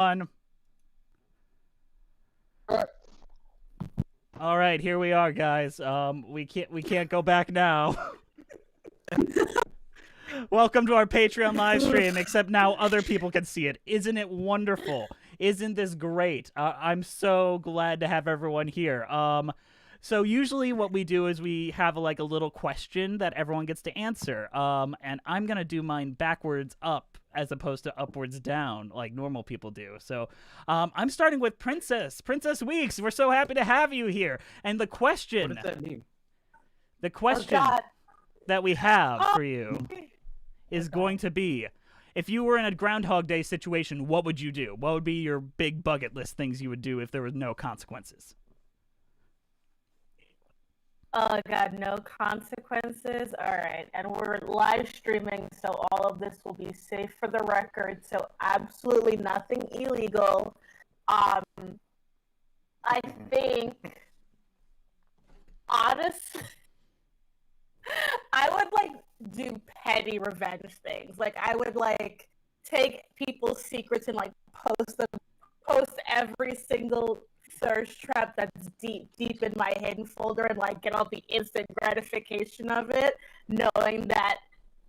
On. All right, here we are, guys. We can't go back now. Welcome to our Patreon live stream, except now other people can see it. Isn't it wonderful? Isn't this great? I'm so glad to have everyone here. So usually what we do is we have like a little question that everyone gets to answer. And I'm gonna do mine backwards up as opposed to upwards down like normal people do. So I'm starting with Princess Weeks. We're so happy to have you here. And the question, what does that mean? the question Oh, that we have for you is going to be, if you were in a Groundhog Day situation, what would you do? What would be your big bucket list things you would do if there was no consequences? Oh God, no consequences. All right, and we're live streaming, so all of this will be safe for the record. So absolutely nothing illegal. I think, honestly, I would like do petty revenge things. Like I would like take people's secrets and like post every single thirst trap that's deep in my hidden folder and like get all the instant gratification of it, knowing that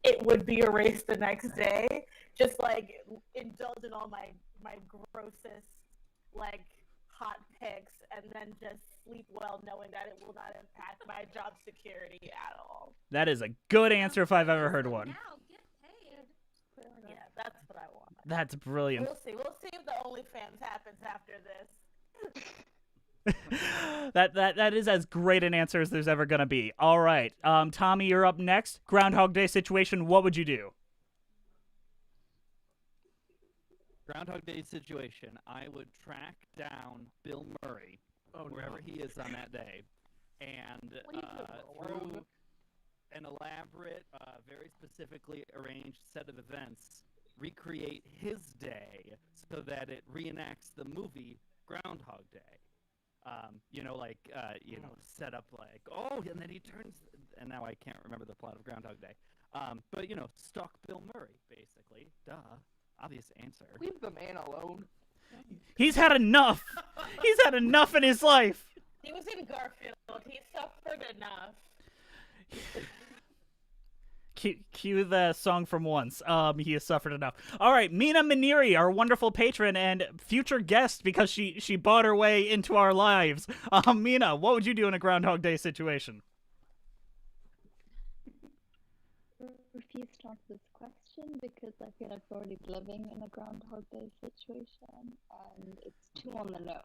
it would be erased the next day. Just like indulge in all my grossest like hot picks and then just sleep well knowing that it will not impact my job security at all. That is a good answer if I've ever heard one. Now get paid. Yeah, that's what I want. That's brilliant. We'll see if the OnlyFans happens after this. that is as great an answer as there's ever gonna be. All right, Tommy, you're up next. Groundhog Day situation. What would you do? Groundhog Day situation. I would track down Bill Murray wherever he is on that day, and through an elaborate, very specifically arranged set of events, recreate his day so that it reenacts the movie Groundhog Day. Set up like, and then he turns, and now I can't remember the plot of Groundhog Day. But stalk Bill Murray, basically. Duh. Obvious answer. Leave the man alone. He's had enough. He's had enough in his life. He was in Garfield. He suffered enough. Cue the song from Once. He has suffered enough. All right, Mina Maniri, our wonderful patron and future guest because she bought her way into our lives. Mina, what would you do in a Groundhog Day situation? Refuse to answer this question because I feel like we're already living in a Groundhog Day situation and it's too on the nose,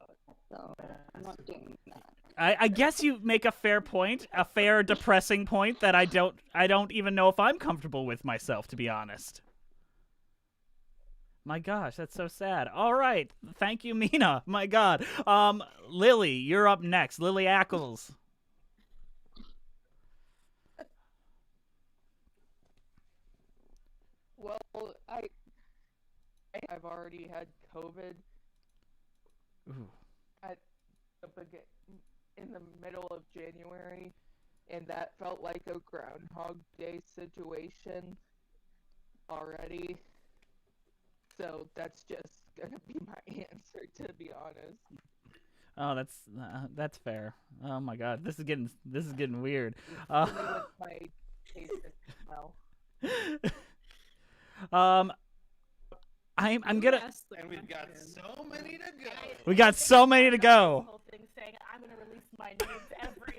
so I'm not doing that. I guess you make a fair point, a fair depressing point that I don't even know if I'm comfortable with myself, to be honest. My gosh, that's so sad. All right, thank you, Mina. My God, Lily, you're up next. Lily Ackles. Well, I've already had COVID. Ooh. In the middle of January, and that felt like a Groundhog Day situation already. So that's just gonna be my answer, to be honest. Oh, that's fair. Oh my God, this is getting weird. With my taste as well. I'm gonna. And we've got so many to go. We got so many to go. Whole thing saying I'm gonna release my nudes every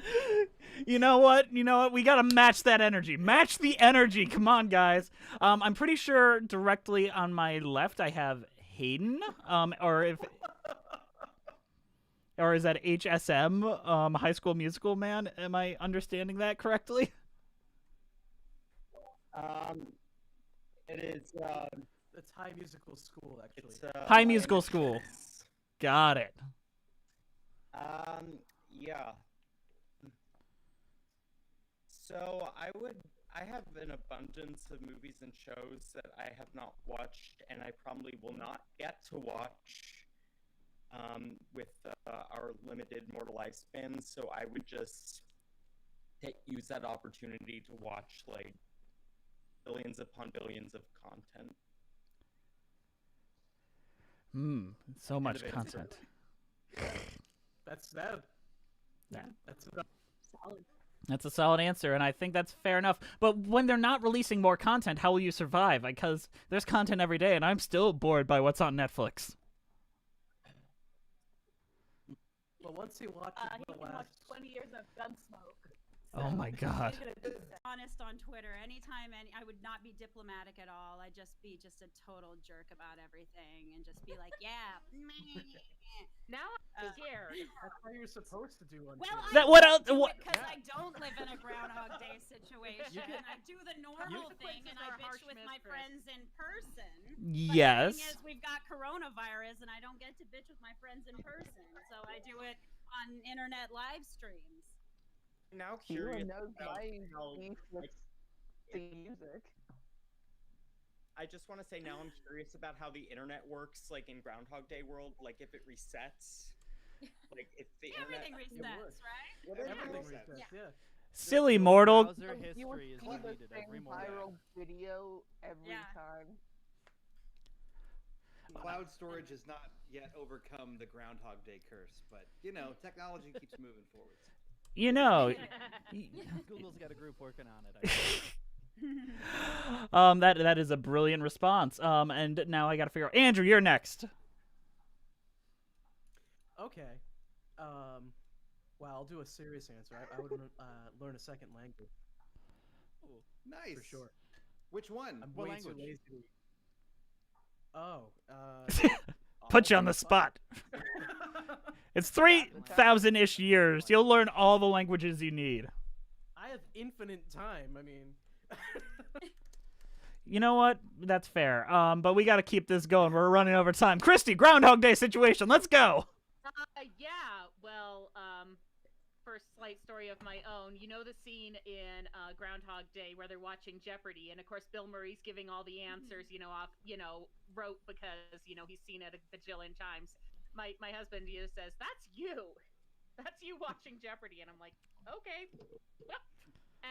day. You know what? We gotta match that energy. Match the energy. Come on, guys. I'm pretty sure directly on my left I have Hayden. Or is that HSM? High School Musical Man? Am I understanding that correctly? It is. It's High Musical School, actually. It's High Musical School. Got it. Yeah. So I have an abundance of movies and shows that I have not watched, and I probably will not get to watch with our limited mortal lifespan. So I would just use that opportunity to watch like billions upon billions of content. So much Innovative. content. That's that. Yeah. That's Solid. That's a solid answer, and I think that's fair enough. But when they're not releasing more content, how will you survive? Because there's content every day, and I'm still bored by what's on Netflix. well. Once he watches He the can watch last 20 years of Gunsmoke. Oh my God. He's gonna do that. Honest on Twitter. Anytime I would not be diplomatic at all. I'd just be just a total jerk about everything and just be like, yeah. Now I'm scared. that's how you're supposed to do on Well, Twitter. That- what else- what- Because I don't live in a Groundhog Day situation. I do the normal thing, and I bitch with my friends in person. Yes. But the thing is, we've got coronavirus, and I don't get to bitch with my friends in person, so I do it on internet live streams. Now Everyone curious knows about my how, beef with the music. I just want to say now I'm curious about how the internet works, like in Groundhog Day world, like if it resets, like if the Everything internet. resets, right? Everything resets. resets. Yeah. Silly mortal. Browser You would history is see the deleted same every morning. viral video every Yeah. time. Cloud storage has not yet overcome the Groundhog Day curse, but technology keeps moving forward. Google's got a group working on it. That is a brilliant response. And now I gotta figure out. Andrew, you're next. Okay. Well, I'll do a serious answer. I would learn a second language Nice. for sure. Which one? I'm What way too language? lazy. Oh. Put you on the spot. It's 3,000-ish years. You'll learn all the languages you need. I have infinite time. I mean. You know what? That's fair. But we gotta keep this going. We're running over time. Christy, Groundhog Day situation. Let's go. Yeah, well, first slight story of my own. You know the scene in Groundhog Day where they're watching Jeopardy, and of course Bill Murray's giving all the answers, off, rote because, he's seen it a bajillion times. My husband says, that's you watching Jeopardy, and I'm like, okay, well,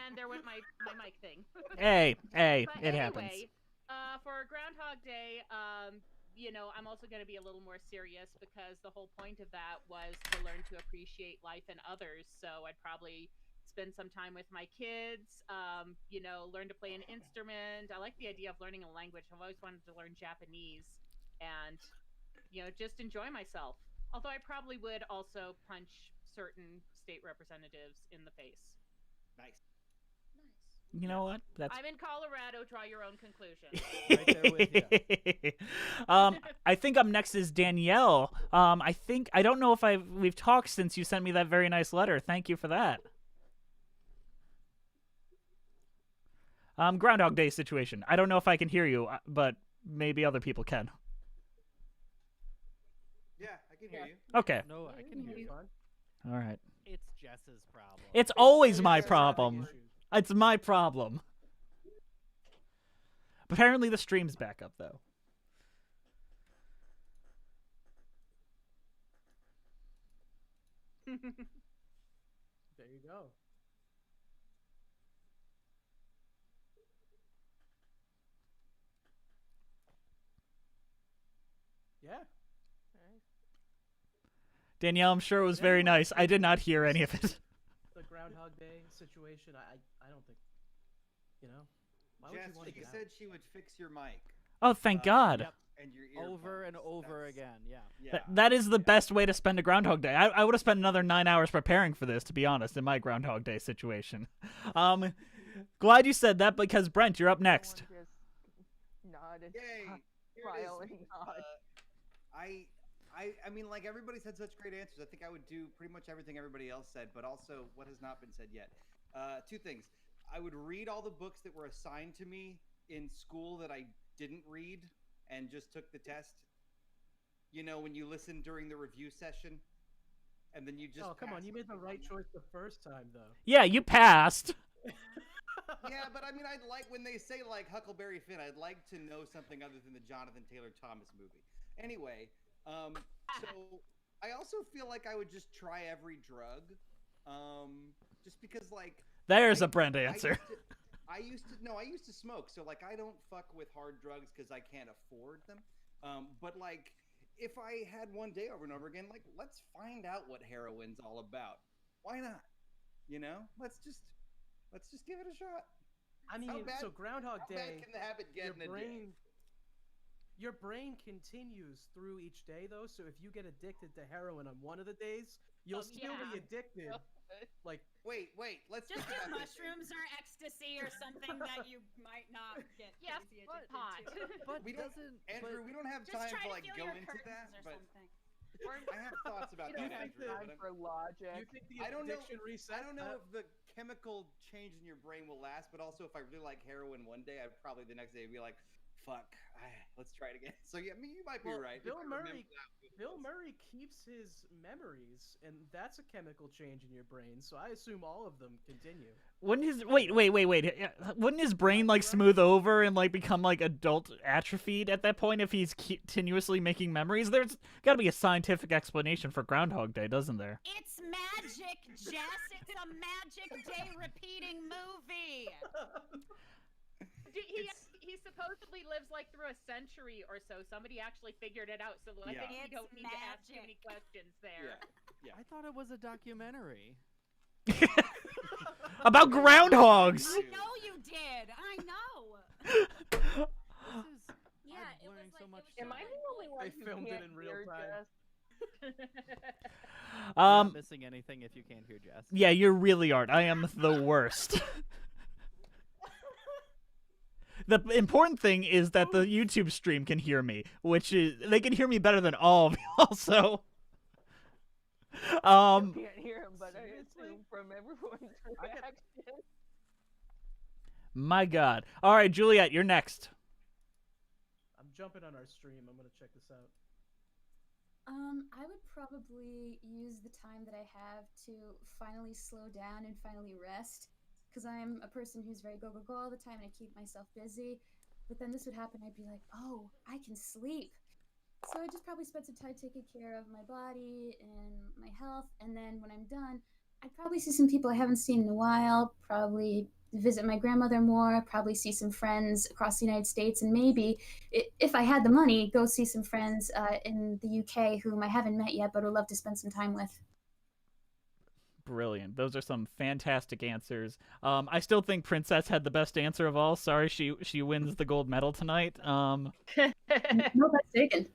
and there went my mic thing. Hey, But it anyway, happens. For Groundhog Day, I'm also going to be a little more serious because the whole point of that was to learn to appreciate life and others. So I'd probably spend some time with my kids, learn to play an instrument. I like the idea of learning a language. I've always wanted to learn Japanese and, just enjoy myself. Although I probably would also punch certain state representatives in the face. Nice. You know what? That's I'm in Colorado. Draw your own conclusion. Right there with you. I think up next is Danielle. I don't know if we've talked since you sent me that very nice letter. Thank you for that. Groundhog Day situation. I don't know if I can hear you, but maybe other people can. Yeah, I can hear you. Okay. No, I can hear you. All right. It's Jess's problem. It's always my Yes, problem. issues. It's my problem. Apparently the stream's back up, though. There you go. Yeah. Danielle, I'm sure it was very nice. I did not hear any of it. The Groundhog Day situation, I don't think, why would Jess, you want she that? said she would fix your mic Oh, thank God. Yep. and your earphones. Over and over That's- again, yeah. Yeah. That is the best way to spend a Groundhog Day. I would have spent another 9 hours preparing for this, to be honest, in my Groundhog Day situation. Glad you said that because, Brent, you're up next. Everyone just nodded. Yay! Here it Smile is. and nod. I mean, like, everybody's had such great answers. I think I would do pretty much everything everybody else said, but also what has not been said yet. Two things. I would read all the books that were assigned to me in school that I didn't read and just took the test. When you listen during the review session, and then you just Oh, come on, pass you it. made the right choice the first time, though. Yeah, you passed. Yeah, but I mean, I'd like when they say like Huckleberry Finn, I'd like to know something other than the Jonathan Taylor Thomas movie. Anyway, so I also feel like I would just try every drug, just because like There's a Brent answer. I used to smoke, so like I don't fuck with hard drugs because I can't afford them. But like if I had one day over and over again, like, let's find out what heroin's all about. Why not? You know, let's just give it a shot. I mean, so Groundhog how Day, bad can the habit get in a day? Your brain continues through each day, though. So if you get addicted to heroin on one of the days, you'll still be addicted. Like, wait, let's Just think do about this. mushrooms or ecstasy or something that you might not get Yes, crazy but addicted hot. to. But We don't, doesn't Andrew. We don't have Just time try to to like feel go your into that, curtains or but something. I have thoughts about You that, don't have Andrew. time but for logic. you think the I don't know. addiction reset? I don't know if the chemical change in your brain will last, but also if I really like heroin one day, I'd probably the next day be like, "Fuck, let's try it again." So yeah, I mean, you might be Well, right. Bill Murray keeps his memories, and that's a chemical change in your brain. So I assume all of them continue. Wouldn't his wait? Wouldn't his brain like smooth over and like become like adult atrophied at that point if he's continuously making memories? There's got to be a scientific explanation for Groundhog Day, doesn't there? It's magic, Jess. It's a magic day repeating movie. He supposedly lives like through a century or so. Somebody actually figured it out, so I think you don't need to ask too many questions there. Yeah. I thought it was a documentary. About groundhogs. I know you did. I know. Yeah, it was so like. much Am I the only one They who filmed it can't in real hear time. Jess? You're not missing anything if you can't hear Jess. Yeah, you really aren't. I am the worst. The important thing is that the YouTube stream can hear me, which is they can hear me better than all of you also. You can't hear him, but I assume from everyone's reaction. My God. All right, Juliet, you're next. I'm jumping on our stream. I'm gonna check this out. I would probably use the time that I have to finally slow down and finally rest, because I'm a person who's very go all the time and I keep myself busy. But then this would happen, I'd be like, oh, I can sleep. So I just probably spend some time taking care of my body and my health, and then when I'm done, I'd probably see some people I haven't seen in a while, probably visit my grandmother more, probably see some friends across the United States, and maybe, if I had the money, go see some friends in the UK whom I haven't met yet but would love to spend some time with. Brilliant. Those are some fantastic answers. I still think Princess had the best answer of all. Sorry, she wins the gold medal tonight. No, that's taken.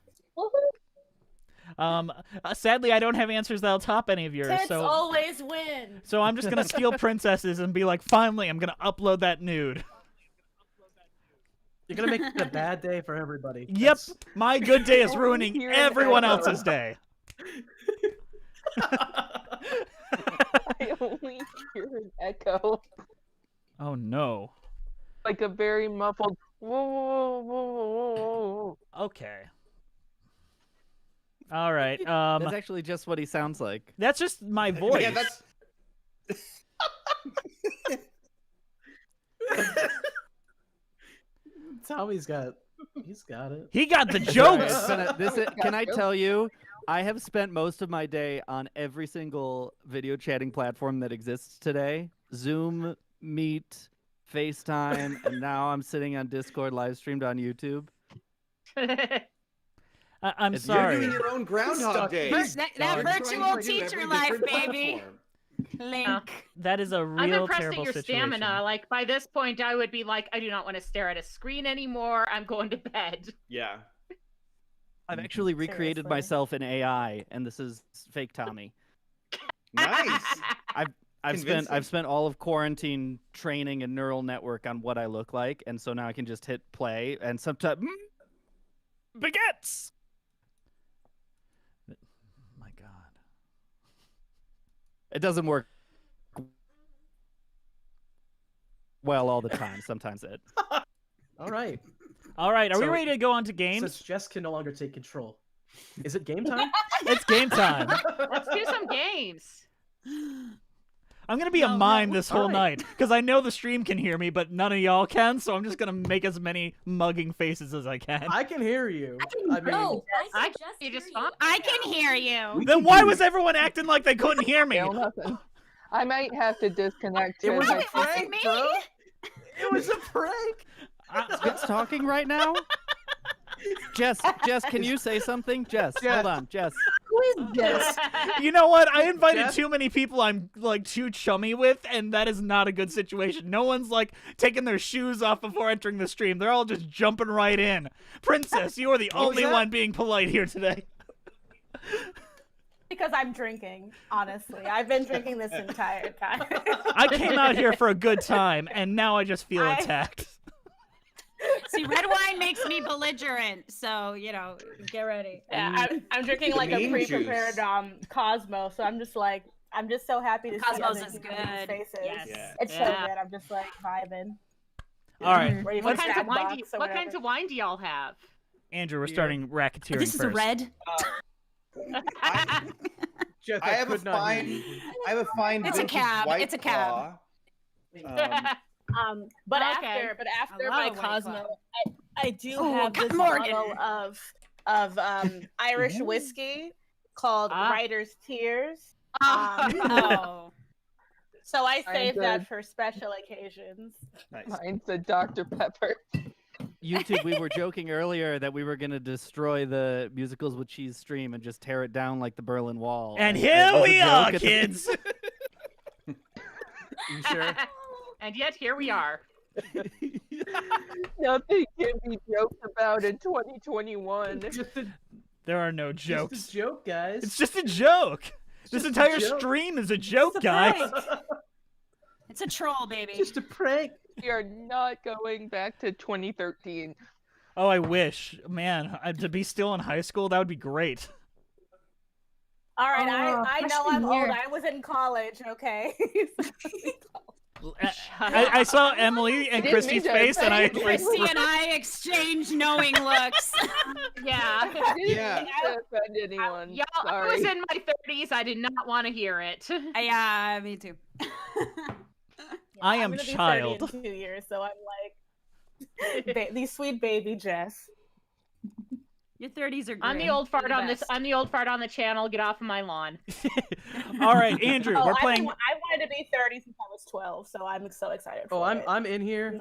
Sadly, I don't have answers that'll top any of yours. Tits So always win. So I'm just gonna steal Princess's and be like, finally, I'm gonna upload that nude. You're gonna make it a bad day for everybody. Yep, my good day is ruining everyone else's day. I only hear an echo. Oh no. Like a very muffled whoa, whoa, whoa, whoa, whoa. Okay. All right. That's actually just what he sounds like. That's just my voice. Yeah, that's. Tommy's got it. He got the Sorry, jokes. can I tell you? I have spent most of my day on every single video chatting platform that exists today. Zoom, Meet, FaceTime, and now I'm sitting on Discord live streamed on YouTube. I'm If sorry. You're doing your own Groundhog Day. That virtual teacher life, baby. Link. That is a I'm real impressed terrible at your situation. stamina. Like by this point, I would be like, I do not want to stare at a screen anymore. I'm going to bed. Yeah. I've actually recreated Seriously. myself in AI, and this is fake Tommy. Nice. I've spent all of quarantine training a neural network on what I look like, and so now I can just hit play, and sometimes baguettes. My God. It doesn't work well all the time. Sometimes it. All right. All right, are we So- ready to go on to games? Since Jess can no longer take control, is it game time? It's game time. Let's do some games. I'm gonna be a mime this whole night because I know the stream can hear me, but none of y'all can. So I'm just gonna make as many mugging faces as I can. I can hear you. I mean, You just fine. I can hear you. Then why was everyone acting like they couldn't hear me? Still nothing. I might have to disconnect. It was a because I prank, can't- bro. It was a prank. Is Vince talking right now? Jess, can you say something? Jess, hold on, Jess. Who is Jess? You know what? I invited Jeff? too many people I'm like too chummy with, and that is not a good situation. No one's like taking their shoes off before entering the stream. They're all just jumping right in. Princess, you are the What was only that? one being polite here today. Because I'm drinking, honestly. I've been drinking this entire time. I came out here for a good time, and now I just feel attacked. See, red wine makes me belligerent, so get ready. Yeah, I'm drinking like a Green pre-prepared juice. Cosmo, so I'm just so happy to see Cosmos other is human beings' good. faces. Yes. Yeah. It's so good. I'm just like vibing. All right, Ready for What kinds of wine? Jackbox or What kinds whatever. of wine do y'all have? Andrew, we're starting racketeering This is first. a red. Jeff, I have a could not hear fine. you. I have a fine. It's a vintage cab. White It's a cab. Claw. But Okay. after I my love a White Cosmo, Claw. I do Ooh, have Captain this Morgan. bottle of Irish whiskey called Writer's Tears. Oh. So I I'm save that good. for special occasions. Nice. Mine's a Dr. Pepper. YouTube, we were joking earlier that we were gonna destroy the Musicals with Cheese stream and just tear it down like the Berlin Wall. And it here was a we joke are, at the- kids. You sure? And yet here we are. Nothing can be joked about in 2021. There are no Just jokes. a joke, guys. It's just a joke. This just a entire joke. stream is a joke, It's a guys. prank. It's a troll, baby. Just a prank. We are not going back to 2013. Oh, I wish, man, to be still in high school. That would be great. All right, Oh, I know freshman I'm old. year. I was in college, okay? I saw Emily and didn't Christy's mean to face, and I offend you. Christy and I exchange knowing looks. Yeah. I didn't Yeah. mean to offend anyone. Y'all, I Sorry. was in my 30s. I did not want to hear it. Yeah, me too. I I'm am gonna be 30 child. in 2 years, so I'm like, these sweet baby Jess. Your 30s are great. I'm the old fart You're on the this. best. I'm the old fart on the channel. Get off of my lawn. All right, Andrew, Oh, we're I playing. wanted to be 30 since I was 12, so I'm so excited. Oh, for I'm it. I'm in here.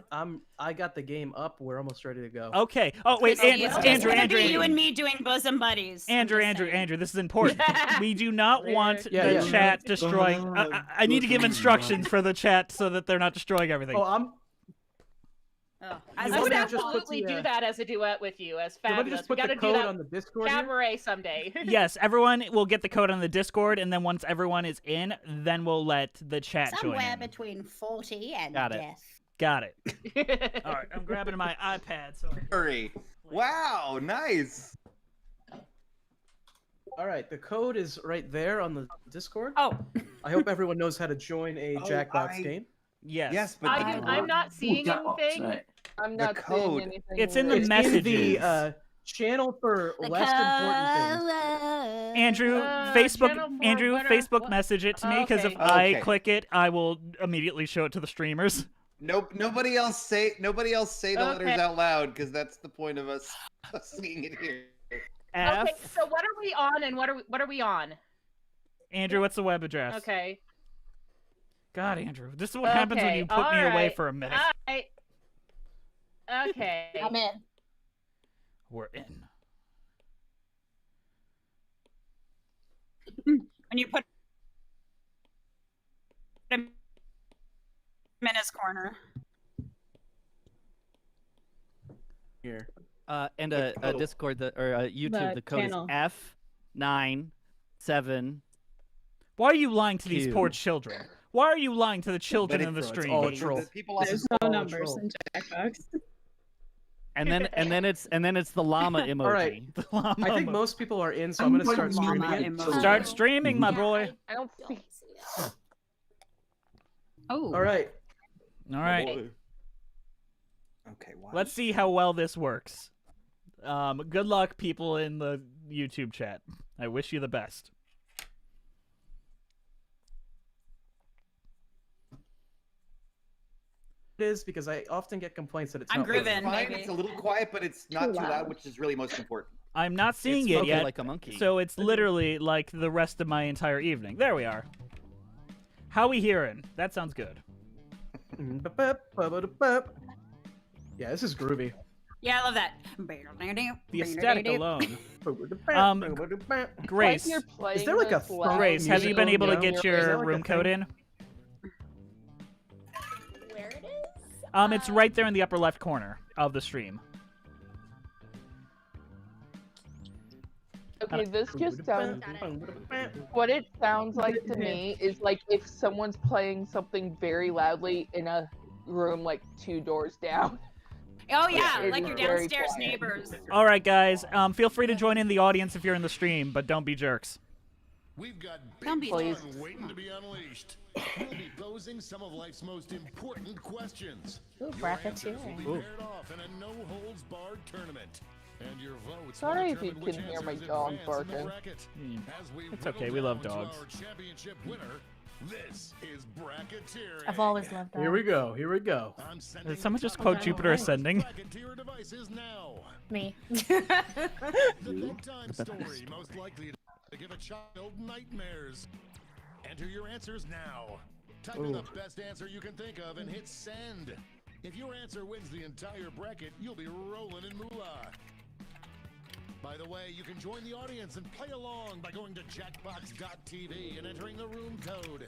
I got the game up. We're almost ready to go. Okay. Oh wait, Christy, it's just Andrew, gonna Andrew, be you Andrew. and me doing bosom buddies. I'm Andrew, just Andrew, saying. Andrew, this is important. We do not want Yeah, the yeah. chat destroying. I need to give instructions for the chat so that they're not destroying everything. Oh, I'm. Oh, I You would want me to just put absolutely the, do that as a duet with you, as You want me to fabulous. just We put got the to do code that on the Discord here? cabaret someday. Yes, everyone will get the code on the Discord, and then once everyone is in, then we'll let the chat join Somewhere in. between 40 and Got it. death. Got it. All right, I'm grabbing my iPad. So Hurry. Wow, nice. All right, the code is right there on the Discord. Oh, I hope everyone knows how to join a Oh, Jackbox I- game. yes, Yes, but I'm not seeing anything. I'm The not code. seeing anything. It's in the weird. It's messages. in the channel for the less important things. Andrew, channel Facebook, for Andrew, what are- Facebook what- message it to me because if Okay. I Okay. click it, I will immediately show it to the streamers. Nope. Nobody else say the letters Okay. out loud because that's the point of us seeing it here. F. Okay, so what are we on and what are we on? Andrew, what's the web address? Okay. God, Andrew, this is what happens when Okay, you put me away alright, for a minute. alright. Okay. I'm in. We're in. when you put him in his corner. Here. And a Discord or a YouTube. The code channel. is F97. Why are you lying to these Q. poor children? Why are you lying to the children in the It's stream? all a troll. The people also no numbers in Jackbox. And then it's the llama emoji. All right. The llama I think emoji. most people are in, so I'm gonna start Llama streaming it. emoji. Start streaming, my boy. I don't see. Oh. All right. All right. Okay. Wow. Let's see how well this works. Good luck, people in the YouTube chat. I wish you the best. It is because I often get complaints that it's I'm not It's grooving. fine. maybe. It's a little quiet, but it's not too loud, which is really most important. I'm not seeing It's it smoking yet, like a monkey. so it's literally like the rest of my entire evening. There we are. How we hearing? That sounds good. Yeah, this is groovy. Yeah, I love that. The aesthetic alone. Grace, Like you're playing Is there like a this loud Grace, have you been able to music get in Is your there like a room code thing? in? Where it is? It's right there in the upper left corner of the stream. Okay, this just sounds. What it sounds like to me is like if someone's playing something very loudly in a room like 2 doors down. Oh yeah, It like is your very downstairs quiet. neighbors. All right, guys. Feel free to join in the audience if you're in the stream, but don't be jerks. We've got Don't big be fun waiting to be unleashed. We'll be posing some of life's most important questions. Ooh, Your brackets answers will be Ooh. paired off in a no-holds-barred tournament. And your votes Sorry will if you determine which can hear my answers dog advance in the barking. bracket. As we It's whittle okay, we love down to dogs. our championship winner, this is bracketeering. I've always loved that. Here we go. Here we go. I'm sending Did someone the just top quote of Jupiter the Ascending? bracketeer devices now. Me. The bedtime story most likely to give a child nightmares. Enter your answers now. Type in the best answer you can think of and hit send. If your answer wins the entire bracket, you'll be rolling in moolah. By the way, you can join the audience and play along by going to jackbox.tv and entering the room code.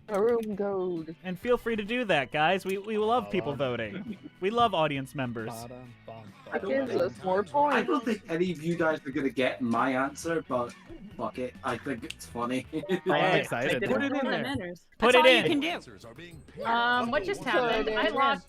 A room code. And feel free to do that, guys. We love people voting. We love audience members. It gives us more I points. don't think any of you guys are gonna get my answer, but fuck it. I think it's funny. I'm excited. Put it in there. Put That's it all in. you can do. Answers are being paired What just up. happened? I lost.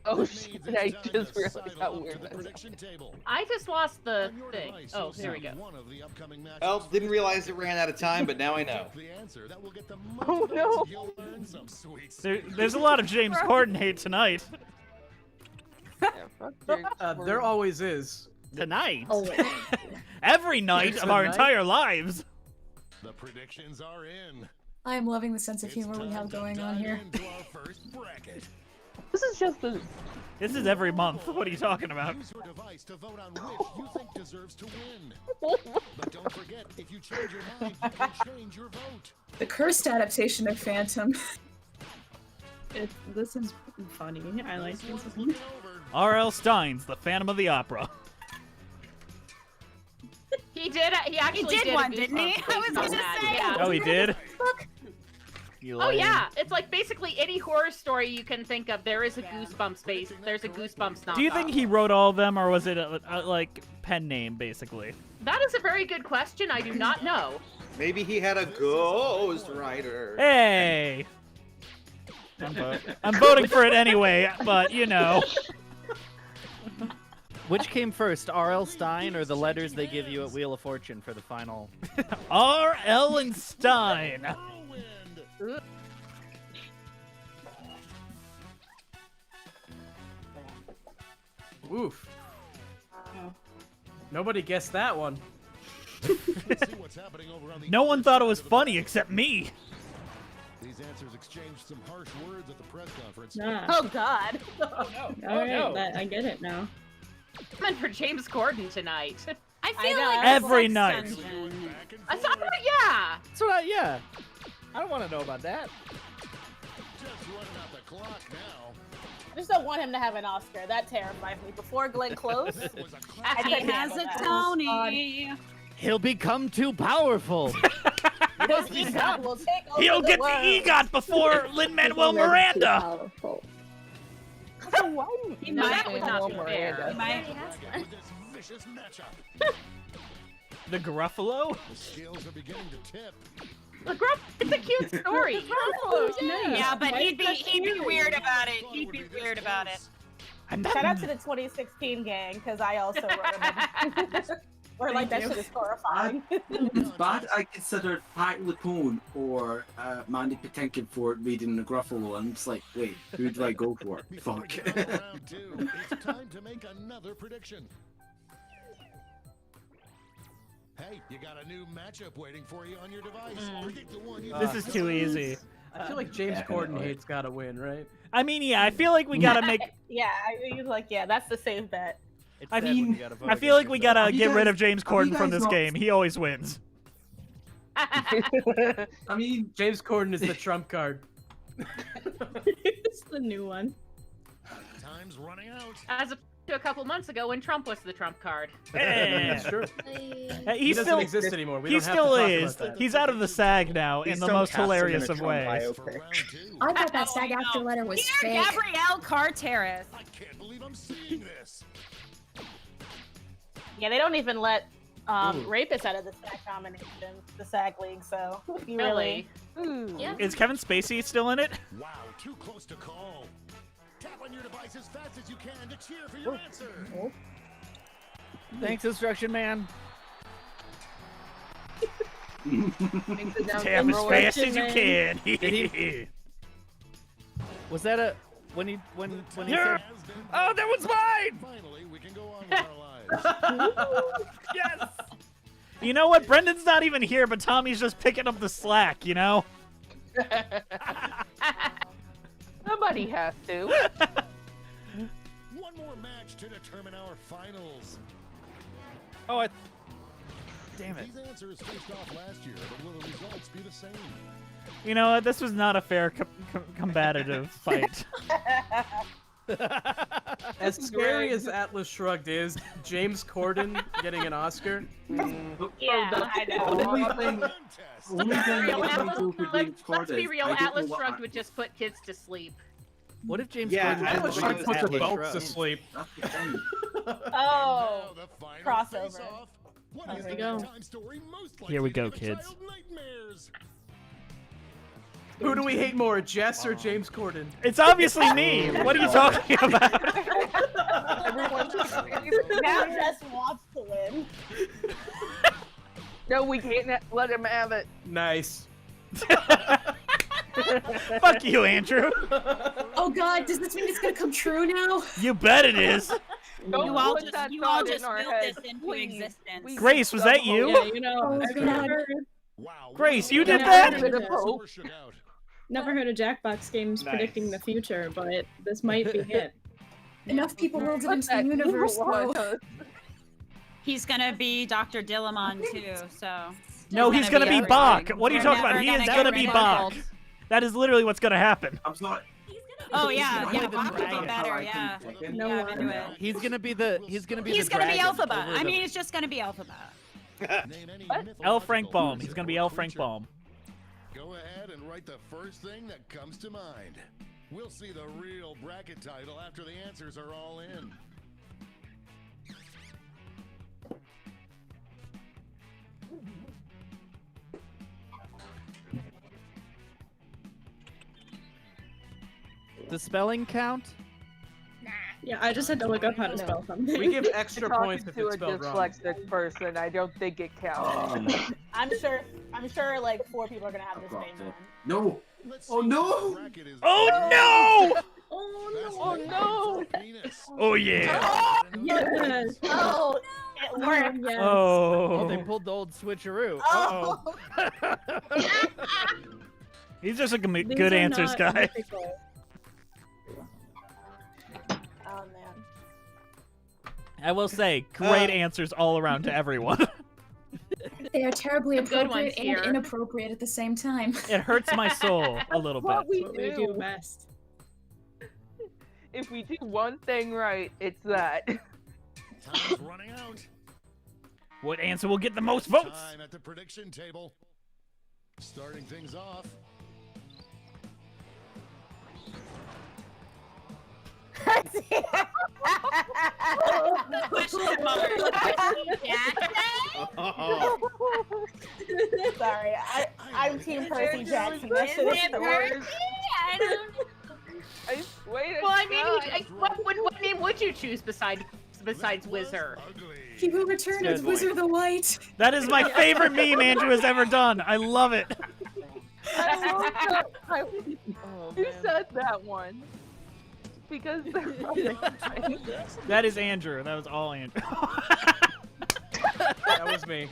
Oh That shit, means I it's time just to realized sidle how up weird to the that prediction table. I just lost the On your thing. device, Oh, you'll there we see go. one of the upcoming matches. Oh, didn't realize it ran out of time, but now I know. Pick the answer that will get the Oh, most no. votes. You'll earn some sweet There's a lot of James Corden hate tonight. There always is. Tonight? Oh, Every night of our Tonight? entire lives. The predictions are in. I am loving the sense of It's humor we time have to going on dive here. into our first bracket. This is just the. This is every month. What are you talking about? Use your device to vote on which you think deserves to win. But don't forget, if you change your mind, you can change your vote. The cursed adaptation of Phantom. This is funny. I like This this one's one. looking over. R.L. Stein's The Phantom of the Opera. He did. He actually did a one, didn't he? Goosebumps I was based on gonna that, say. Yeah. Oh, he did? Oh yeah, it's like basically any horror story you can think of. There is a Goosebumps base. There's a Goosebumps knockoff. Do you think he wrote all of them, or was it a like pen name, basically? That is a very good question. I do not know. Maybe he had a ghost writer. Hey! I'm voting for it anyway, but you know. Which came first, R.L. Stein or the letters they give you at Wheel of Fortune for the final? R.L. and Stein. Oof. Nobody guessed that one. Let's see what's happening over on the No one other thought it side was of the funny bracket. except me. These answers exchanged some harsh words at the press conference. Ah. Oh God. Alright, I get it now. Coming for James Corden tonight. I feel know, like every this night. extension- I saw that. Yeah. That's what yeah. I don't want to know about that. Just running out the clock now. I just don't want him to have an Oscar. That terrifies me. Before Glenn Close, It was a I He couldn't has handle a that. Tony. He'll become too powerful. His EGOT will take over He'll the get world. the EGOT before Lin-Manuel-Miranda. Powerful. No, that would not be Miranda. fair. He might. with this vicious matchup. The Gruffalo? The scales are beginning to tip. It's a cute story. Yeah, but he'd be weird about it. He'd be weird about it. Shout out to the 2016 gang, because I also wrote them. Or like that shit is horrifying. It's bad. I considered Pat LuPone or Mandy Patinkin for reading the Gruffalo. I'm just like, wait, who do I go for? Before Fuck. we go to round two, it's time to make another prediction. Hey, you got a new matchup waiting for you on your device. Predict the one you This think is too easy. I feel like James Corden hate's gotta win, right? I mean, yeah, I feel like we gotta make. Yeah, yeah, that's the safe bet. It's I sad when mean, you gotta vote I feel like against we yourself. gotta Have you get rid guys- of James have you Corden from guys this not- game. He always wins. I mean, James Corden is the trump card. It's the new one. Time's running out. As a to a couple months ago when Trump was the trump card. Yeah. It's true. He doesn't still exist anymore. We he don't have to still talk is. about that. He's out of the SAG now in the most hilarious of ways. I thought that SAG after letter was Dear fake. Gabrielle Carteris. I can't believe I'm seeing this. Yeah, they don't even let rapists out of the SAG nomination, the SAG League. So you really. Yeah. Is Kevin Spacey still in it? Wow, too close to call. Tap on your device as fast as you can to cheer for your answer. Thanks, Instruction Man. Tap as fast as you can. Did he? Was that a when he said? Oh, that was mine. Finally, we can go on with our lives. Yes. You know what? Brendan's not even here, but Tommy's just picking up the slack, you know? Somebody has to. One more match to determine our finals. Oh, damn it. These answers faced off last year, but will the results be the same? You know what? This was not a fair combative fight. As scary as Atlas Shrugged is, James Corden getting an Oscar. Yeah, I know. Let's be real. Atlas Shrugged would just put kids to sleep. What if James Yeah, Corden Atlas Shrugged puts Atlas adults Shrugged? to sleep. Oh, Now the final crossover. face-off. What There is we the go. time story most likely Here we to go, give a kids. child nightmares? Who do we hate more, Jess or James Corden? It's obviously me. What are you talking about? Everyone now just wants to win. No, we can't let him have it. Nice. Fuck you, Andrew. Oh God, does this mean it's gonna come true now? You bet it is. Don't You all put that just thought in willed our this heads, into please. existence. We Grace, was that you? Yeah, you know, I've never, Wow. Grace, you did Yeah, that? I did Bit of that. hope. Shook out. Never heard of Jackbox games Nice. predicting the future, but this might be it. enough people rolled it Put into the that universe evil on though. us. He's gonna be Dr. Dillamon too, so. No, he's gonna be everything. Bach. What are you We're talking about? never He gonna is get gonna rid be of Bach. him. That is literally what's gonna happen. I'm sorry. Oh yeah, I yeah, haven't Bach would looked be up how better, I yeah. can fucking- No Yeah, I'm one. into it. He's gonna be the He's the gonna be dragon Elphaba. over I the- mean, it's just gonna be Elphaba. Name any L. Frank mythological Baum. He's gonna be L. creature. Frank Baum. Go ahead and write the first thing that comes to mind. We'll see the real bracket title after the answers are all in. The spelling count? Yeah, I just had to look up how to spell something. We give extra Talking points if to it's a spelled wrong. dyslexic person, I don't think it counts. I'm sure like 4 people are gonna have the same one. No. Let's Oh, see no! what the bracket is. Oh no! Best Oh, name no! is penis. Oh yeah. Yes. Oh, it worked. Yes. Oh, they Oh. pulled the old switcheroo. Oh. He's just a These good are answers not guy. mythical. Oh man. I will say, great answers all around to everyone. They are terribly Good ones appropriate and here. inappropriate at the same time. It hurts my soul a little bit. What we What we do best. If we do one thing right, it's that. Time's running out. What answer will get the most votes? Time at the prediction table. Starting things off. Question mark. Oh. Sorry, I'm Team Percy Jackson. That shit is the worst. I don't. Wait a Well, I mean, second. what name would you choose besides Whizzer? Ugly. He will return as Good. Wizard the White. That is my favorite meme Andrew has ever done. I love it. I love that. Oh, Who man. said that one? Because they're That is Andrew. That was all Andrew. That was me.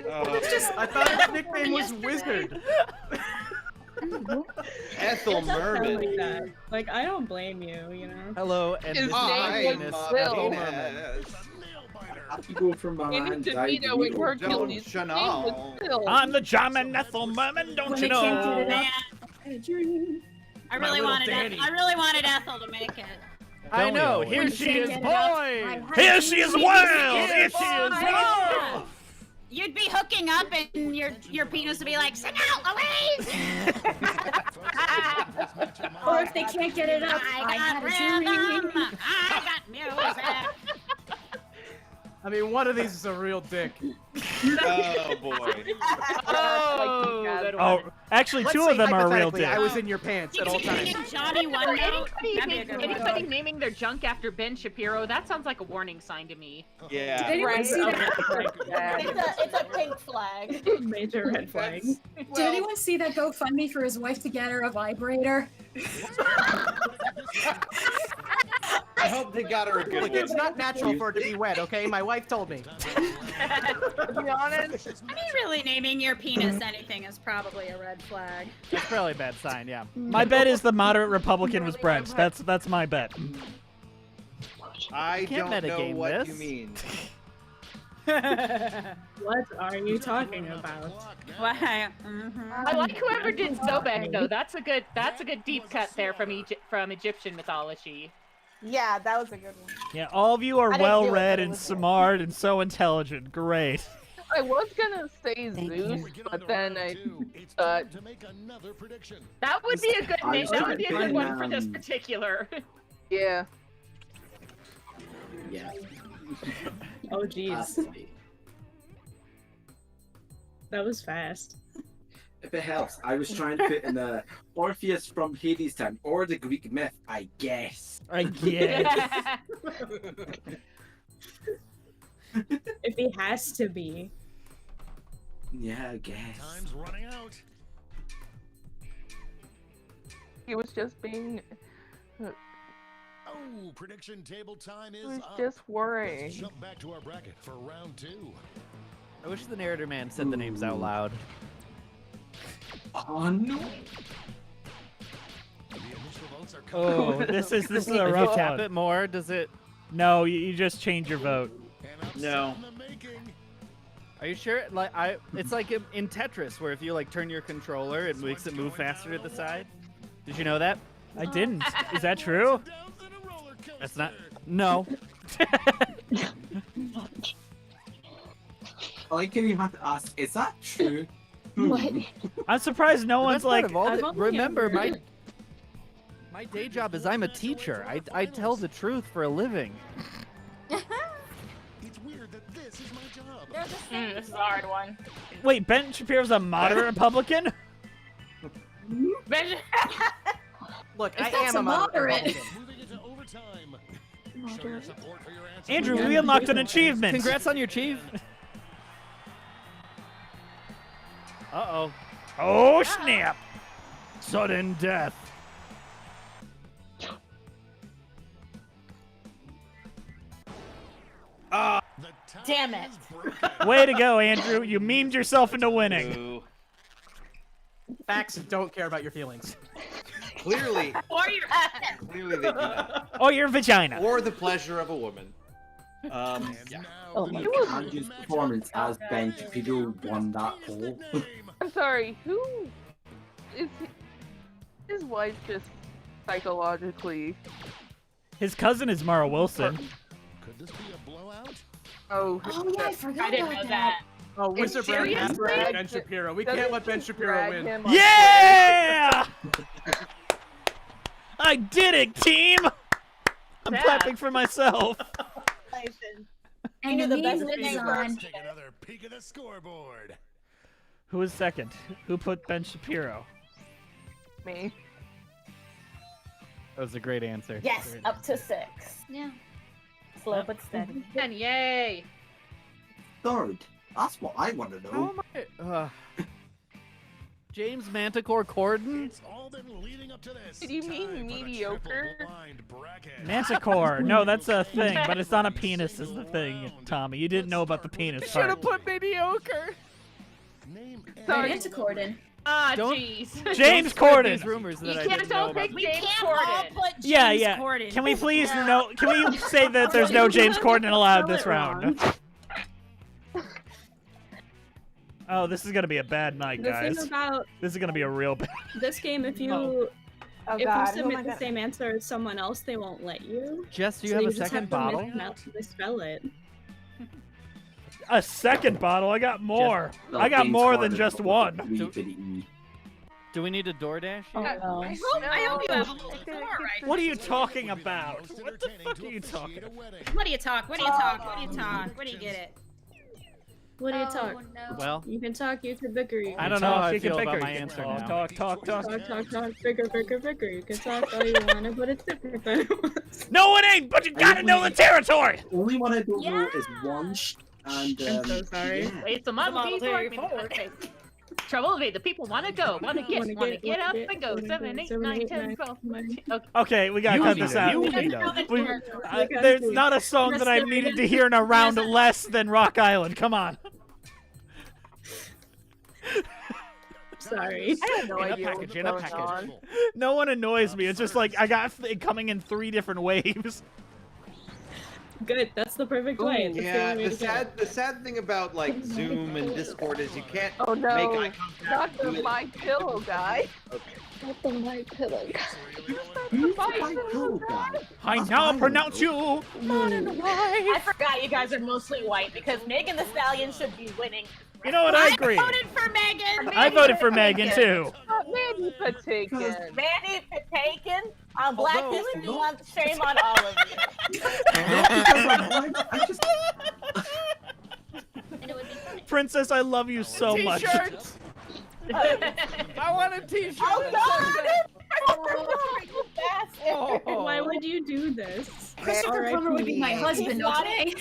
Oh. I thought his nickname was Wizard. Ethel Something Merman. like that. Like, I don't blame you, you know? Hello, and His this name is was Ethel Phil. Merman. How do you go from my Danny hand to DeVito and DeVito? Hercules. His name was Phil. I'm the German Ethel Merman, don't you know? Man, A dream. I My really little wanted Danny. I really wanted Ethel to make it. I know. Don't Here yell. she is, boy. Here she is, wild. Here she is, wild. You'd be hooking up and your penis would be like, sing out, Louise! Or if they can't get it up, I got had a dream. I got music. I mean, one of these is a real dick. Oh boy. Oh, actually, Let's two say of them are a real hypothetically, dick. I was in your pants at all times. Johnny One Note. That'd be a good one. Anybody naming their junk after Ben Shapiro, that sounds like a warning sign to me. Yeah. Did anyone Right. see that? It's a pink flag. Major red flag. Did anyone see that GoFundMe for his wife to get her a vibrator? I hope they got her a good Look, one. it's not natural for it to be wet, okay? My wife told me. To be honest, I mean, really naming your penis anything is probably a red flag. That's probably a bad sign. Yeah. My bet is the moderate Republican was Brent. That's my bet. I can't don't know metagame what this. you mean. What are you talking about? Why? I like whoever did Sobek though. That's a good deep cut there from Egyptian mythology. Yeah, that was a good one. Yeah, all of you are I didn't do it, well-read but it and was good. smart and so intelligent. Great. I was gonna say Zeus, but then I thought To make another prediction. That would be a good I name. was That trying would be a to good find, one for this um, particular. yeah. Yeah. Oh Has jeez, to be. that was fast. If it helps, I was trying to put in a Orpheus from Hades time or the Greek myth, I guess. I guess. If he has to be. Yeah, I guess. Time's running out. He was just being. Oh, prediction table time He is was up. just worrying. Let's jump back to our bracket for round 2. I wish the narrator man said the names out loud. Oh no! The initial votes are Oh, this is a If you rough tap one. it more, does it? No, you just change your vote. No. Are you sure? Like it's like in Tetris, where if you like turn your controller, it makes it move faster to the side. Did you know that? I didn't. Is that true? That's not. No. I like how you have to ask, is that true? I'm surprised no one's That's part like. of all I've the- only remember, ever- my day job is I'm a teacher. I tell the truth for a living. It's weird that this is my job. This is a hard one. Wait, Ben Shapiro's a moderate Republican? Look, If I that's am a a moderate. Republican. Moving into overtime. Show your support for your answer. Andrew, we unlocked an achievement. Congrats on your chief. Uh-oh. Oh, snap. Sudden death. Damn it. Way to go, Andrew. You memed yourself into winning. Ooh. Facts don't care about your feelings. Clearly, Or your clearly they do not. Oh, your vagina. Or the pleasure of a woman. Yeah. Oh You my can't use performance as Ben Shapiro won that poll. I'm sorry. Who is his wife? Just psychologically. His cousin is Mara Wilson. Could this be a blowout? Oh. Oh yeah, I forgot I didn't about know that. that. Oh, Wizard Brown has to seriously? beat Ben Shapiro. We can't let Ben Shapiro Drag win. him on Yeah! I did it, team! I'm Yeah. clapping for myself. And You the knew the meme best lives thing on. Take another peek at the scoreboard. Who was second? Who put Ben Shapiro? me. That was a great answer. Yes, Great. up to 6. Yeah. Slow but steady. And yay! Third. That's what I want to How know. am I? James Manticore Corden? It's all been leading up to this. Did you mean Time for the mediocre? triple blind bracket. Manticore. No, that's a thing, but it's not a penis is the thing, Tommy. You didn't know about the penis Should part. have put mediocre. Name Sorry. It's a Corden. Ah, Don't- jeez. James Spread these Corden. rumors that You I can't didn't know all about. pick We James can't all Corden. put James Yeah, yeah. Corden. Can we please Can we say that there's no James Corden allowed this round? Oh, this is gonna be a bad night, The guys. thing about This is gonna be a real bad. this game, if you Oh if God, you who am I submit the gonna- same answer as someone else, they won't let you. Jess, do you So have a just second have bottle? To misspell it. A second bottle? I got more. I got more than just one. Do we need a DoorDash? Oh, no. I hope you have a whole store right. What are you talking about? What the fuck are you talking about? What do you talk? What do you talk? What do you talk? Where do you get it? What do you talk? Well, You can talk, you can bicker. You I can don't know how I You can feel about bicker, my you can answer talk, now. talk. talk, bicker. You can talk all you want, but it's different than it was. No, it ain't, but you gotta know the territory! Only one I don't know is Lunch, and I'm so sorry. yeah. It's a Model T forward. Trouble is, the people want to go, want to get up and go. 7, 8, 9, 10, 12. Okay, we gotta cut this out. There's not a song that I've needed to hear in a round less than Rock Island. Come on. Sorry. I have no idea what's going on. No one annoys me. It's just like I got it coming in 3 different waves. Good. That's the perfect way. That's Yeah, the only way to get it. the sad thing about like Zoom and Discord is you can't Oh no, make eye not contact. the My Pillow guy. Not the My Pillow guy. Who's the My Pillow guy? I now pronounce you modern white. I forgot you guys are mostly white because Megan Thee Stallion should be winning. You know what? I agree. I voted for Megan. I voted for Megan too. Mandy Patakin. Mandy Patakin on Black Although- History Month. Shame on all of you. I just And it would be funny. Princess, I love you so much. T-shirts! I want a T-shirt. Oh God! Why would you do this? Christopher Plummer would be my husband, okay?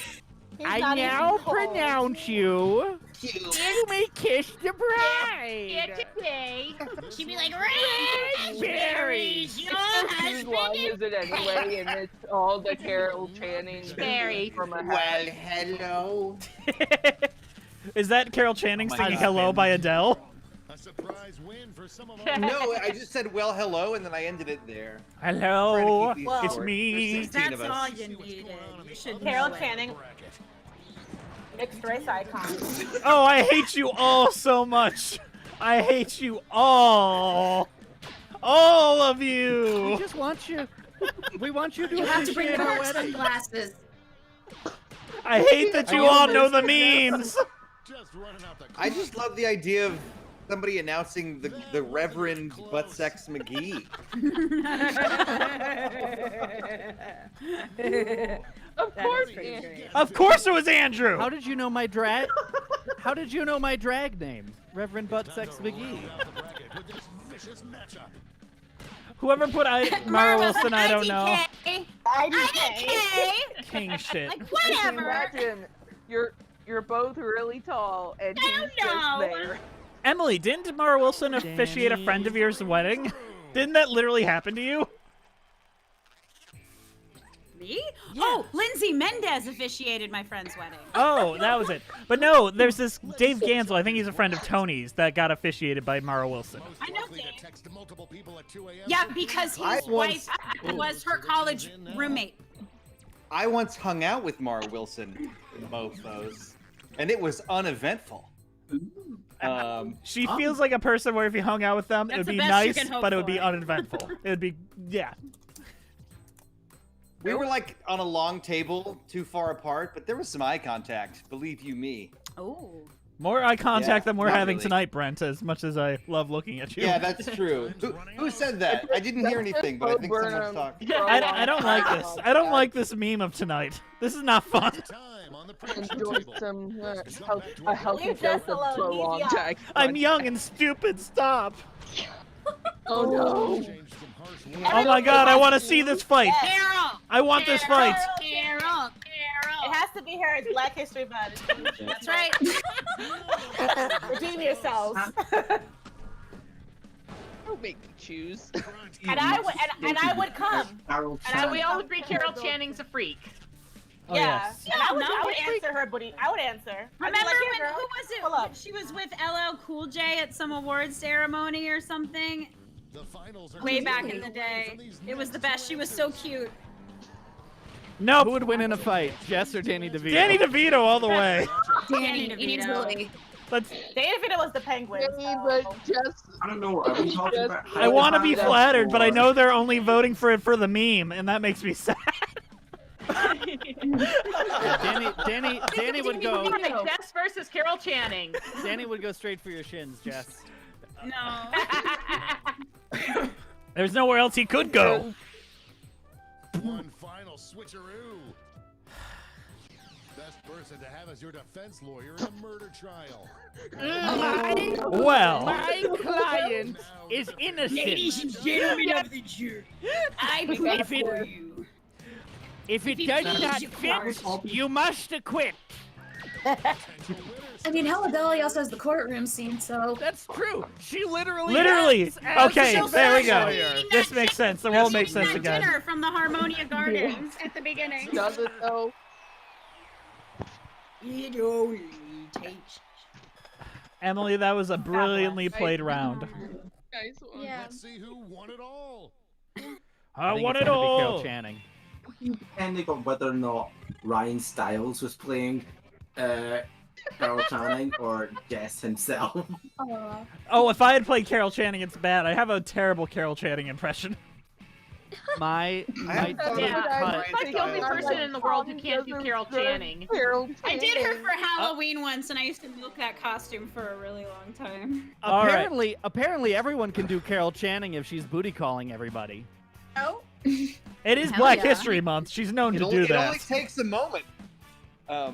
I now pronounce you. You may kiss the bride. Yeah, today. She'd be like, Raspberries. your Whose line is it anyway? And it's all the Carol Channing Barry. from a Well, hello. Is that Carol Channing Oh my singing God. Hello by Adele? A surprise win for some of our No, I just said well, hello, and then I ended it there. Hello, Trying to keep these it's short. me. There's 16 That's of us. all you needed. You should Carol know it. Channing, mixed race icon. Oh, I hate you all so much. I hate you all. All of We you. just want you. We want you to You have to bring the appreciate our dark wedding. sunglasses. I hate that you all know the memes. just running out the I just love the idea of somebody announcing the Reverend Butt Sex McGee. Of course, Of course it was Andrew. How did you know my drag? How did you know my drag name, Reverend Buttsex McGee? the bracket with this vicious matchup. Whoever put Mara Wilson, I don't know. IDK. King shit. Like, whatever. Imagine you're both really tall and I he's don't just know. there. Emily, didn't Mara Wilson officiate a friend of yours' wedding? Didn't that literally happen to you? Me? Oh, Lindsay Mendez officiated my friend's wedding. Oh, that was it. But no, there's this Dave Gansel, I think he's a friend of Tony's, that got officiated by Mara Wilson. I know Likely to Dave. text multiple people at 2 a.m. Yeah, because his wife was her college roommate. I once hung out with Mara Wilson, mofos, and it was uneventful. She feels like a person where if you hung out with them, it That's would the be best you nice, can hope but it would be for. uneventful. It would be, yeah. We were like on a long table, too far apart, but there was some eye contact. Believe you me. Oh. More eye contact Yeah, than we're not having really. tonight, Brent, as much as I love looking at you. Yeah, that's true. Who said that? I didn't hear anything, but I think someone's talking. I don't like this. I don't like this meme of tonight. This is not fun. Time on the prediction Enjoy table. some a healthy Leave dose Jess of alone, prolonged he's young. eye I'm young and stupid. Stop. Oh no. Changed some harsh words. Oh my god, I want to see this fight. Carol! I want this fight. Carol! It has to be her. It's Black History Month. That's right. Redeem yourselves. Don't make me choose. And I would, and I would come. So we all agree Carol Channing's a freak. Oh, Yeah, yes. and I would No, answer her, buddy. I would answer. I'd be Remember like, when, yeah, girl, who was it? pull up. She was with LL Cool J at some awards ceremony or something The finals are way two back away in the from day. these It was the next best. She was so cute. Who Nope. would win in a fight, Jess or Danny DeVito? Danny DeVito all the way. Danny DeVito. Let's. David was the Penguins. But just I don't know. Are we talking about? I want to be Hannibal flattered, but I or- know they're only voting for it for the meme, and that makes me sad. Danny would go. Like Jess versus Carol Channing. Danny would go straight for your shins, Jess. No. There's nowhere else he could go. One final switcheroo. Best person to have as your defense lawyer in a murder trial. Well. My client is innocent. Ladies and gentlemen of the jury, I plead for you. If it does not fit, you must acquit. I mean, Hella Dolly also has the courtroom scene, so that's true. She literally. Okay, there we go. This makes sense. The role makes sense That again. dinner from the Harmonia Gardens at the beginning. Does it though? It only takes. Emily, that was a brilliantly played round. Nice one. Yeah. Let's see who won it all. I think want it's it gonna be Carol all. Channing. Depending on whether or not Ryan Stiles was playing Carol Channing or Jess himself. Oh, if I had played Carol Channing, it's bad. I have a terrible Carol Channing impression. My I'm the only person in the world who can't do Carol Channing. I did her for Halloween once, and I used to milk that costume for a really long time. Apparently, everyone can do Carol Channing if she's booty calling everybody. Oh. It is Hell Black yeah. History Month. She's known to do It that. only takes a moment. All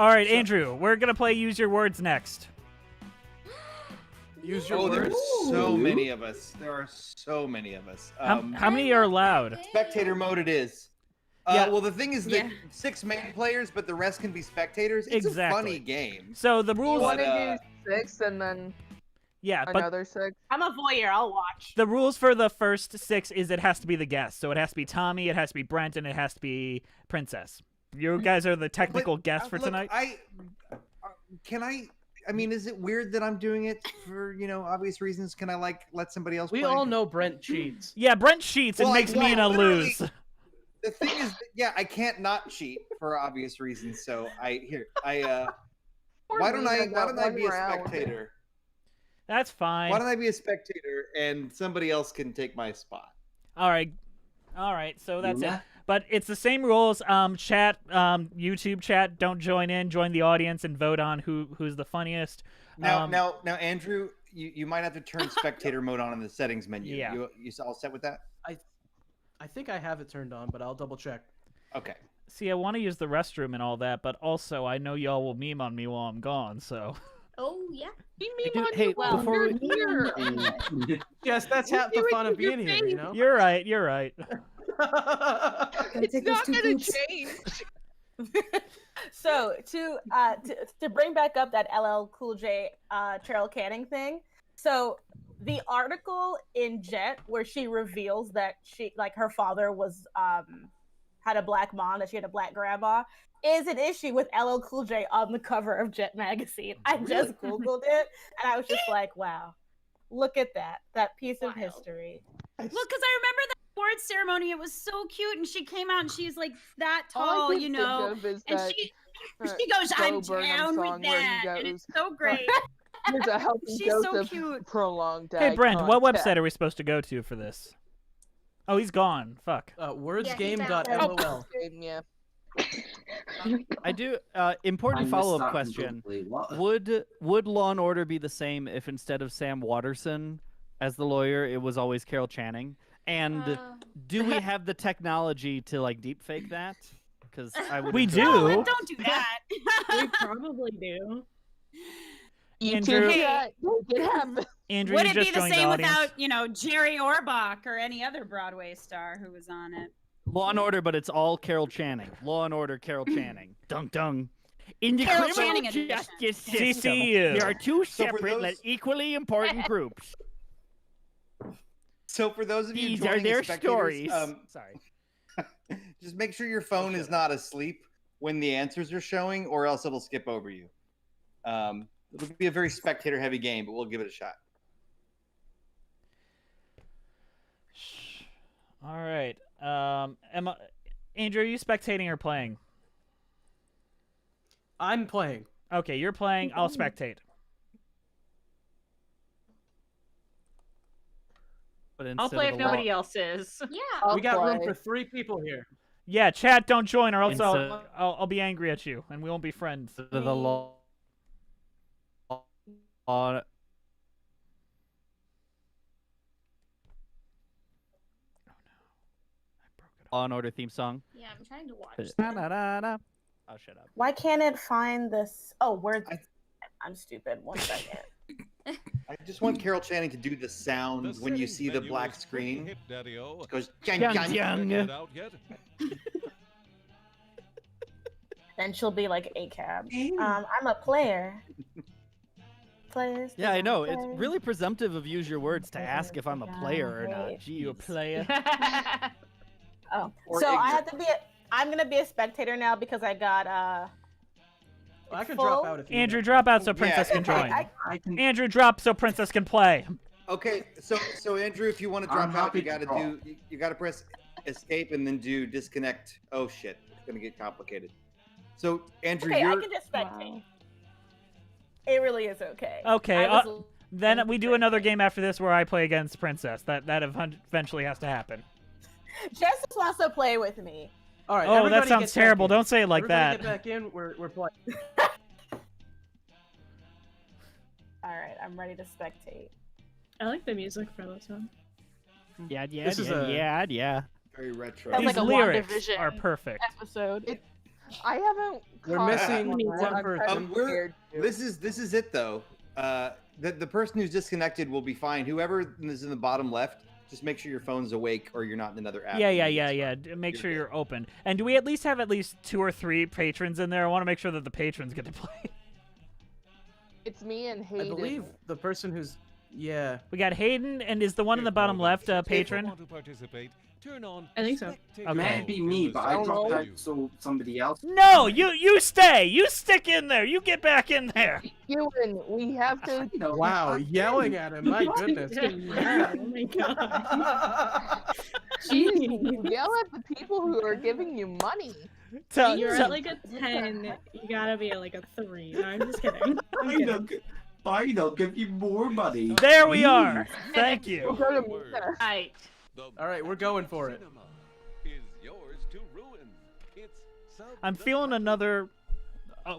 right, Andrew, we're gonna play Use Your Words next. Use your There's words. so many of us. There are so many of us. How many are allowed? Spectator mode it is. Yeah. Well, the thing is that Yeah. 6 main players, but the rest can be spectators. It's a funny game. So the You rules. want to do 6 and then Yeah, but another 6? I'm a voyeur. I'll watch. the rules for the first 6 is it has to be the guest. So it has to be Tommy, it has to be Brent, and it has to be Princess. You guys are the technical guests for Look, tonight. I mean, is it weird that I'm doing it for obvious reasons? Can I let somebody else? We play? all know Brent cheats. Yeah, Brent cheats. Well, It makes Mina literally, lose. The thing is, I can't not cheat for obvious reasons. So why don't I be a spectator? That's fine. Why don't I be a spectator and somebody else can take my spot? All right. So that's it. Yeah. But it's the same rules. Chat, YouTube chat. Don't join in. Join the audience and vote on who's the funniest. Now, Andrew, you might have to turn spectator mode on in the settings menu. Yeah. You all set with that? I think I have it turned on, but I'll double check. Okay. See, I want to use the restroom and all that, but also I know y'all will meme on me while I'm gone. So. Oh yeah. Hey, before we... Yes, that's half the fun of being here. You know. You're right. It's not gonna change. So to bring back up that LL Cool J Cheryl Canning thing. So the article in Jet where she reveals that her father was had a black mom, that she had a black grandma, is an issue with LL Cool J on the cover of Jet magazine. I just Googled it and I was just like, wow, look at that piece of history. Well, because I remember that awards ceremony. It was so cute, and she came out and she's like that All I tall, can you think know, of is and that, she goes, "I'm Bo Burnham down song with where he that," and it's goes, so great. There's a helping She's so dose cute. of prolonged Hey, Brent, what contact. website are we supposed to go to for this? Oh, he's gone. Fuck. Wordsgame.lol. Yeah. I do. Important I'm follow-up just question: starting to what? Would Law and Order be the same if instead of Sam Waterston as the lawyer, it was always Carol Channing? And do we have the technology to deep fake that? Because I would. We enjoy do. that. Don't do that. We probably do. Andrew, Hey, Andrew, would you it just be the joined same audience. without, Jerry Orbach or any other Broadway star who was on it? Law and Order, but it's all Carol Channing. Law and Order, Carol Channing. Dung dung. In the Carol criminal Channing edition. justice system, CCU. there are two So for separate those- but equally important groups. So for those of you These are joining their as spectators, stories. Sorry. just make sure your phone is not asleep when the answers are showing, or else it'll skip over you. It'll be a very spectator-heavy game, but we'll give it a shot. All right. Emma, Andrew, are you spectating or playing? I'm playing. Okay, you're playing. I'll spectate. But I'll play if nobody else is. Yeah. We got room for 3 people here. Yeah, chat, don't join, or else Instead- I'll be angry at you, and we won't be friends. The law on Law and Order theme song. Yeah, I'm trying to watch. Da-da-da-da. Oh, shut up. Why can't it find this? Oh, words. I'm stupid. 1 second. I just want Carol Channing to do the sound when you see the black screen. It goes yang yang yang. Then she'll be like ACAB. I'm a player. Players. Yeah, I know. It's play. really presumptive of Use Your Words to ask if I'm a player or not. Jeez. You a player? Oh, Or so I exit. have to be. I'm gonna be a spectator now because I got I can full? drop out if you Andrew, drop out so Princess can join. Andrew, drop so Princess can play. Okay, so Andrew, if you want to I'm drop out, happy you gotta to drop. you gotta press escape and then do disconnect. Oh shit, it's gonna get complicated. So Andrew, Okay, I you're can just spectate. It really is okay. Okay, I was- then we do another game after this where I play against Princess. That eventually has to happen. Justice wants to play with me. All right. Oh, that everybody sounds get back terrible. in. Don't say it like Everybody that. Get back in. We're playing. All right, I'm ready to spectate. I like the music for this one. Yeah, This is a- yeah. very retro. Sounds These like a lyrics WandaVision are perfect. episode. I haven't. We're caught missing up on one that. I'm person. kind of scared to. This is it though. The person who's disconnected will be fine. Whoever is in the bottom left, just make sure your phone's awake or you're not in another app. Yeah. Make sure you're open. And do we at least have at least 2 or 3 patrons in there? I want to make sure that the patrons get to play. It's me and I Hayden. believe the person who's. Yeah. We got Hayden, and is the one in the bottom left patron? I think so. Okay. Maybe me, but I dropped out so somebody else. No, you stay. You stick in there. You get back in there. Ewan, we have to. Wow, yelling at him. My goodness. Yeah, oh my god. Jeez, you yell at the people who are giving you money. When you're at like a 10, you gotta be at like a 3. No, I'm just kidding. I'm kidding. Fine, I'll give you more money. There we are. Thank you. Right. All right, we're going for it. I'm feeling another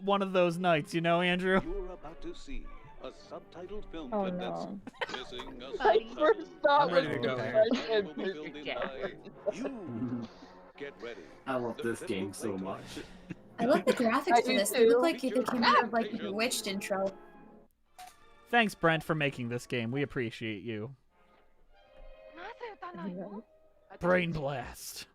one of those nights, you know, Andrew. You're about to see a subtitled film Oh, clip no. that's missing a My first thought I'm ready to was go. depression. will be filled in by you. Get ready. I love this game so much. I love the graphics I for do this. They look too. like they came out of like the Bewitched intro. Thanks, Brent, for making this game. We appreciate you. Brain blast.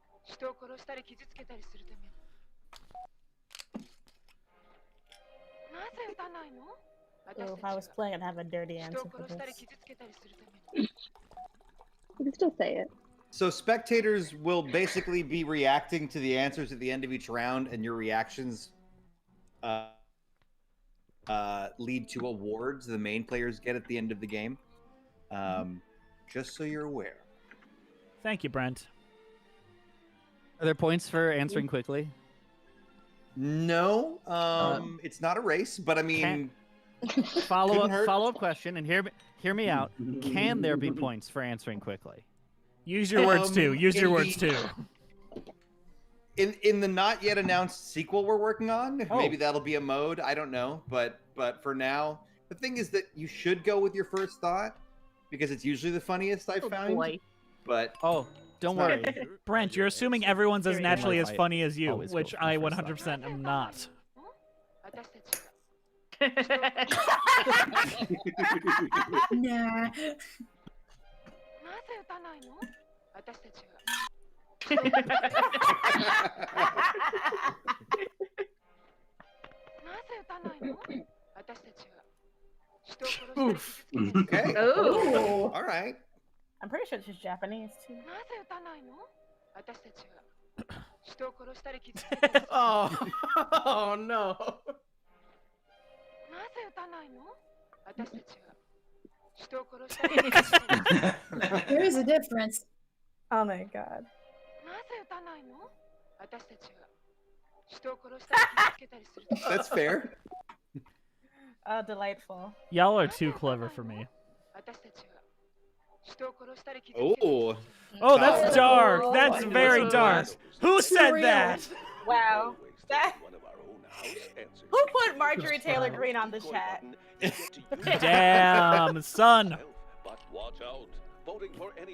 So if I was playing, I'd have a dirty answer for this. You can still say it. So spectators will basically be reacting to the answers at the end of each round, and your reactions lead to awards the main players get at the end of the game. Just so you're aware. Thank you, Brent. Are there points for answering quickly? No, it's not a race, but I mean, couldn't hurt. Follow-up question, and hear me out. Can there be points for answering quickly? Use your words too. Use your in words the- too. In the not yet announced sequel we're working on, Oh. maybe that'll be a mode. I don't know, but for now, the thing is that you should go with your first thought because it's usually the funniest I've found. Boy. But Oh, don't It's not- worry. Brent, you're assuming everyone's as naturally as funny as you, Always go which for the I first 100% am not. Nah. Oof. okay, Oh. all right. I'm pretty sure this is Japanese too. Oh, oh no. There is a difference. Oh my god. That's fair. Oh, delightful. Y'all are too clever for me. Oh. Oh, that's Oh. dark. That's very dark. Who said that? Wow. Who put Marjorie Taylor Greene on the chat? Damn, son.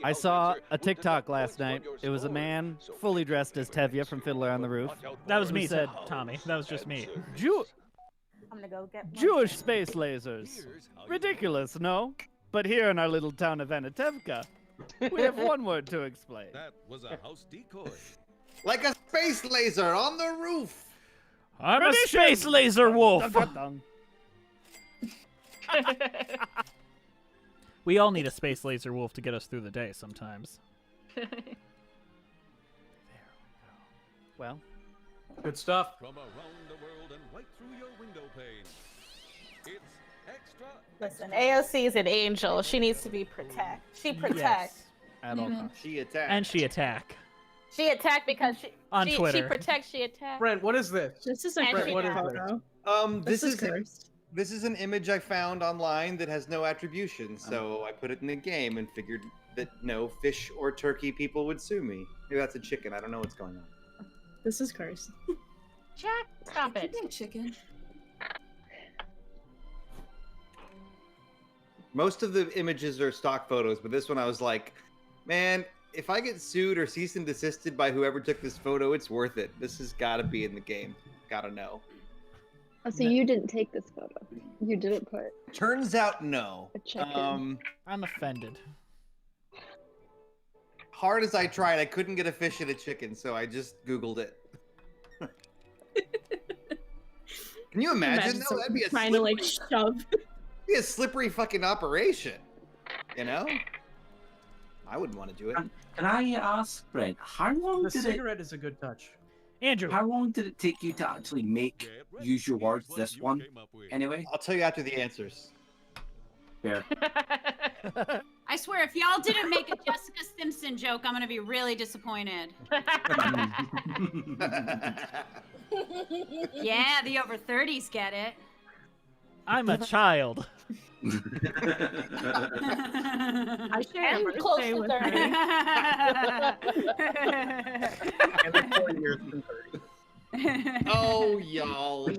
I saw a TikTok last night. It was a man fully dressed as Tevye from Fiddler on the Roof. That was who me, said, Tommy. That was just me. I'm gonna go get my Jewish space lasers. Ridiculous, no? But here in our little town of Anatevka, we have one word to explain. That was a house decoy. Like a space laser on the roof. I'm a space laser wolf. We all need a space laser wolf to get us through the day sometimes. Well, good stuff. From around the world and right through your window pane. It's extra. Listen, AOC is an angel. She needs to be protect. She protects. At all costs. She attacked. And she attack. She attacked because On she Twitter. She protects. She attacks. Brent, what is this? This is a And great she what is photo. This is cursed. this is an image I found online that has no attribution, so I put it in the game and figured that no fish or turkey people would sue me. Maybe that's a chicken. I don't know what's going on. This is cursed. Jack, stop it. Chicken. Most of the images are stock photos, but this one I was like, man, if I get sued or cease and desisted by whoever took this photo, it's worth it. This has got to be in the game. Gotta know. Oh, so you didn't take this photo. You didn't put. Turns out, no. A chicken. I'm offended. Hard as I tried, I couldn't get a fish and a chicken, so I just Googled it. Can you imagine? No, that'd be a trying to like shove. Be a slippery fucking operation. You know? I wouldn't want to do it. Can I ask, Brent, how long The did cigarette is a good touch. Andrew, how long did it take you to actually use your words this one? Anyway, I'll tell you after the answers. Fair. I swear, if y'all didn't make a Jessica Simpson joke, I'm gonna be really disappointed. Yeah, the over 30s get it. I'm a child. I share a Close birthday to with 30. her. And they're 4 years from 30. Oh, y'all.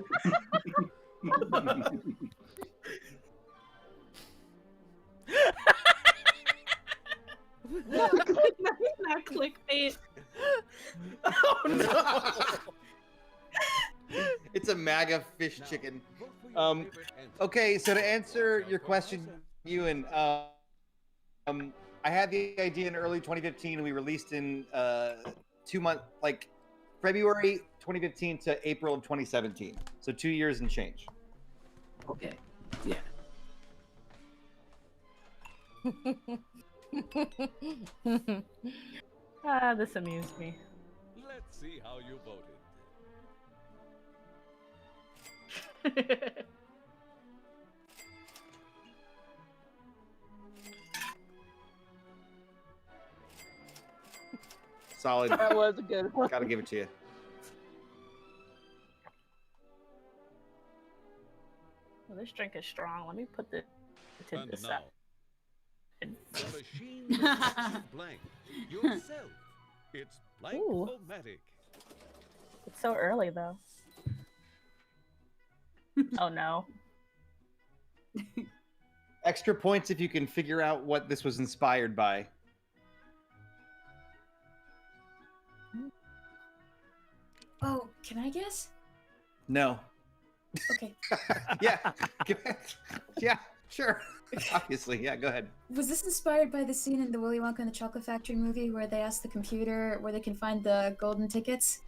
Not clickbait. Oh no! It's a MAGA fish chicken. Okay, so to answer your question, Ewan, I had the idea in early 2015, and we released in 2 months, like February 2015 to April of 2017. So 2 years and change. Okay. Yeah. This amused me. Let's see how you voted. Solid. That was a good one. Gotta give it to you. Well, this drink is strong. Let me put this And this now, up. the machine is blank. Yourself. It's blank-o-matic. It's so early though. Oh no. Extra points if you can figure out what this was inspired by. Oh, can I guess? No. Okay. Yeah. Yeah, sure. Obviously, yeah, go ahead. Was this inspired by the scene in the Willy Wonka and the Chocolate Factory movie where they ask the computer where they can find the golden tickets?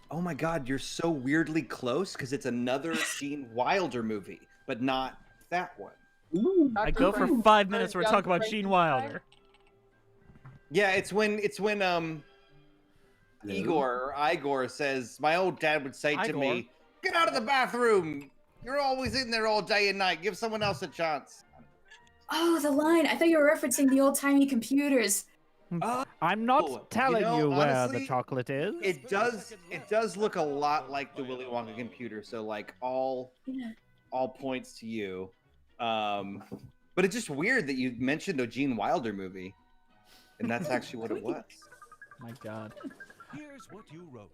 Oh my god, you're so weirdly close because it's another Gene Wilder movie, but not that one. I go for 5 minutes where we talk about Gene Wilder. Yeah, it's when Igor says, my old dad would say to Igor? me, get out of the bathroom. You're always in there all day and night. Give someone else a chance. Oh, the line. I thought you were referencing the old-timey computers. I'm not telling you, where honestly, the chocolate is. It does look a lot like the Willy Wonka computer. So like all points to you. But it's just weird that you mentioned a Gene Wilder movie, and that's actually what it was. My God. Here's what you wrote.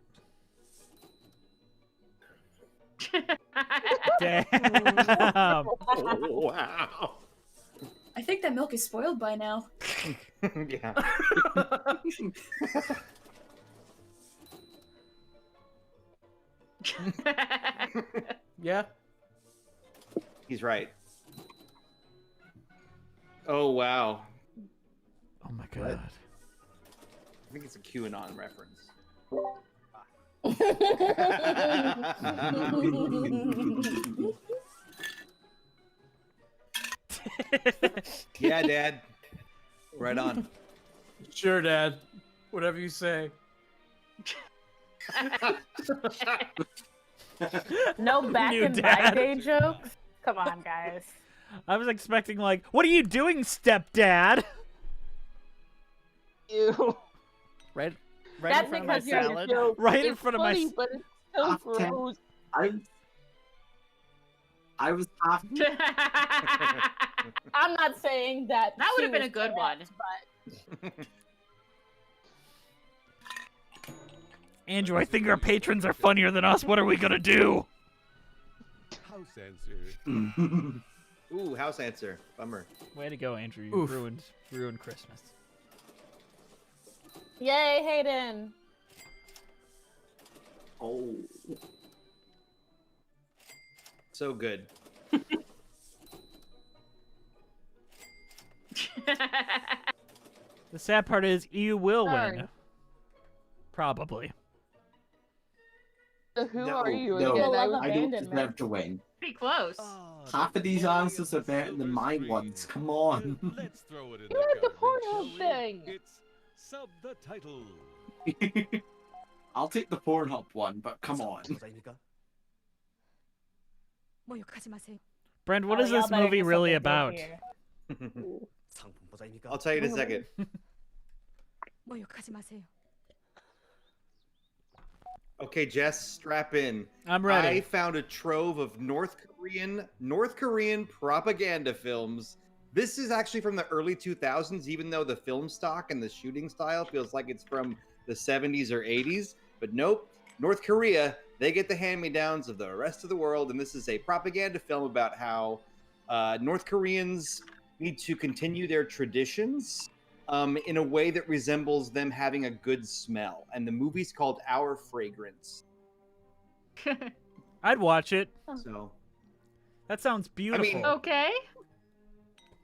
Damn. Wow. I think that milk is spoiled by now. Yeah. Yeah. He's right. Oh wow. Oh my God. I think it's a QAnon reference. Yeah, Dad. Right on. Sure, Dad. Whatever you say. No back New in my dad. day jokes. Come on, guys. I was expecting like, what are you doing, stepdad? Ew. Right That's in front of my because you're a salad. joke. Right in It's front of funny, my. but it's so Okay. gross. I was half. I'm not saying that. That would she have been a was good one. correct, But Andrew, I think our patrons are funnier than us. What are we gonna do? House answer. Ooh, house answer. Bummer. Way to go, Andrew. You Oof. ruined Christmas. yay, Hayden. Oh. So good. The sad part is you will Sorry. win. Probably. So who No, are you no, again? Love I was I don't abandonment. deserve to win. Pretty close. Half of these answers are better than my ones. Come on. Let's throw it in You're at the garbage, Pornhub shall we? thing. It's sub the title. I'll take the Pornhub one, but come on. Brent, what Oh, is y'all this better movie get really something good about? here. I'll tell you in a second. Okay, Jess, strap in. I'm ready. I found a trove of North Korean propaganda films. This is actually from the early 2000s, even though the film stock and the shooting style feels like it's from the 70s or 80s. But nope, North Korea, they get the hand-me-downs of the rest of the world, and this is a propaganda film about how North Koreans need to continue their traditions in a way that resembles them having a good smell. And the movie's called Our Fragrance. I'd watch it. So That sounds beautiful. Okay.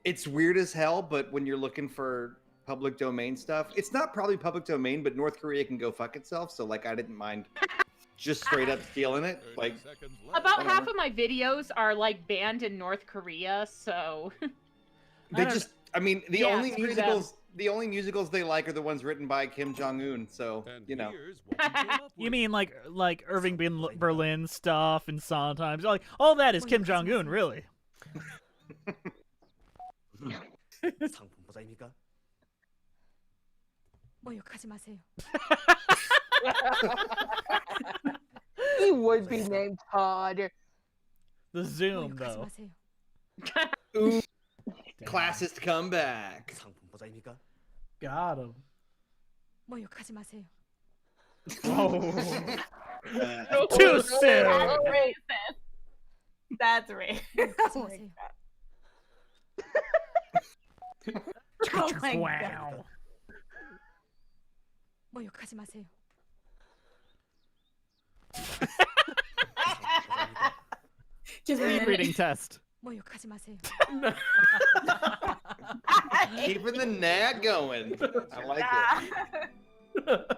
it's weird as hell, but when you're looking for public domain stuff, it's not probably public domain, but North Korea can go fuck itself. So like, I didn't mind just straight up stealing it. Like, About whatever. half of my videos are like banned in North Korea, so I mean, the Yeah, only screw musicals they like are the ones written by Kim Jong-un. So, you know. You mean like Irving Berlin stuff and Sondheim? Like all that is Kim Jong Un, really? He would be named Todd. The Zoom, though. Ooh, classist comeback. Got him. Oh. Too soon. That's racist. That's racist. Oh my God. Wow. Give me a Speed minute. reading test. Keeping the nag going. I like it.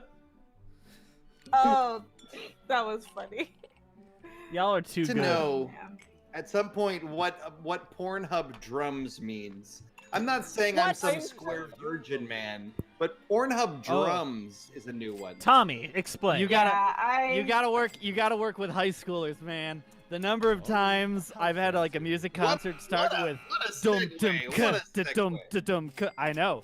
Oh, that was funny. Y'all are too To good. know at some point what Pornhub drums means. I'm not saying I'm some square virgin man, but Pornhub drums is a new one. Tommy, explain. You gotta work with high schoolers, man. The number of times I've had like a music concert start with dum dum segue, ka what a da dum da dum ka. I know.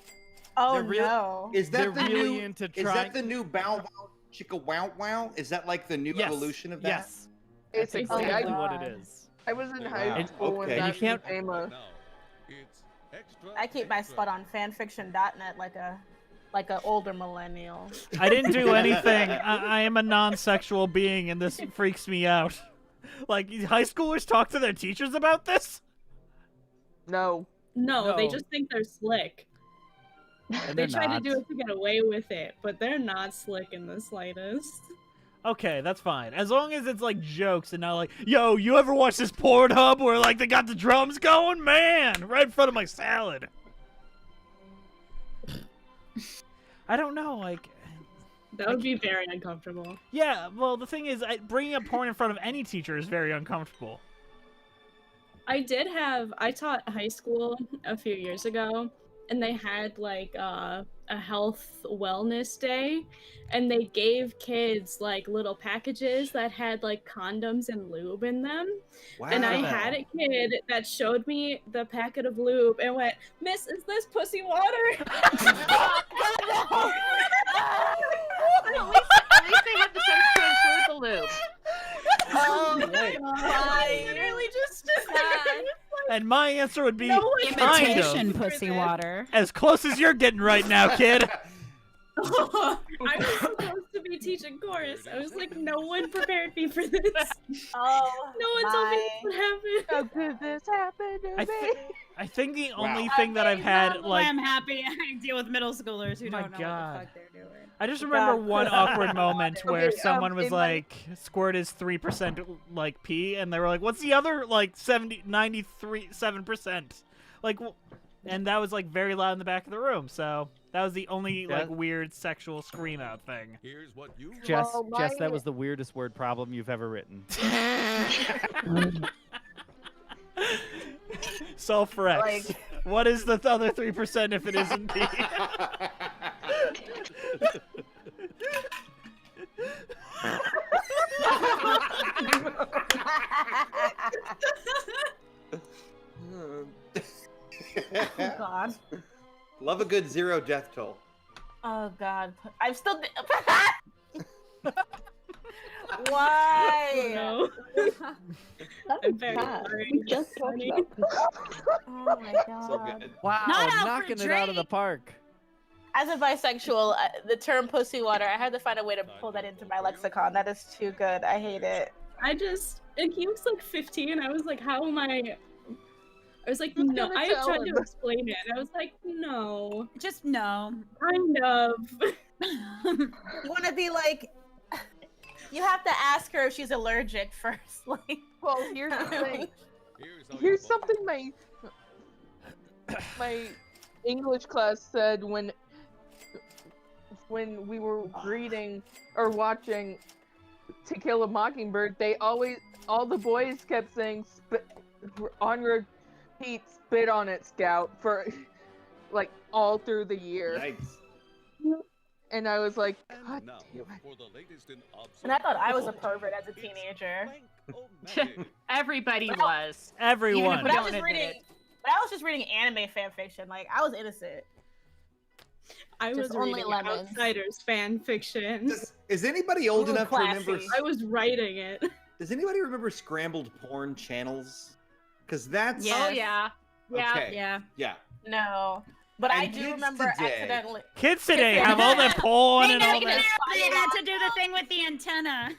Oh They're real- no! Is They're that the really new? into Is trying. that the new Bow Wow Chicka Wow Wow? Is that like the new Yes. evolution of that? Yes. It's That's Oh my exactly God. what it is. I was in Wow. high school when Okay. And you that can't- became a. I keep my spot on fanfiction.net like a older millennial. I didn't do anything. I am a non-sexual being, and this freaks me out. Like, high schoolers talk to their teachers about this? No. No, they No. just think they're slick. And They they're try to not. do it to get away with it, but they're not slick in the slightest. Okay, that's fine. As long as it's, like, jokes and not like, yo, you ever watch this Pornhub where, like, they got the drums going? Man, right in front of my salad. I don't know, like... That would be very uncomfortable. Yeah, well, the thing is, bringing up porn in front of any teacher is very uncomfortable. I taught high school a few years ago, and they had like a health wellness day, and they gave kids like little packages that had like condoms and lube in them. Wow. And I had a kid that showed me the packet of lube and went, "Miss, is this pussy water?" At least they had the sense to include the lube. Oh Right. my! Literally just And my answer would be No one- kind Imitation of. pussy water. As close as you're getting right now, kid. I was supposed to be teaching chorus. I was like, no one prepared me for this. Oh No one told me my! this would happen. How could this happen to me? I think the only Wow. thing that I've had, like... I'm happy I deal with middle schoolers who My don't know God. what the fuck they're doing. I just remember God. one awkward moment where Okay, someone was in my- like, squirt is 3% like pee, and they were like, what's the other, like, 7%? Like, and that was, like, very loud in the back of the room, so that was the only, like, weird sexual scream-out thing. Here's what you Jess, Well, Jess, that my- was the weirdest word problem you've ever written. So, for X, Like- what is the other 3% if it isn't pee? Oh God! Love a good zero death toll. Oh God! I'm still. Why? No. That I'm was very bad. sorry. We just talked about this. Oh my God! So good. Wow, Not out for knocking it out of the Drake. park. As a bisexual, the term "pussy water," I had to find a way to pull that into my lexicon. That is too good. I hate it. And he was like 15. I was like, how am I was like, Just no. gonna I tell tried him. to explain it. And I was like, no. Just no. Kind of. You want to be like, you have to ask her if she's allergic first. Like, Well, here's the thing. Here's how Here's you something my English class said when we were reading or watching To Kill a Mockingbird. All the boys kept saying on repeat, "Spit on it, Scout," for like all through the year. Yikes. And I was like, God Now, damn it. for the latest in and I thought I was a pervert as a teenager. Everybody was. Everyone. But I Don't was just admit reading. it. But I was just reading anime fanfiction. Like I was innocent. I Just was only reading lemons. Outsiders fan fiction. Is anybody old Ooh, enough to classy. remember? I was writing it. Does anybody remember scrambled porn channels? Because that's Yes. Oh yeah. Yeah. Okay. Yeah. Yeah. No, but I And do kids remember today- accidentally. Kids today have all that porn They and know all you that. had to do the thing with the antenna.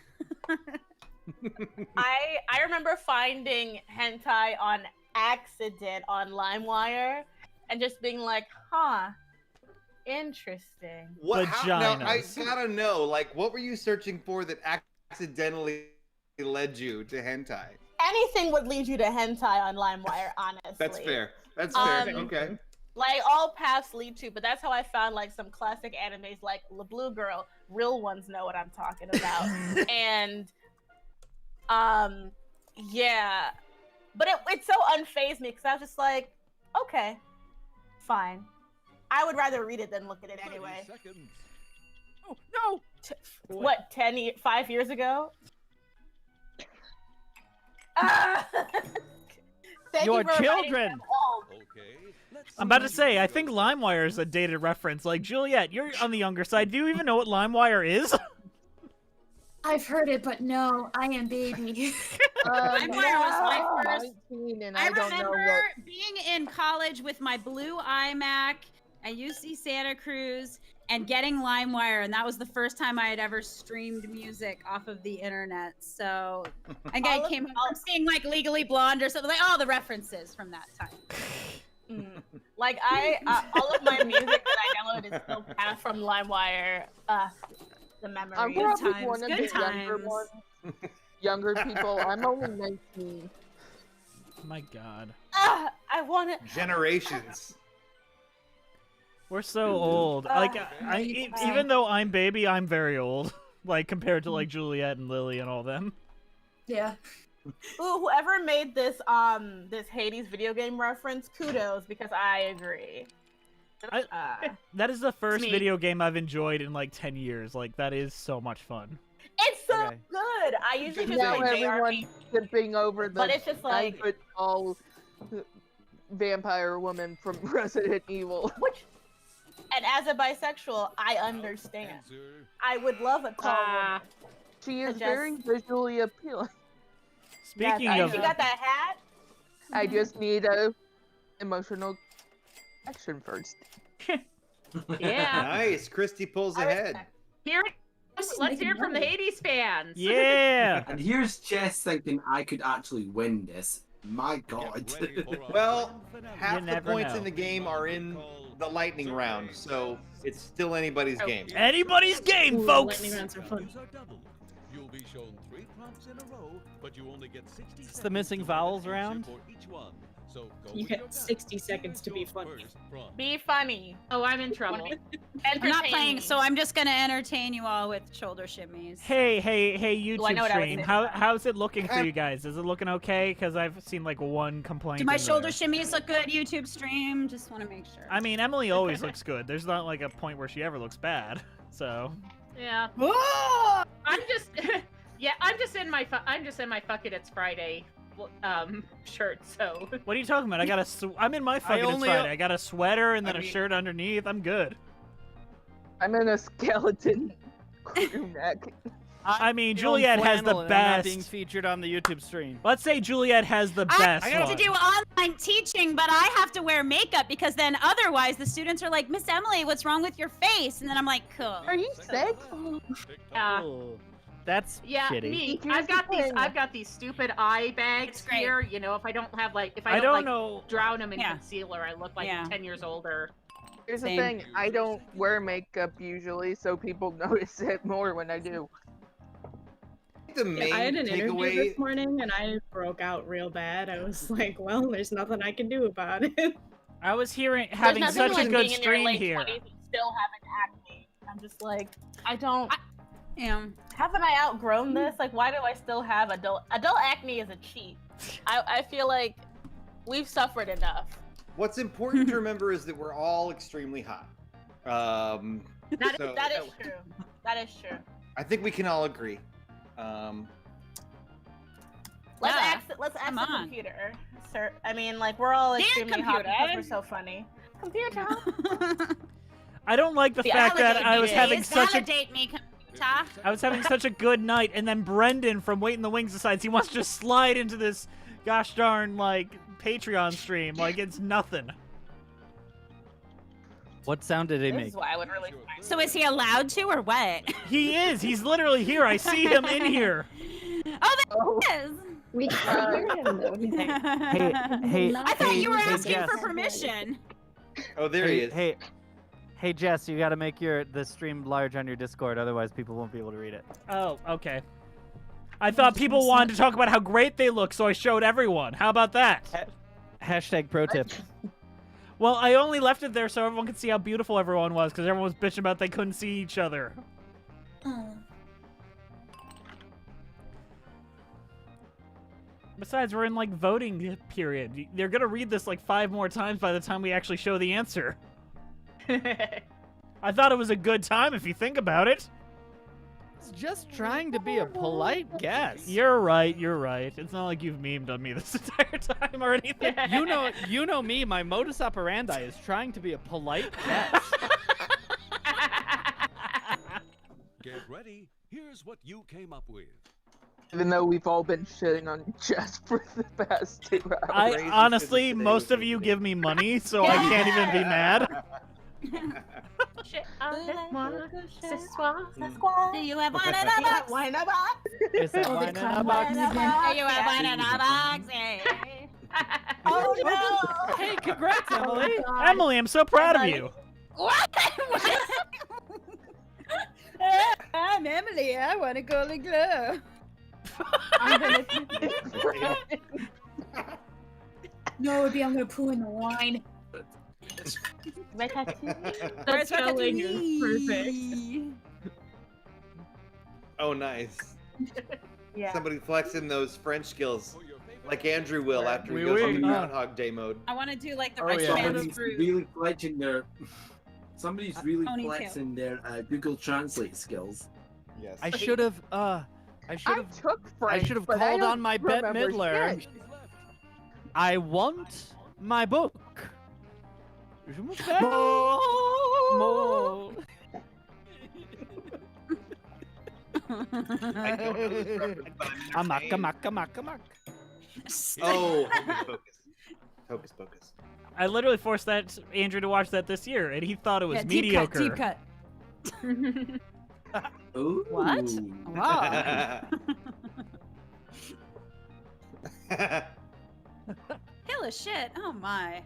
I remember finding hentai on accident on LimeWire, and just being like, huh, interesting. What? Now, I Vaginas. gotta know. Like, what were you searching for that accidentally led you to hentai? Anything would lead you to hentai on LimeWire, honestly. That's fair. That's fair. Okay. Like all paths lead to, but that's how I found like some classic animes like La Blue Girl. Real ones know what I'm talking about. And yeah. But it so unfazed me because I was just like, okay, fine. I would rather read it than look at it anyway. Oh, no! What, 5 years ago? Thank You are for reminding me children! I'm old. Okay, let's I'm about to say, I think LimeWire is a dated reference. Like, Juliet, you're on the younger side. Do you even know what LimeWire is? I've heard it, but no, I am baby. LimeWire was my first. 19 and I I don't know remember what. being in college with my blue iMac at UC Santa Cruz and getting LimeWire, and that was the first time I had ever streamed music off of the internet. So, and I came home from seeing like Legally Blonde or something, like all the references from that time. Like all of my music that I downloaded is still passed from LimeWire. The memory. I'm Good probably times. one of Good the younger times. ones. Younger people. I'm only 19. My God. I want it. Generations. We're so old. Like, even though I'm baby, I'm very old. Like, compared to, like, Juliet and Lily and all them. Yeah. Ooh, whoever made this this Hades video game reference, kudos, because I agree. That is the first me. video game I've enjoyed in, like, 10 years. Like, that is so much fun. It's so good. I usually just Now play everyone's skipping over the but it's just like 9-foot-tall vampire woman from Resident Evil. And as a bisexual, I understand. I would love a tall woman. She is just- very visually appealing. Speaking and of... she got that hat. I just need a emotional action first. Yeah. Nice. Christy pulls ahead. Let's hear from the Hades fans. And here's Jess thinking I could actually win this. My God. Well, half the never points know. in the game are in the lightning round, so it's still anybody's game. Anybody's game, folks! Lightning rounds are fun. You'll be shown 3 prompts in a row, but you only get 60 It's the missing vowels round. for each one. So go You with get your gut. 60 seconds to be funny. First prompt. Be funny. Oh, I'm in trouble. I'm not playing, so I'm just gonna entertain you all with shoulder shimmies. Hey, I YouTube know what I was stream. saying? How's it looking for you guys? Is it looking okay? Because I've seen like one complaint. Do my in shoulder there. shimmies look good, YouTube stream? Just want to make sure. I mean, Emily always looks good. There's not like a point where she ever looks bad. So. Yeah. I'm just I'm just in my fuck it, it's Friday shirt, so. What are you talking about? I got I'm in my fucking it's only- Friday. I got a sweater and then I a mean- shirt underneath. I'm good. I'm in a skeleton crew neck. I mean, Feeling Juliet has the flannel and I'm not best. being featured on the YouTube stream. Let's say Juliet has the best I get to one. do online teaching, but I have to wear makeup because then otherwise the students are like, Miss Emily, what's wrong with your face? And then I'm like, cool. Are you sick? That's Yeah, shitty. me. Here's I've got the these. thing. I've got these stupid eye bags It's great. here. You know, if I don't have like, if I I don't like know. drown them in Yeah. concealer, I look like Yeah. 10 years older. Here's Same. the thing, I don't wear makeup usually, so people notice it more when I do. The main I had an interview takeaway. this morning and I broke out real bad. I was like, well, there's nothing I can do about it. I was having There's nothing such a like good being in your stream late here. 20s and still having acne. I'm just like, I don't. Yeah. Haven't I outgrown this? Like, why do I still have adult acne? Is a cheat. I feel like we've suffered enough. What's important to remember is that we're all extremely hot. That So- is true. That is true. I think we can all agree. Let's Yeah, ask the come on. computer, sir. I mean, like, we're all Dear extremely hot computer. because we're so funny. Computer. I don't like the fact that I was having such a Validate me, computer. I was having such a good night, and then Brendan from Wait in the Wings decides he wants to just slide into this gosh darn like Patreon stream like it's nothing. What sound did he This make? is why I would really. So is he allowed to or what? He is. He's literally here. I see him in here. Oh, there he is. We can't hear him though. Hey, I thought you were hey, asking Jess. for permission. Oh, there he Hey, is. hey, Jess, you got to make the stream large on your Discord, otherwise people won't be able to read it. Oh, okay. I thought people wanted to talk about how great they look, so I showed everyone. How about that? Hashtag pro tip. Well, I only left it there so everyone could see how beautiful everyone was, because everyone was bitching about they couldn't see each other. Besides, we're in, like, voting period. They're gonna read this, like, 5 more times by the time we actually show the answer. I thought it was a good time, if you think about it. It's just trying to be a polite guess. You're right. You're right. It's not like you've memed on me this entire time or anything. You know me. My modus operandi is trying to be a polite guess. Get ready. Here's what you came up with. Even though we've all been shitting on Jess for the past 2 hours. I honestly, most of you give me money, so I can't even be mad. Do you have wine in a box? Wine in a box? Is it wine in a box? Do you have wine in a box? Oh no! Hey, congrats, Emily. Emily, I'm so proud of you. What? I'm Emily. I want a golden glow. I'm gonna No, I'm gonna pour in the wine. That spelling is perfect. Oh, nice. Yeah. Somebody flexing those French skills, like Andrew will after he Oui, goes oui. on the Groundhog Day mode. I want to do like the Oh, French yeah. man's Somebody's fruit. really flexing their. Somebody's really ponytail. flexing their Google Translate skills. Yes. I should have. I took French, should have but I called don't on my Bette remember Midler. shit. I want my book. Je m'appelle Mo. I don't know this reference, but I'm Amak, entertained. amak, amak, amak. Oh, Hocus Pocus. Hocus Pocus. I literally forced that Andrew to watch that this year, and he thought it was mediocre. Deep cut. Ooh. What? Wow. Hill of shit. Oh my.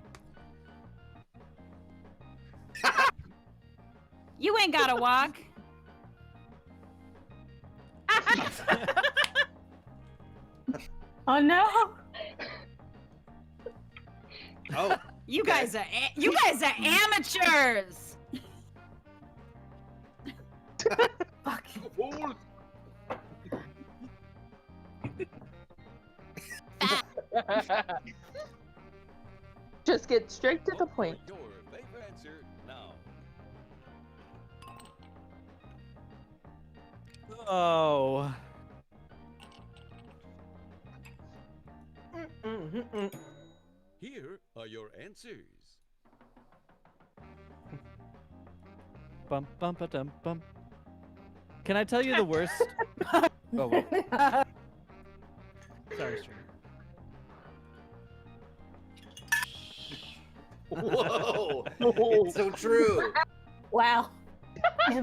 You ain't gotta walk. Oh no! Oh. You guys are amateurs. Fuck. Just get straight to the point. Your favorite answer now. Oh. Here are your answers. Bum bum ba dum bum. Can I tell you the worst? Oh, wait. Sorry, Stringer. Whoa! It's so true. Wow. I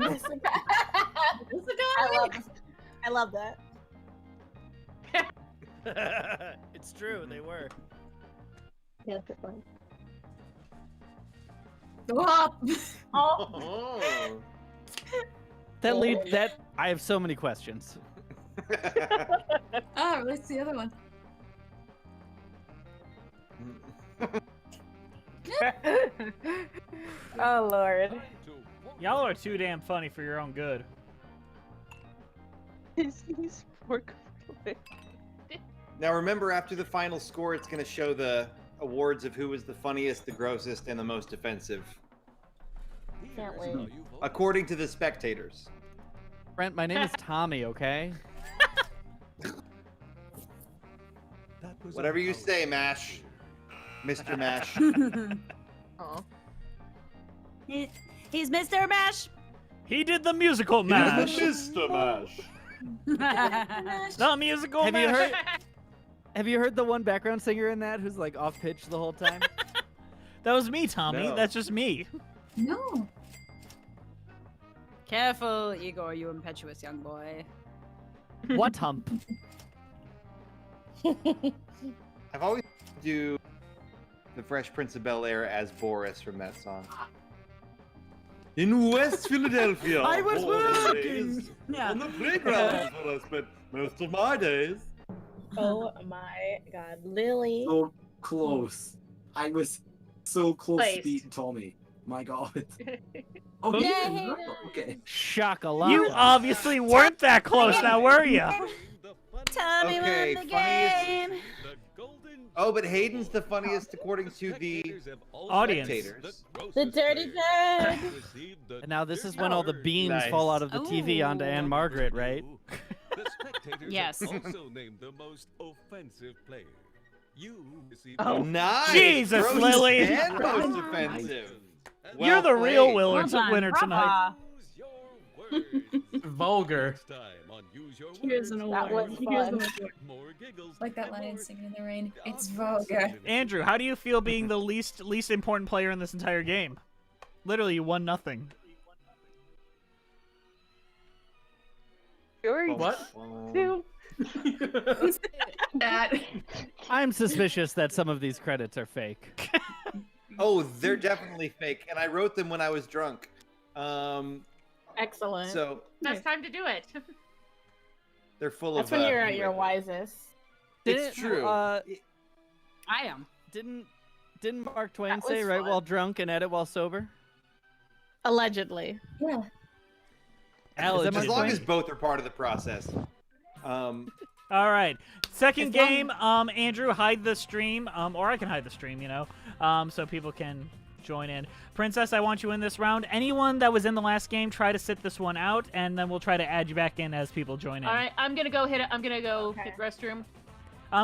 love that. It's true, they were. Yeah, that's fine. Oh. Oh. That I have so many questions. Oh, what's the other one? Oh Lord. Y'all are too damn funny for your own good. Disney's fork. Now remember, after the final score, it's going to show the awards of who was the funniest, the grossest, and the most offensive, Can't wait. according to the spectators. Brent, my name is Tommy, okay? Whatever you say, Mash. Mr. Mash. Oh. He's Mr. Mash. He did the musical mash. Mr. Mash. The musical Have mash. you heard? Have you heard the one background singer in that who's like off pitch the whole time? That was me, Tommy. No. That's just me. No. Careful, Igor, you impetuous young boy. What hump? I've always wanted to do the Fresh Prince of Bel-Air as Boris from that song. In West Philadelphia. I was all the working. days Yeah. on the playground is where I spent most of my days. Oh my God, Lily. So close. I was so close to Placed. beating Tommy. My God. Oh, yeah. Yay. Okay. Shock-a-lot. You obviously weren't that close, now were you? Tommy Okay, won the funniest- game. The Golden Oh, but Hayden's the funniest according to the Audience. spectators. The dirty bird. And now this is when all the beams fall out of the TV onto Anne Margaret, right? The spectators Yes. have also named the most offensive player. You receive Oh, nice! Jesus, Roast Lily. and most offensive. You're the real played. winner tonight. Vulgar. Here's an That award. was Here's fun. an award. Like that lion singing in the rain. It's vulgar. Andrew, how do you feel being the least important player in this entire game? Literally, you won nothing. What? That. I'm suspicious that some of these credits are fake. Oh, they're definitely fake, and I wrote them when I was drunk. Excellent. So Best time to do it. they're full That's of. when you're at your wisest. It's true. I am. Didn't Mark Twain That say was write fun. while drunk and edit while sober? Allegedly. Yeah. As long as both are part of the process. All right. Second game, Andrew, hide the stream, or I can hide the stream, you know, so people can join in. Princess, I want you in this round. Anyone that was in the last game, try to sit this one out, and then we'll try to add you back in as people join in. All right, I'm gonna go hit it. I'm gonna go hit restroom.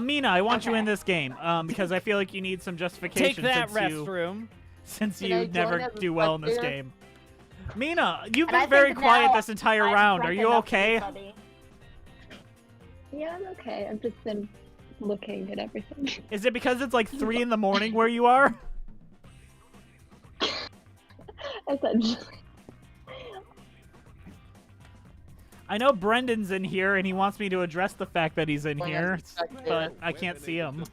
Mina, I want you in this game, because I feel like you need some justification. Take that, since you, restroom. Since Can you I join never as a do well in this spectator? game. Mina, you've And I been very think quiet now this entire I'm round. Are drunk you enough to be okay? funny. Yeah, I'm okay. I've just been looking at everything. Is it because it's like 3 in the morning where you are? Essentially. I know Brendan's in here, and he wants me to address the fact that he's in here, but I can't see him.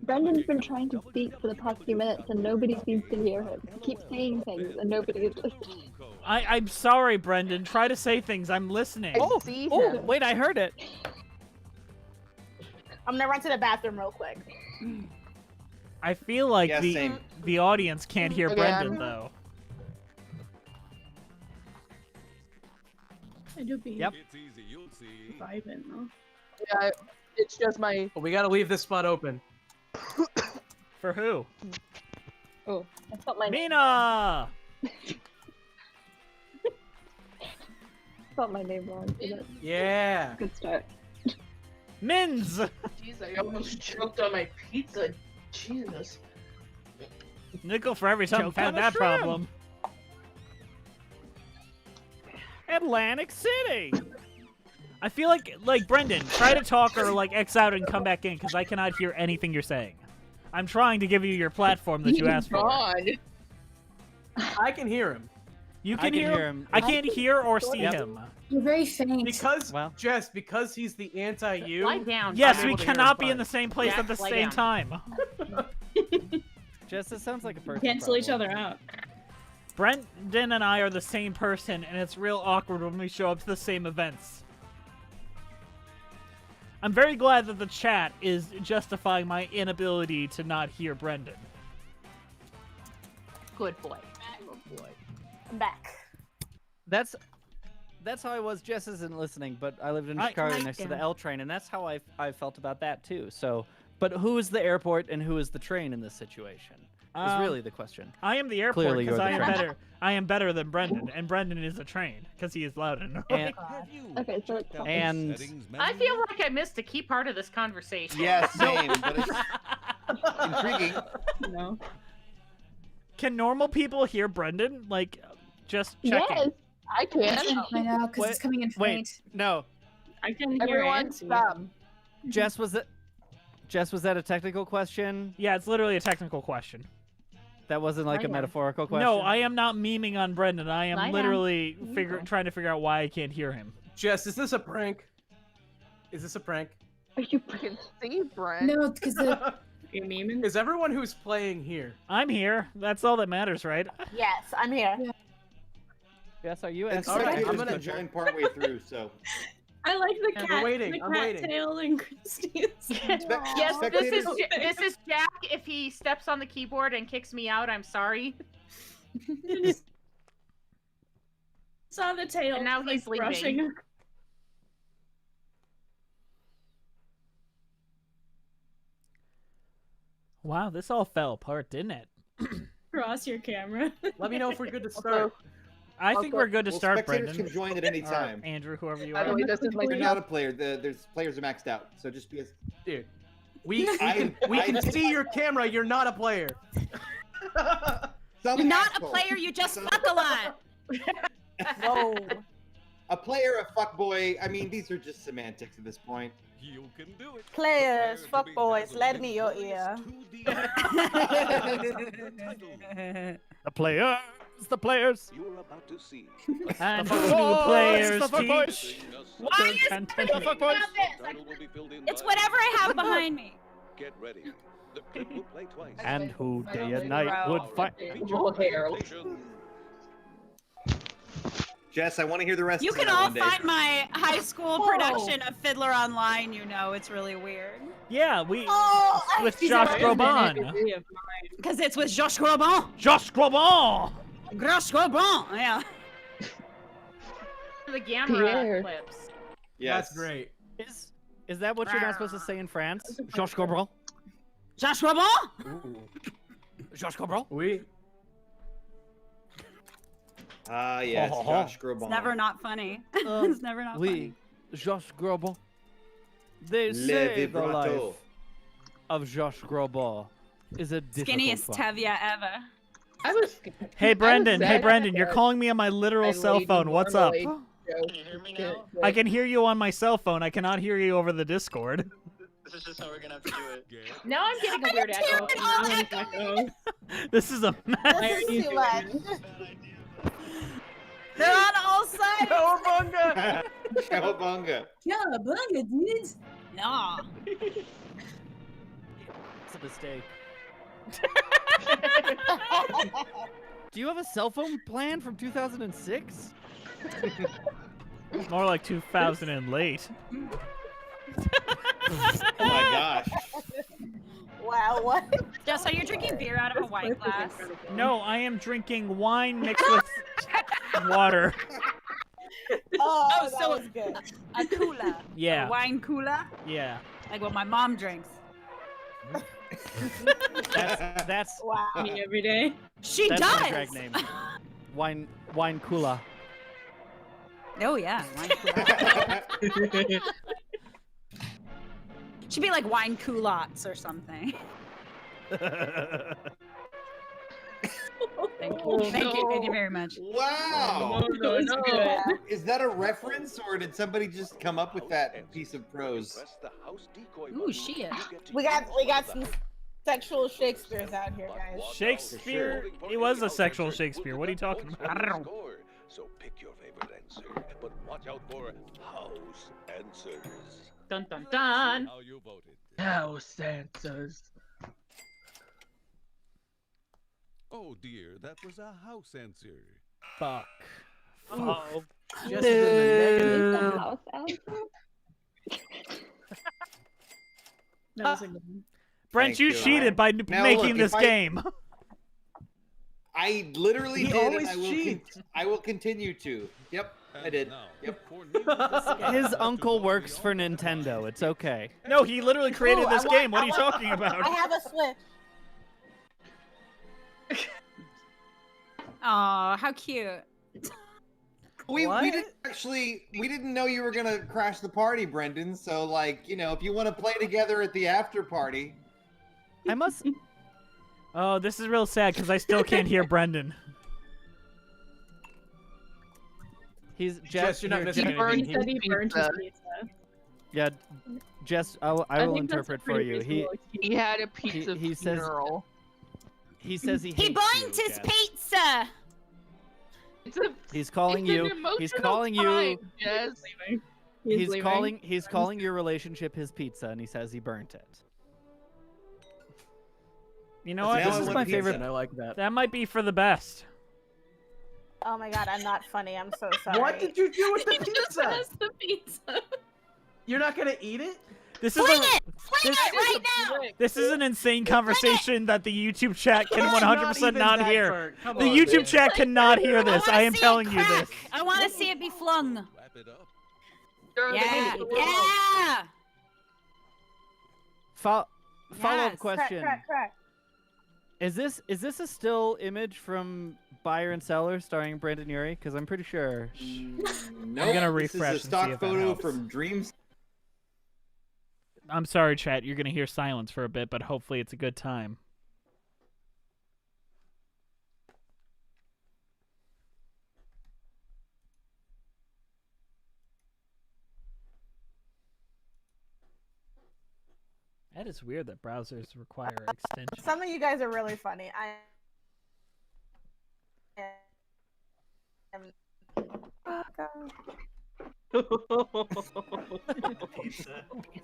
Brendan's been trying to speak for the past few minutes, and nobody seems to hear him. He keeps saying things, and nobody is listening. I'm sorry, Brendan. Try to say things. I'm listening. Oh, wait, I heard it. I'm gonna run to the bathroom real quick. I feel like Yeah, same. the audience can't hear Okay, Brendan, though. I do be Yep. vibing though. Yeah, it's just my. Well, we gotta leave this spot open. For who? Oh, that's not my name. Mina! Spelled my name wrong. So that's Yeah. a good start. Mins! Jeez, I almost choked on my pizza. Jesus. Nickel for every time Choke we had on a that shrimp. problem. Atlantic City. I feel like Brendan, try to talk or like X out and come back in, because I cannot hear anything you're saying. I'm trying to give you your platform that you asked for. God. I can hear him. You can hear him. I can't hear or see him. You're very faint. Because, Well. Jess, because he's the anti-you. Lie down. Yes, I'm we able to hear him cannot be in fine. the same place Jack, at the lie same down. time. Jess, it sounds like a person. Cancel each other out. Brendan and I are the same person, and it's real awkward when we show up to the same events. I'm very glad that the chat is justifying my inability to not hear Brendan. Good boy. I'm back. That's how I was. Jess isn't listening, but I lived in I- Chicago next to the L train, and that's how I felt about that too. So, but who is the airport and who is the train in this situation? Is really the question. I am the airport Clearly because you're I the am train. better. I am better than Brendan, and Brendan is a train because he is loud and And, Okay, so it's and I feel like I missed a key part of this conversation. Yeah, same, but it's intriguing. No. Can normal people hear Brendan? Like, just checking. Yes, I can. I know, because it's coming in faint. wait, no, I can hear Everyone, Auntie. stop. Jess, was that a technical question? Yeah, it's literally a technical question. That wasn't like I a am. metaphorical question. No, I am not memeing on Brendan. I am Lie down. literally trying to figure out why I can't hear him. Jess, is this a prank? Is this a prank? Are you I can see Brent. No, because the You're memeing? Is everyone who's playing here? I'm here. That's all that matters, right? Yes, I'm here. Jess, are you? And asking All right, spectators I'm gonna can join partway through, so. I like the Yeah, cat. we're waiting, The I'm cat waiting. tail and Christine's. Yes, spectators- this is Jack. If he steps on the keyboard and kicks me out, I'm sorry. Saw the tail. And now like, he's leaving. brushing. Wow, this all fell apart, didn't it? Cross your camera. Let me know if we're good to start. I think we're good to Well, start, spectators Brendan. can join at any Or time. Andrew, whoever you By the are. way, this is like You're not a player. There's players are maxed out, so just be a... Dude, we can see your camera. You're not a player. You're not a player. You just fuck a lot. Whoa. A player, a fuckboy. I mean, these are just semantics at this point. You can do it. Players, fuck boys, lend me your ear. The players. You're about to see. And The who fuck players boys, the fuck boys. teach? Why is The fuck boys. It's whatever I have behind me. Get ready. The clip will play twice. And who day and night would fight. Jess, I want to hear the rest. You of can that all one day. find my high school production of Fiddler Online. You know, it's really weird. Yeah, we Oh, with Josh Groban. Because it's with Josh Groban. Josh Groban. Josh Groban. Yeah. The Gamera clips. Yes. That's great. Is that what you're not supposed to say in France? Josh Groban. Josh Groban. Josh Groban. Oui. Ah, yes, Josh Groban. It's never not funny. It's never not funny. Josh Groban. They Le say the vibrato. life of Josh Groban is a difficult Skinniest one. Tevye ever. I was. Hey Brendan, you're calling me on my literal cell phone. What's up? Can you hear me now? I can hear you on my cell phone. I cannot hear you over the Discord. This is just how we're gonna have to do it. Now I'm getting a weird echo. This is a mess. This is too much. They're on all sides. Cowabunga! Cowabunga. Cowabunga, dude. Nah. It's a mistake. Do you have a cell phone plan from 2006? More like 2000 and late. Oh my gosh. Wow, what? Jess, are you drinking beer out of a wine glass? No, I am drinking wine mixed with water. Oh, Oh, that so was good. a cooler. Yeah. A wine cooler? Yeah. Like what my mom drinks. That's Wow. Me every day. She that's does. my drag name. Wine cooler. Oh yeah, wine cooler. Should be like wine culottes or something. Thank you. Thank you. Thank you very much. Wow. No. Is that a reference, or did somebody just come up with that piece of prose? Ooh, shit. We got some sexual Shakespeare's out here, guys. Shakespeare? He was a sexual Shakespeare. What are you talking about? So pick your favorite answer, but watch out for house answers. Dun dun dun. How you voted. House answers. Oh dear, that was a house answer. Fuck. Oh. Just The house answer? That was a good one. Brent, Thank you you. cheated by Now, making look, this if I- game. I literally He did. And always I will. cheats. I will continue to. Yep, I did. Now, Yep. for news, His uncle works for Nintendo. It's okay. No, he literally created Ooh, this I want- game. What are you I want- talking about? I have a Switch. Aw, how cute. We What? didn't know you were gonna crash the party, Brendan. So like, you know, if you want to play together at the after party. I must. Oh, this is real sad because I still can't hear Brendan. He's Jess, you're not here, missing Jess. anything. He said he burnt his pizza. Yeah, Jess, I will I think that's interpret a for pretty you. reasonable He had a pizza he says- funeral. He says he He hates burnt you, his Jess. pizza. It's a. He's calling it's an you. He's emotional calling you. time, Jess. He's leaving. calling. He's calling your relationship his pizza, and he says he burnt it. You know what? Now This I is want my pizza. favorite. I like that. That might be for the best. Oh my god, I'm not funny. I'm so sorry. What did you do with the pizza? That's the pizza. You're not gonna eat it? This is Fling a, it! Fling it right now! This is an insane conversation that the YouTube chat can It's 100% even not that hear. burnt. Come The on, YouTube man. chat cannot hear this. I am telling you this. I want to see it be flung. wrap it up. They're the Yeah, end of the world. yeah. Follow-up Yes. question. Crack. Is this a still image from Buyer and Seller starring Brandon Urie? Because I'm pretty sure. Nope. gonna This refresh is and a stock see if that photo helps. from Dreams. I'm sorry, chat. You're gonna hear silence for a bit, but hopefully it's a good time. That is weird that browsers require extensions. Some of you guys are really funny.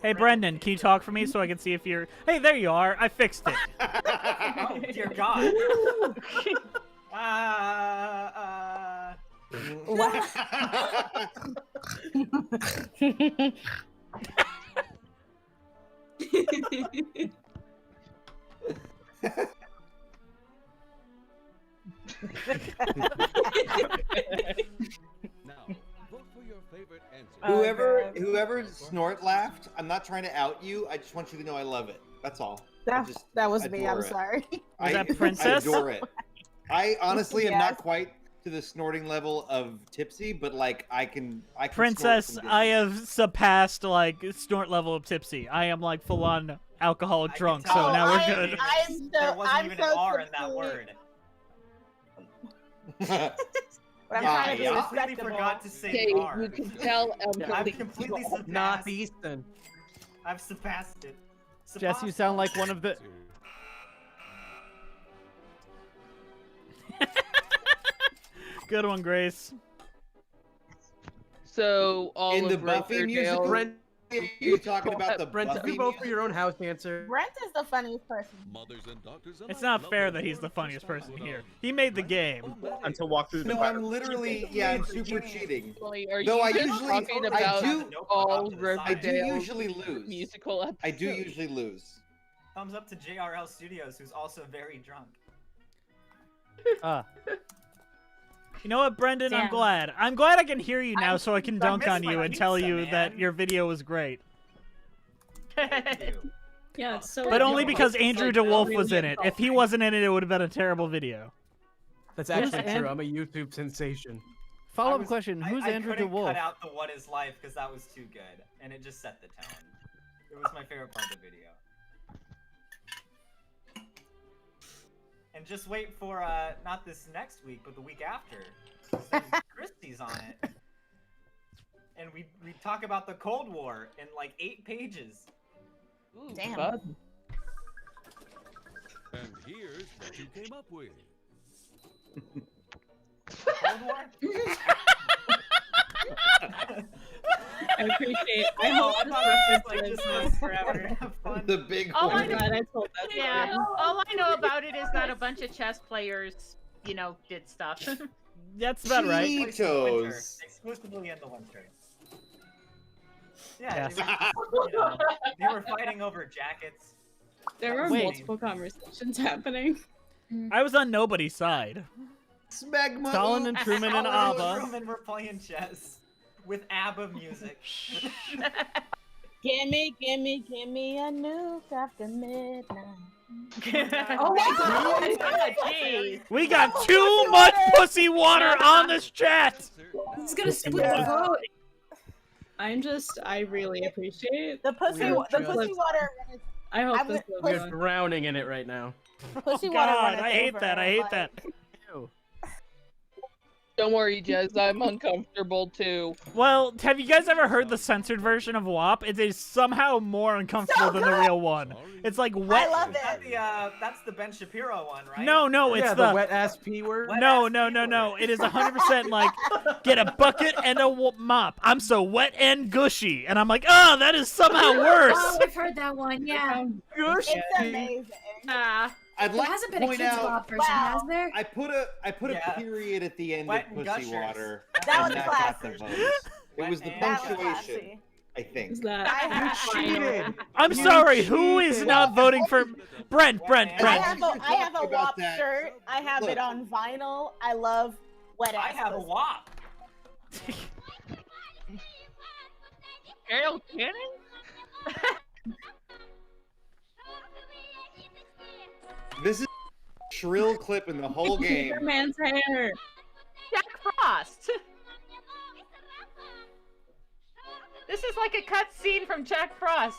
Hey, Brendan, can you talk for me so I can see if you're... Hey, there you are. I fixed it. Oh, dear God. Now, vote for your favorite answer. Whoever snort laughed, I'm not trying to out you. I just want you to know I love it. That's all. That was me. I'm adore it. sorry. Was that Princess? I adore it. I honestly am Yes. not quite to the snorting level of tipsy, but like I can Princess, snort from I have surpassed, like, snort level of tipsy. I am, like, full-on alcoholic drunk, so tell. now we're I'm good. There wasn't I'm even so an R in that tipsy. word. But I'm trying to be I completely respectable. forgot to say Okay, R. you can tell I've completely surpassed. Not Easton. I've surpassed it. Jess, you sound like one of the. Good one, Grace. So all In of the Buffy Riverdale- musical? Brent, You're talking about the Brent, Buffy you vote for music? your own house answer. Brent is the funniest person. Mothers and doctors It's not fair that he's the funniest person here. He made the game. Until walk through the No, fire. I'm literally I'm super cheating. Are Though you I just usually talking about all I do Riverdale usually lose. musical episodes? I do usually lose. Thumbs up to JRL Studios, who's also very drunk. You know what, Brendan? I'm Damn. glad. I'm glad I can hear you now so I can I dunk miss on my you and pizza, tell you man. that your video was great. Yeah, it's so. But only because it's Andrew like DeWolf really was in it. If he wasn't in it, it would have been a terrible video. That's Who's actually An- true. I'm a YouTube sensation. Follow-up question: Who's I Andrew couldn't DeWolf? cut out the "What Is Life" because that was too good, and it just set the tone. It was my favorite part of the video. And just wait for not this next week, but the week after. Christie's on it, and we talk about the Cold War in like 8 pages. Ooh, Damn. fun. And here's what you came up with. Cold War? I appreciate. I Oh, hope I this thought it was reference just was- like forever. Have fun. The big All one. I know, glad I told that yeah, story. all I know about it is that a bunch of chess players, did stuff. That's about right. Cheetos. Exclusively in the winter. Yeah, Yes. they were, they were fighting over jackets. There were Wait. multiple conversations happening. I was on nobody's side. Smegma. Stalin and Truman and Stalin Ava. Truman were playing chess with ABBA music. Gimme a nuke after midnight. Oh my God. Jeez. We got too much pussy water on this chat. This is gonna split the vote. I really appreciate The pussy water. I hope I'm this with- goes We're on. drowning in it right now. Pussy water. God, runneth I hate over, that. I hate like- that. Don't worry, Jez. I'm uncomfortable too. Well, have you guys ever heard the censored version of WAP? It is somehow more uncomfortable than the real one. It's like wet. I love it. That's the Ben Shapiro one, right? No, it's Yeah, the wet ass P word. No. It is 100% like get a bucket and a mop. I'm so wet and gushy, and I'm like, oh, that is somehow worse. Oh, I've heard that one. Yeah. It's amazing. I'd There like hasn't to been a point Kids out. Bop version, has there? I put a period at the end Wet of and pussy gushers. water. That and was got the classy. votes. It was the That was punctuation, classy. I think. Is that Cheated. I'm sorry. Who is not voting for Brent? I have a about WAP that. shirt. I have it on vinyl. I love wet ass. I have a pussy. WAP. Carol Cannon? shrill clip in the whole game. Your man's hair. Jack Frost. This is like a cut scene from Jack Frost.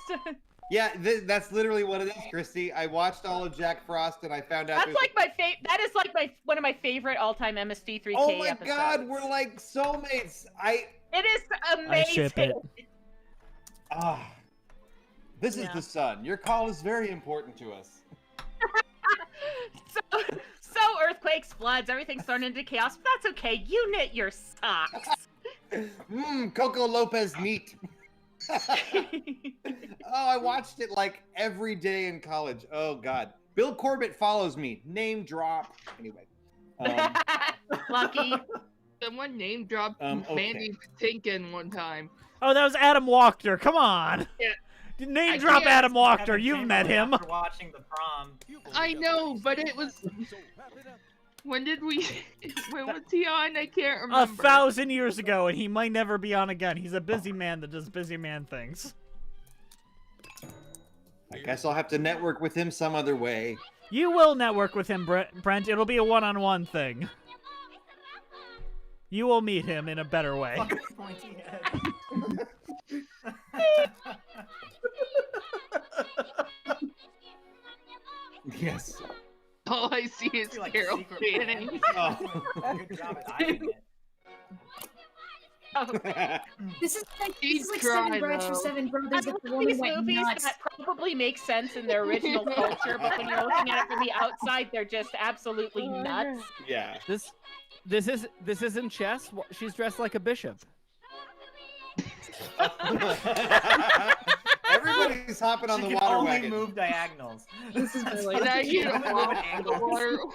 Yeah, that's literally what it is, Christy. I watched all of Jack Frost and I found out. That's like my favorite. That is like one of my favorite all-time MST3K Oh my episodes. God, we're like soulmates. It is amazing. I ship it. Ah, this is the sun. Your call is very important to us. So earthquakes, floods, everything's thrown into chaos, but that's okay. You knit your socks. Coco Lopez meat. Oh, I watched it like every day in college. Oh God, Bill Corbett follows me. Name drop. Anyway. Lucky. Someone name dropped okay. Mandy Patinkin one time. Oh, that was Adam Wachter. Come on. Yeah. Name drop Adam Wachter. You've met him. After watching the prom. I know, but it was. When did we? When was he on? I can't remember. 1,000 years ago, and he might never be on again. He's a busy man that does busy man things. I guess I'll have to network with him some other way. You will network with him, Brent. It'll be a one-on-one thing. You will meet him in a better way. Pointy head. Yes. All I see is Carol Channing. Good job at hiding it. This is like, She's Seven dry, Brides for though. Seven Brothers. I If the love woman these went movies nuts. that probably make sense in their original culture, but when you're looking at it from the outside, they're just absolutely nuts. Yeah. This isn't chess. She's dressed like a bishop. Everybody's hopping on She the can water only wagon. move diagonals. This is really. Can I She get can only move at angles.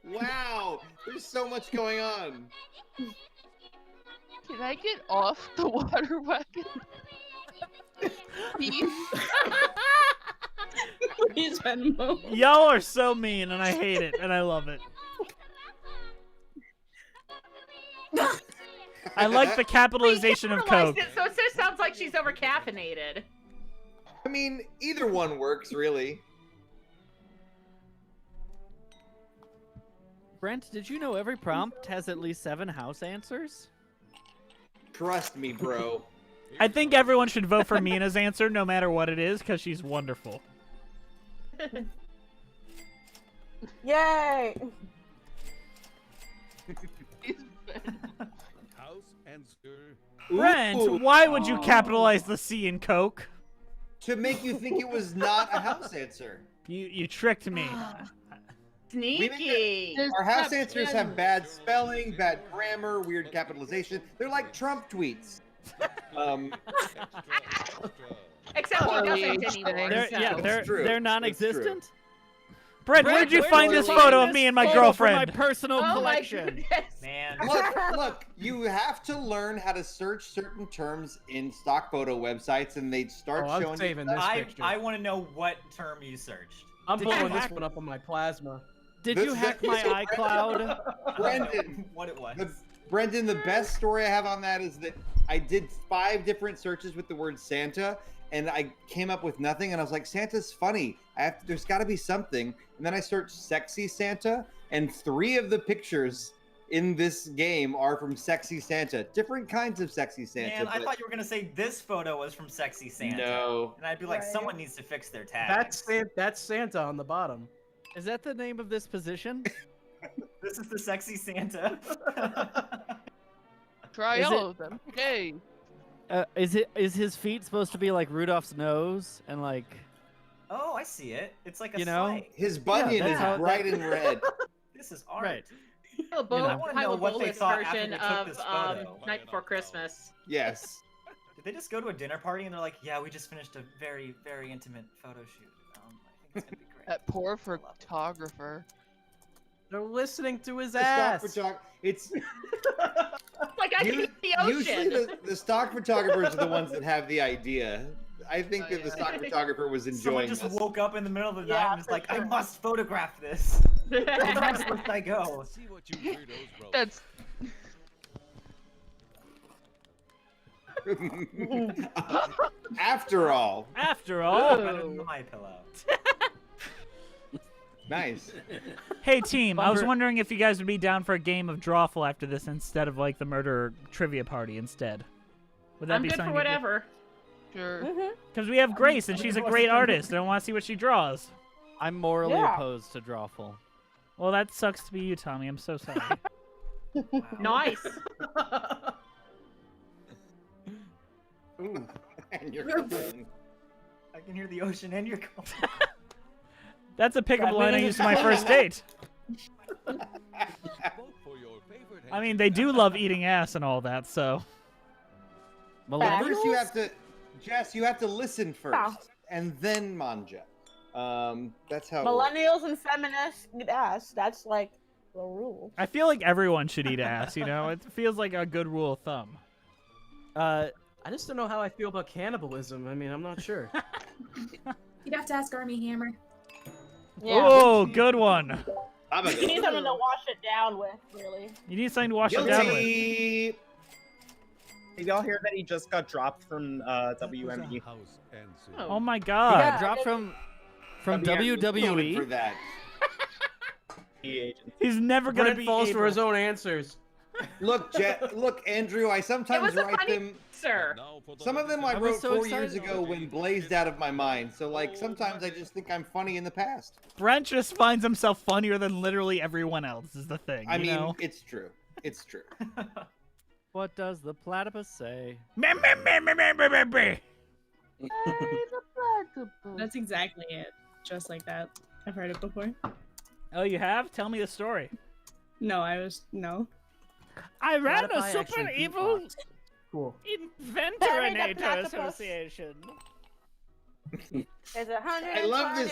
Wow, there's so much going on. Can I get off the water wagon? Please? Please, Venmo. Y'all are so mean, and I hate it, and I love it. I like the capitalization of Coke. So it just sounds like she's over caffeinated. I mean, either one works, really. Brent, did you know every prompt has at least 7 house answers? Trust me, bro. I think everyone should vote for Mina's answer, no matter what it is, because she's wonderful. Yay! House answer. Brent, why would you capitalize the C in Coke? To make you think it was not a house answer. You tricked me. Sneaky. Our house answers have bad spelling, bad grammar, weird capitalization. They're like Trump tweets. Except he doesn't anymore. They're non-existent. Brent, where'd you find this photo of me and my girlfriend? My personal Oh my collection. goodness. Man. Look, you have to learn how to search certain terms in stock photo websites, and they start I'm showing saving you this stuff. picture. I want to know what term you searched. I'm Did you blowing this hack- one up on my plasma. Did you hack my iCloud? Brendan, What it was. Brendan, the best story I have on that is that I did 5 different searches with the word Santa, and I came up with nothing. And I was like, Santa's funny. There's got to be something. And then I searched "sexy Santa," and 3 of the pictures in this game are from Sexy Santa. Different kinds of Sexy Santa. Man, I but- thought you were gonna say this photo was from Sexy Santa. No. And I'd be like, Right. someone needs to fix their tags. That's Santa on the bottom. Is that the name of this position? This is the Sexy Santa. Try Is all it- of them. Hey. Is his feet supposed to be like Rudolph's nose and like? Oh, I see it. It's like a You know? slide. His bunion that's is how- bright and red. This is art. Right. I wanna know what they thought after version they took of this photo. Night Before Christmas. Yes. Did they just go to a dinner party and they're like, yeah, we just finished a very, very intimate photo shoot. I think it's gonna be great. That poor photographer. They're listening to his The stock ass. it's Like I can u- eat the usually ocean. the stock photographers are the ones that have the idea. I think that the stock photographer was Someone enjoying just this. woke up in the middle of the night Yeah, and was for like, I sure. must photograph this. Where must I go? See what you weirdos wrote. That's After all. After all. Better than my pillow. Nice. Hey team, I was wondering if you guys would be down for a game of Drawful after this instead of like the murder trivia party instead. Would that I'm be good for something? whatever. Sure. Because we have Grace and she's a great artist. And I want to see what she draws. I'm morally opposed to Drawful. Well, that sucks to be you, Tommy. I'm so sorry. Nice. Ooh. And you're calling. I can hear the ocean and you're calling. That's a pickup line I used on my first date. I mean, they do love eating ass and all that, so. First, you have to, Jess. You have to listen first, and then manja. That's how. Millennials and feminists eat ass. That's like the rule. I feel like everyone should eat ass. You know, it feels like a good rule of thumb. I just don't know how I feel about cannibalism. I mean, I'm not sure. You'd have to ask Army Hammer. Yeah. Oh, good one. You need something to wash it down with, really. You need something to wash it down with. Did y'all hear that he just got dropped from WME? Oh my He god. got dropped from WWE. For that. He's never gonna Brent be falls able... for his own answers. Look, look, Andrew. I sometimes write them. Sir. Some of them I I was wrote so 4 years excited. ago when blazed out of my mind. So like sometimes I just think I'm funny in the past. Brent just finds himself funnier than literally everyone else. Is the thing. I you mean, know? it's true. It's true. What does the platypus say? That's exactly it. Just like that. I've heard it before. Oh, you have? Tell me the story. No, no. I ran What if I a super actually evil Cool. Inventorinator Association. There's 125 I love this.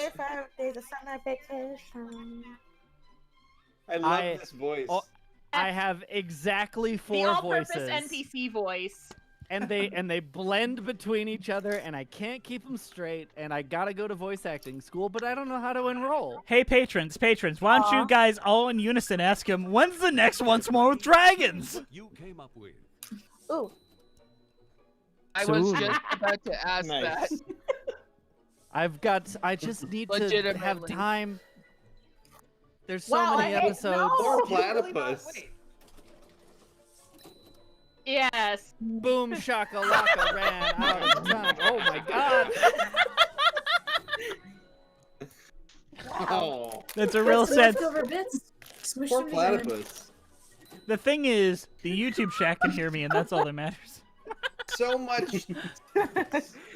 days of summer vacation. I love this voice. I have exactly The 4 all-purpose voices. NPC voice. And they blend between each other, and I can't keep them straight. And I gotta go to voice acting school, but I don't know how to enroll. Hey, patrons, why don't you guys all in unison ask him, when's the next Once More with Dragons? You came up with. Ooh. I was just about to ask that. I just need to have Legitimately. time. There's so Wow, many I hate- episodes. no. Poor platypus. Yes. Boom shakalaka ran out of time. Oh my god. Oh. That's a real sense. Leftover bits. Smush Poor them together. platypus. The thing is, the YouTube chat can hear me, and that's all that matters. So much.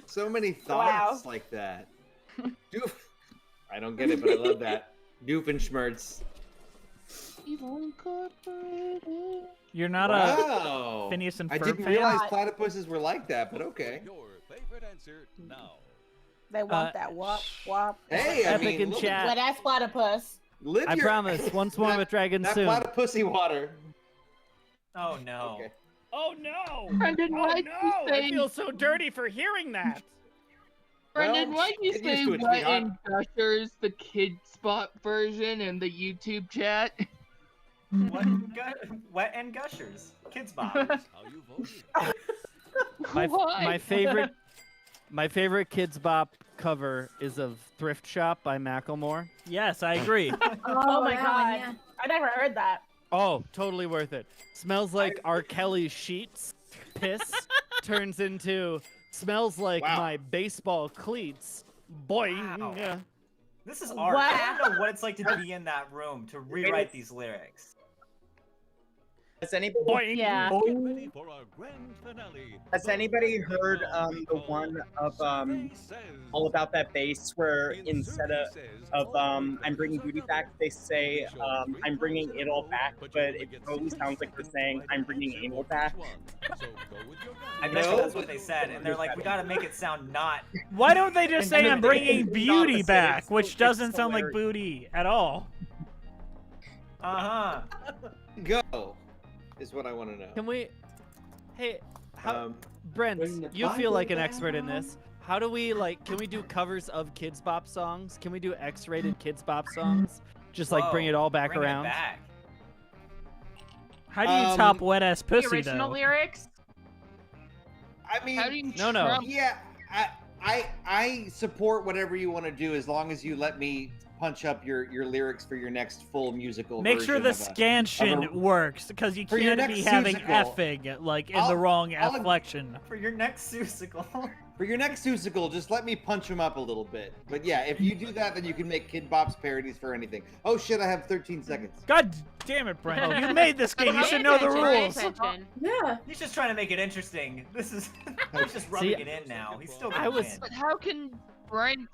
So many thoughts like that. Doof. I don't get it, but I love that. Doofenshmirtz. You're not Wow. a Phineas and I Ferb didn't fan? realize platypuses were like that, but okay. Your favorite answer now. They want that wop wop. Hey, I Epic mean, in look, chat. Well, that's platypus. live I your, promise, once more with Dragons that soon. platypusy water. Oh no. Okay. Oh no! Brendan, why'd you say? I feel so dirty for hearing that. Brendan, Well, why'd you get say used to it, Wet sweetheart. and Gushers, the Kid Spot version, in the YouTube chat? Wet and Gushers. Kids Bob. How you voted. My favorite Kids Bop cover is of Thrift Shop by Macklemore. Yes, I agree. Oh my that god. one, yeah. I never heard that. Oh, totally worth it. Smells like R. Kelly's sheets. Piss turns into smells like my baseball cleats. Boing. Wow. Yeah. This is art. I don't know what it's like to be in that room to rewrite these lyrics. Has anybody? Boing. Yeah. Get ready for our grand finale. Has anybody heard the one of all about that bass where instead of I'm bringing booty back, they say I'm bringing it all back, but it totally sounds like they're saying I'm bringing anal back. I bet you that's what they said, and they're like, we gotta make it sound not. Why don't they just say I'm bringing beauty Opposite. back, which It's doesn't sound like hilarious. booty at all? Uh-huh. Go. Is what I want to know. Can we? Hey, how, Um, Brent, bring the you feel like an Bible expert in this. How do we can we do covers of Kids Bop songs? Can we do X-rated Kids Bop songs? Just like bring Whoa, it all back bring it around. back. How do you top wet ass The pussy original though? lyrics. I mean, How do you No, no. yeah, I support whatever you want to do as long as you let me punch up your lyrics for your next full musical. Make sure version the of a- scansion of a- works, because you For your can't be next having musical, effing like in the wrong inflection. For your next musical. For your next musical, just let me punch them up a little bit. But yeah, if you do that, then you can make Kid Bop's parodies for anything. Oh shit, I have 13 seconds. God damn it, Brent! You made this game. You should know the rules. Yeah. He's just trying to make it interesting. This is he's just rubbing it in now. He's still gonna win. But how can Brent?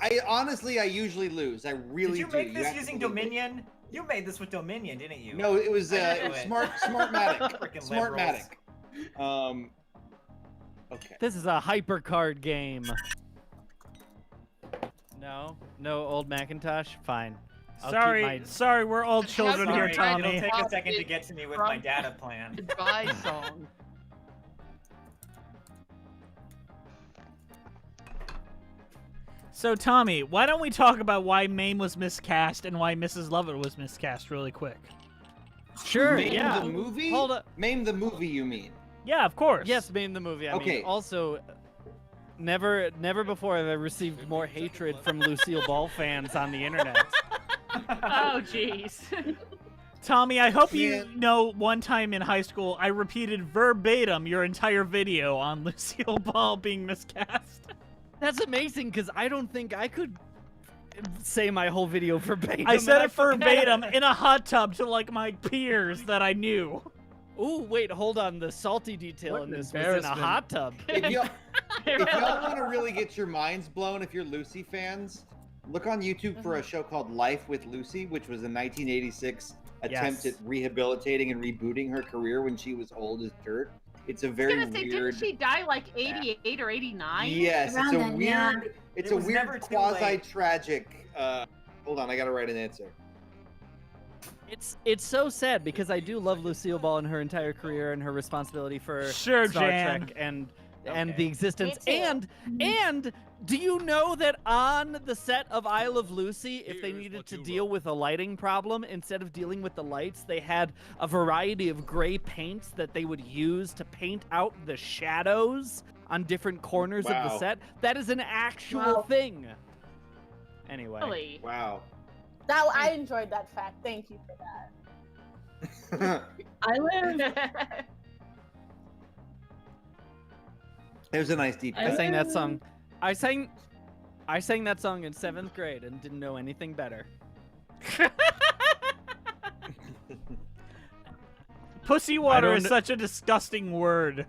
I honestly, I usually lose. I really Did you do. make this have to using believe it. Dominion? You made this with Dominion, didn't you? No, it was I knew it. Smartmatic. Frickin' Smartmatic. Okay. This is a hypercard game. No old Macintosh. Fine. I'll keep my... Sorry, we're all children here, Sorry, Tommy. It'll take a second to get to me with my data plan. Goodbye song. So, Tommy, why don't we talk about why Mame was miscast and why Mrs. Lovett was miscast really quick? Sure, Mame yeah. the movie? Hold up. Mame the movie, you mean? Yeah, of course. Yes, Mame the movie. I Okay. mean, also, never before have I received more hatred from Lucille Ball fans on the internet. Oh, jeez. Tommy, I hope you know one time in high school I repeated verbatim your entire video on Lucille Ball being miscast. That's amazing, because I don't think I could say my whole video verbatim. I said and it verbatim in a hot tub to like my peers that I knew. Ooh, wait, hold on. The salty detail What in an this was in a embarrassment. hot tub. If y'all want to really get your minds blown, if you're Lucy fans, look on YouTube for a show called Life with Lucy, which was a 1986 attempt Yes. at rehabilitating and rebooting her career when she was old as dirt. It's a very I was gonna say, weird. didn't she die like 88 or 89? Yes, it's a weird. It's It a was weird never too quasi-tragic. Hold on, I gotta write an answer. It's so sad because I do love Lucille Ball and her entire career and her responsibility for Sure, Star Jan. Trek and the existence. Me too. And do you know that on the set of Isle of Lucy, if they needed to deal with a lighting problem, instead of dealing with the lights, they had a variety of gray paints that they would use to paint out the shadows on different corners of the Wow. set? That is an actual Wow. thing. Anyway. Really? Wow. That I enjoyed that fact. Thank you for that. I live. It was a nice deep. I cut. sang that song. I sang that song in 7th grade and didn't know anything better. Pussy water don't is kn- such a disgusting word.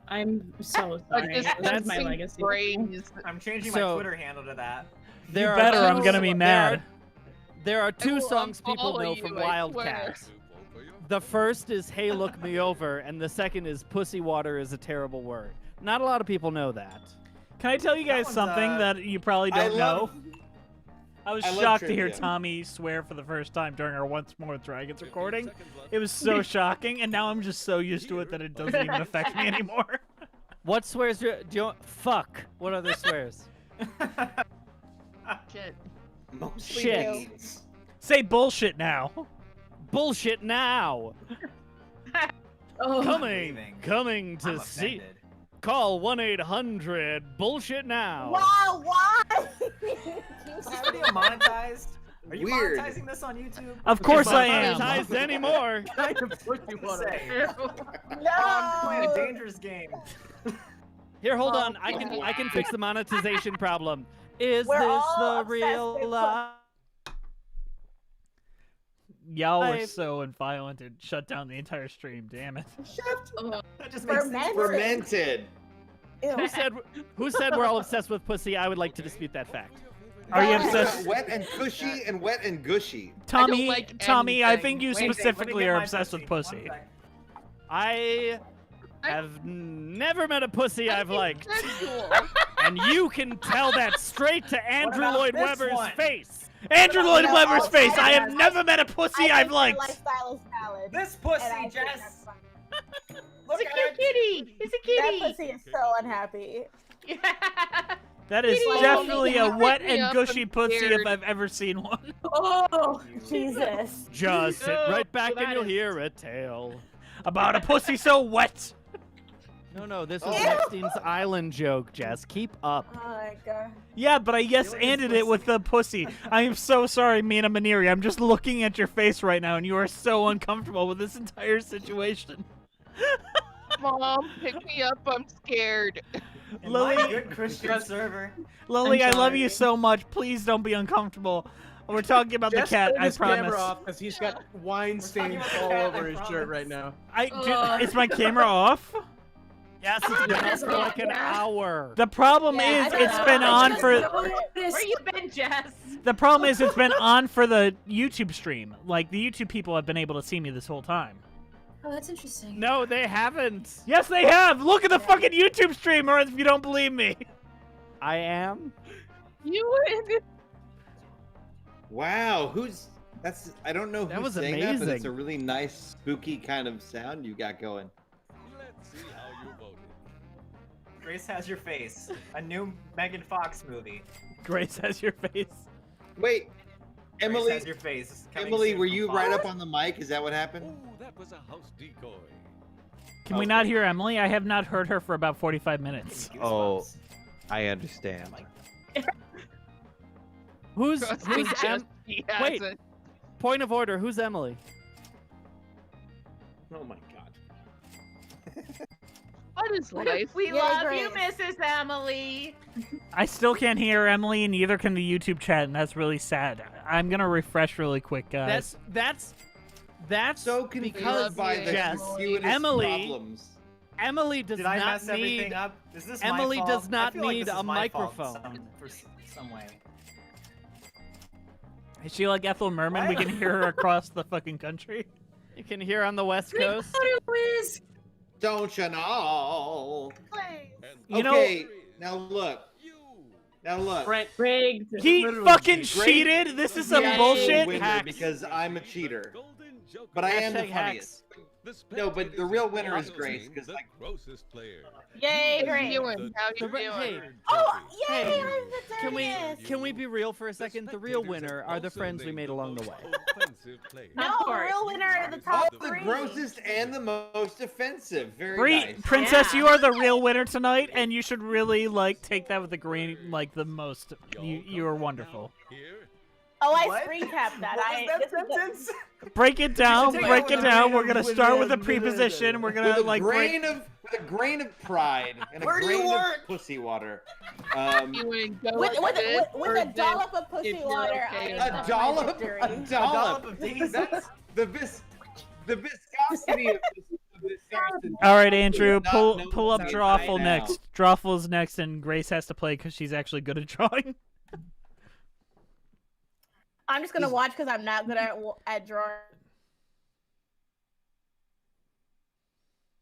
I'm so sorry. That's my legacy. I'm changing So- my Twitter handle to that. You better, I'm gonna be mad. There are two will songs people unfollow know you, from I Wildcats. The first is Hey Look Me Over, and the second is Pussy Water is a Terrible Word. Not a lot of people know that. Can I tell you guys one's, something that you probably I don't love- know? I was I love shocked to hear trivia. Tommy swear for the first time during our Once More with Dragons recording. It was so shocking, and now I'm just so used to it that it doesn't even affect me anymore. What swears do you fuck? What other swears? Shit. Mostly Shit. means. Say bullshit now. Bullshit now. Oh, Coming to I'm see. offended. Call 1-800 bullshit now. Wow, why? Is this video monetized? Are you Weird. monetizing this on YouTube? Of course I am. Monetized anymore. Kind of pussy water. I'm No. playing a dangerous game. Here, hold on. I can fix the monetization problem. Is We're this all the obsessed real with life? Y'all were Life. so violent and shut down the entire stream. Damn it. That just makes sense. Fermented. Fermented. Who said we're all obsessed with pussy? I would like to dispute that fact. Are you Wet obsessed? Wet and cushy and wet and gushy. Tommy, like Tommy, I anything. think you Wait, let me specifically get are my obsessed with One pussy. sec. I have never met a pussy I've liked. Sensual. And you can tell that straight to Andrew about Lloyd this Webber's one? face. Andrew Lloyd No, Webber's I'll face. say I have that. never met a pussy I've Their liked. lifestyle is valid. This and pussy, I think Jess. that's fine. Look It's a at cute it. kitty. It's a kitty. That pussy is so unhappy. Yeah. That is Kitty. definitely a Oh, wet pick me and up, gushy I'm pussy if scared. I've ever seen one. Oh, Jesus. Just sit Oh, right back so and that you'll is- hear a tale. About a pussy so wet. No, this was Ew. Epstein's Island joke, Jess. Keep up. Oh my god. Yeah, but I yes-anded it with the pussy. I am so sorry, Mina Maniri. I'm just looking at your face right now, and you are so uncomfortable with this entire situation. Mom, pick me up. I'm scared. In Lily- my good Christian server. Lily, I I'm love you sorry. so much. Please don't be uncomfortable. We're talking about Jess the cat, turned I his camera promise. off because he's got wine stains about the all cat, over I his shirt promise. right now. Is my camera off? Yes, it's been on for like an hour. The problem Yeah, is I it's know. been I on just for Where you been, Jess? the problem is it's been on for the YouTube stream. Like the YouTube people have been able to see me this whole time. Oh, that's interesting. No, they haven't. Yes, they have. Look at the fucking YouTube stream, or if you don't believe me. I am. You win. Wow, that's I don't know That who's was saying that, but it's amazing. a really nice, spooky kind of sound you got going. Let's see how you voted. Grace Has Your Face, a new Megan Fox movie. Grace has your face. Wait, Emily, Grace Has Your Face. coming Emily, soon were from you Fox. right up on the mic? Is that what happened? Ooh, that was a house decoy. Can we not hear Emily? I have not heard her for about 45 minutes. Oh, I understand. Who's Trust me, Jess, Em- he Wait. hasn't. Point of order. Who's Emily? Oh my god. What is life? We Yeah, love Grace. you, Mrs. Emily. I still can't hear Emily, and neither can the YouTube chat, and that's really sad. I'm gonna refresh really quick, guys. That's So because confused by the Jess, gratuitous Emily, problems. Emily does Did I not mess everything need. up? Is this my Emily fault? does I not feel like need this a is my fault microphone. for some way. Is she like Ethel Merman? We can hear her across the fucking country. You can hear on the West Coast. Don't you know? You know- Okay, now look. Now look. Rigged. He Literally fucking cheated. cheated. This is some I'm a bullshit. winner Hacks. because I'm a cheater. But I am the Hashtag hacks. funniest. No, but the real winner is Grace, because like grossest player. Yay, How Grace. you doing? How you The- doing? hey, Oh, yay, Hey, I'm the Can we dirtiest. be real for a second? The real winner are the friends we made along the way. No, Of the course. real winner are the all top the three. grossest and the most offensive. Very Bree, nice. Princess, Yeah. you are the real winner tonight, and you should really like take that with the grain, like the most. You are wonderful. Oh, I What? screen capped that. What I was that this is the- sentence? Break it down. take Break that it with a down. grain We're of- gonna with start with a- the preposition. We're gonna With a like break. with a grain of pride and a Where do you grain work? of pussy water. You ain't go with, with, this with or a this dollop of pussy if you're water. okay I with A accept my dollop, victory. a dollop. of these. That's the viscosity of this substance. All right, Andrew, Not pull known pull up by Drawful now. next. Drawful's next, and Grace has to play because she's actually good at drawing. I'm just gonna watch because I'm not good at drawing,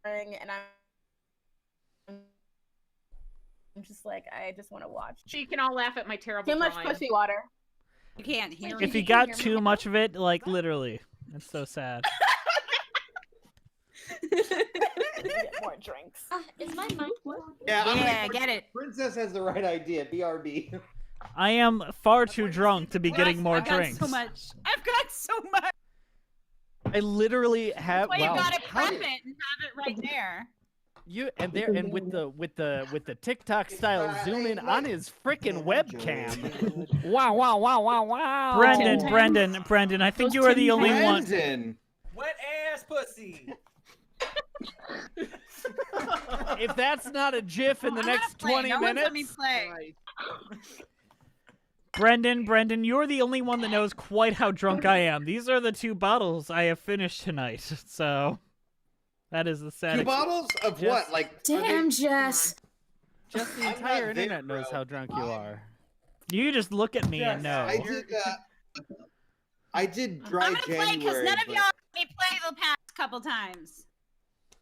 and I'm just like I just want to watch. So you can all laugh at my terrible Too much drawing. pussy water. You can't hear If me. you got too much of it, like literally, it's so sad. Get more drinks. Is my mic working? Yeah, I'm Yeah, like, get it. Princess has the right idea. BRB. I am far too drunk to be getting more I've got drinks. so much. I've got so much. I literally have. Well, you wow. gotta How prep did- it and have it right there. You and there and with the TikTok style zoom in on his freaking webcam. Wow! Wow! Wow! Wow! Wow! Brendan, I think you are the only one. Brendan. Wet ass pussy. If that's not a GIF in the I'm next not playing. 20 No one's minutes, let me play. Brendan, you're the only one that knows quite how drunk I am. These are the 2 bottles I have finished tonight, so that is the sad. 2 bottles of what? Like are they- Damn, Jess. just the I'm entire not there, internet knows bro. how drunk you are. You just look at me and know. I did dry I'm gonna play because January. none of but- y'all let me play the past couple times.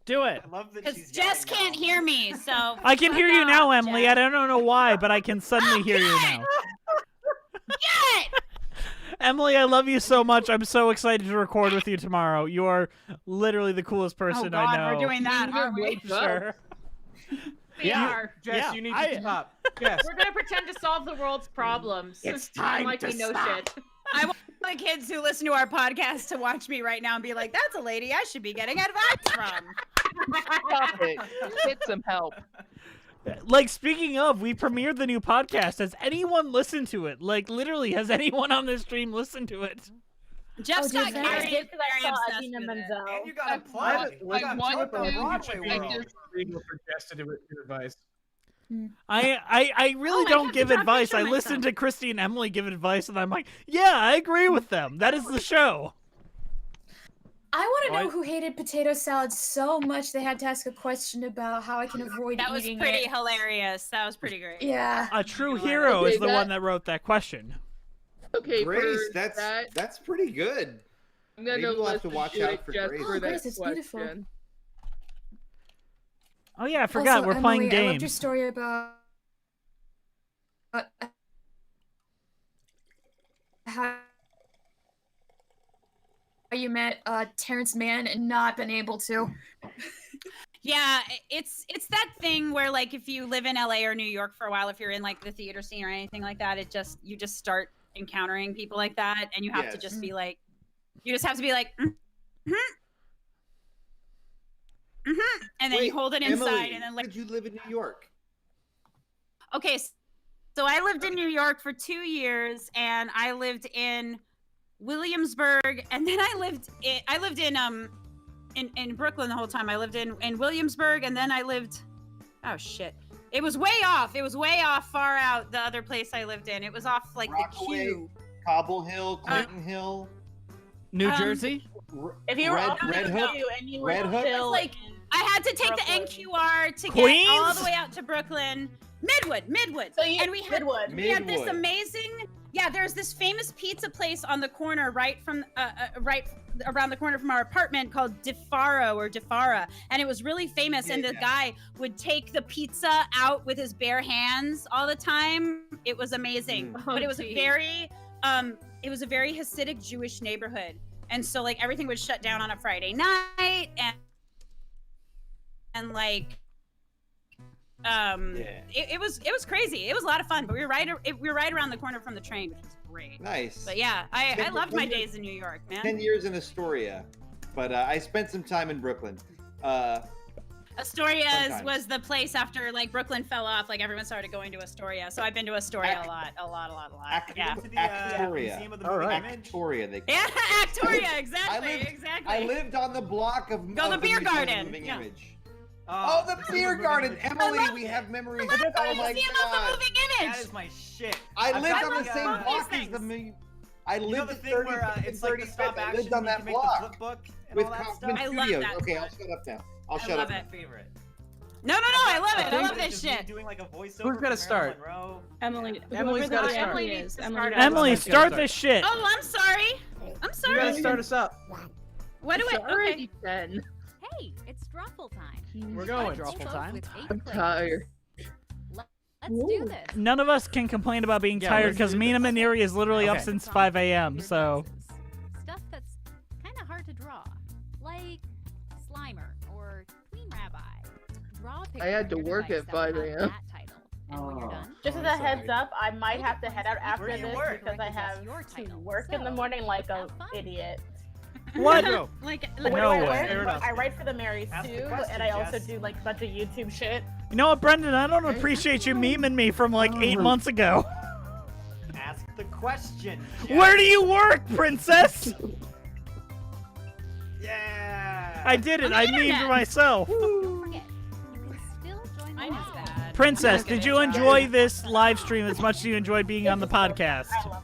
Do it. I love that Because she's Jess yelling can't now. hear me, so I can hear you fuck now, off, Emily. Jess. I don't know why, but I can suddenly hear you now. Get! Emily, I love you so much. I'm so excited to record with you tomorrow. You are literally the coolest person Oh God, I know. we're doing that, aren't we? Sure. We are. Jess, Yeah, you need I- to stop. Jess. We're gonna pretend to solve the world's problems. It's time like to we know stop. shit. I want the kids who listen to our podcast to watch me right now and be like, "That's a lady I should be getting advice from." Stop it. Get some help. Like, speaking of, we premiered the new podcast. Has anyone listened to it? Like, literally, has anyone on this stream listened to it? Jeff's got I very, did because I very saw obsessed Adina with it. Menzel. And you got a plug. You got want two at the to, Broadway I world. just- Suggested your advice. I really I don't have to give draw a advice. picture I of listen myself. to Christy and Emily give advice, and I'm like, yeah, I agree with them. That is the show. I want to Oh, know who hated potato salad so much they had to ask a question about how I can avoid That was eating pretty it. hilarious. That was pretty great. Yeah. A true hero Okay, is the that- one that wrote that question. Okay, Grace, for that's pretty good. I'm gonna Maybe we'll have to listen watch to out it for just Grace. for Oh, that Grace, it's beautiful. question. Oh yeah, I forgot. Also, We're playing Emily, I loved your games. story about how you met Terrence Mann and not been able to. Yeah, it's that thing where like if you live in LA or New York for a while, if you're in like the theater scene or anything like that, you just start encountering people like that, and you have to just be like, you just have to be like, and then you hold it inside, Emily, and then like. did you live in New York? Okay, so I lived in New York for 2 years, and I lived in Williamsburg, and then I lived in Brooklyn the whole time. I lived in Williamsburg, and then I lived. Oh shit! It was way off. It was way off, far out. The other place I lived in, it was off like Rockaway, the Q. Cobble Hill, Clinton Hill, New Jersey. If you were Red, off Red the Hook, queue and you were Red Hook. still Like I had to take Brooklyn. the NQR to Queens? get all the way out to Brooklyn. Midwood. So you, and we had this Midwood. amazing. Yeah, there's this famous pizza place on the corner, right around the corner from our apartment, called DeFara, and it was really famous. And the guy would take the pizza out with his bare hands all the time. It was amazing, but it was a very Hasidic Jewish neighborhood, and so like everything would shut down on a Friday night, and like. It was crazy. It was a lot of fun, but we were right around the corner from the train, which was great. Nice. But yeah, I loved my days in New York, man. 10 years in Astoria, but I spent some time in Brooklyn. Astoria sometimes. was the place after like Brooklyn fell off. Like everyone started going to Astoria, so I've been to Astoria a lot. Yeah. Actoria. Museum of the Moving Image. Actoria, they call Yeah, it. Actoria, exactly. I lived on the block of Go the of beer Museum of the garden. Moving Yeah. Image. Oh, the beer garden, Emily. We have memories. Oh my Museum of god. the Moving Image. That is my shit. I I've lived got on the the, same uh, block as the mu- I You know lived the at thing 30 where it's like the stop I action. lived on you that can make block the flip book and with all that Kaufman stuff. I love Studios. that Okay, stuff. I'll shut up now. I'll shut love up. it. My favorite. No, I love it. I love It's this just me shit. Doing like a voiceover Who's gonna for start? Marilyn Monroe. Emily, Emily's whoever gotta the start. Emily Emily is. needs to Emily, start gotta Emily, start. start this shit. Oh, I'm sorry. I'm You sorry. gotta start us up. What do It's I? Okay. already 10. Hey, it's Druffle time. We're going. Druffle time. I'm tired. Let's do this. None of us can complain about being Yeah, tired let's because do Mina this. Maneri is literally up Okay. since 5 a.m. So Stuff that's kind of hard to draw, like Slimer or Queen Rabbi. Draw a picture I had of to your work device at that will 5 have a.m. that title. And when you're done, Just as a heads up, I might have to head out after Where do you this work? because I have to work in the morning like a idiot. what? Like Wait, No I way. work, Fair but enough. I write for the Marys Ask the too, question, and I also Jess. do like a bunch of YouTube shit. You know what, Brendan? I don't appreciate you memeing me from like 8 months ago. Ask the question. Where do you work, princess? Yeah. I did it. On the I memed internet. myself. don't forget, you can still join the Mine is live. bad. Princess, did you enjoy this live stream as much as you enjoyed being on the podcast? I love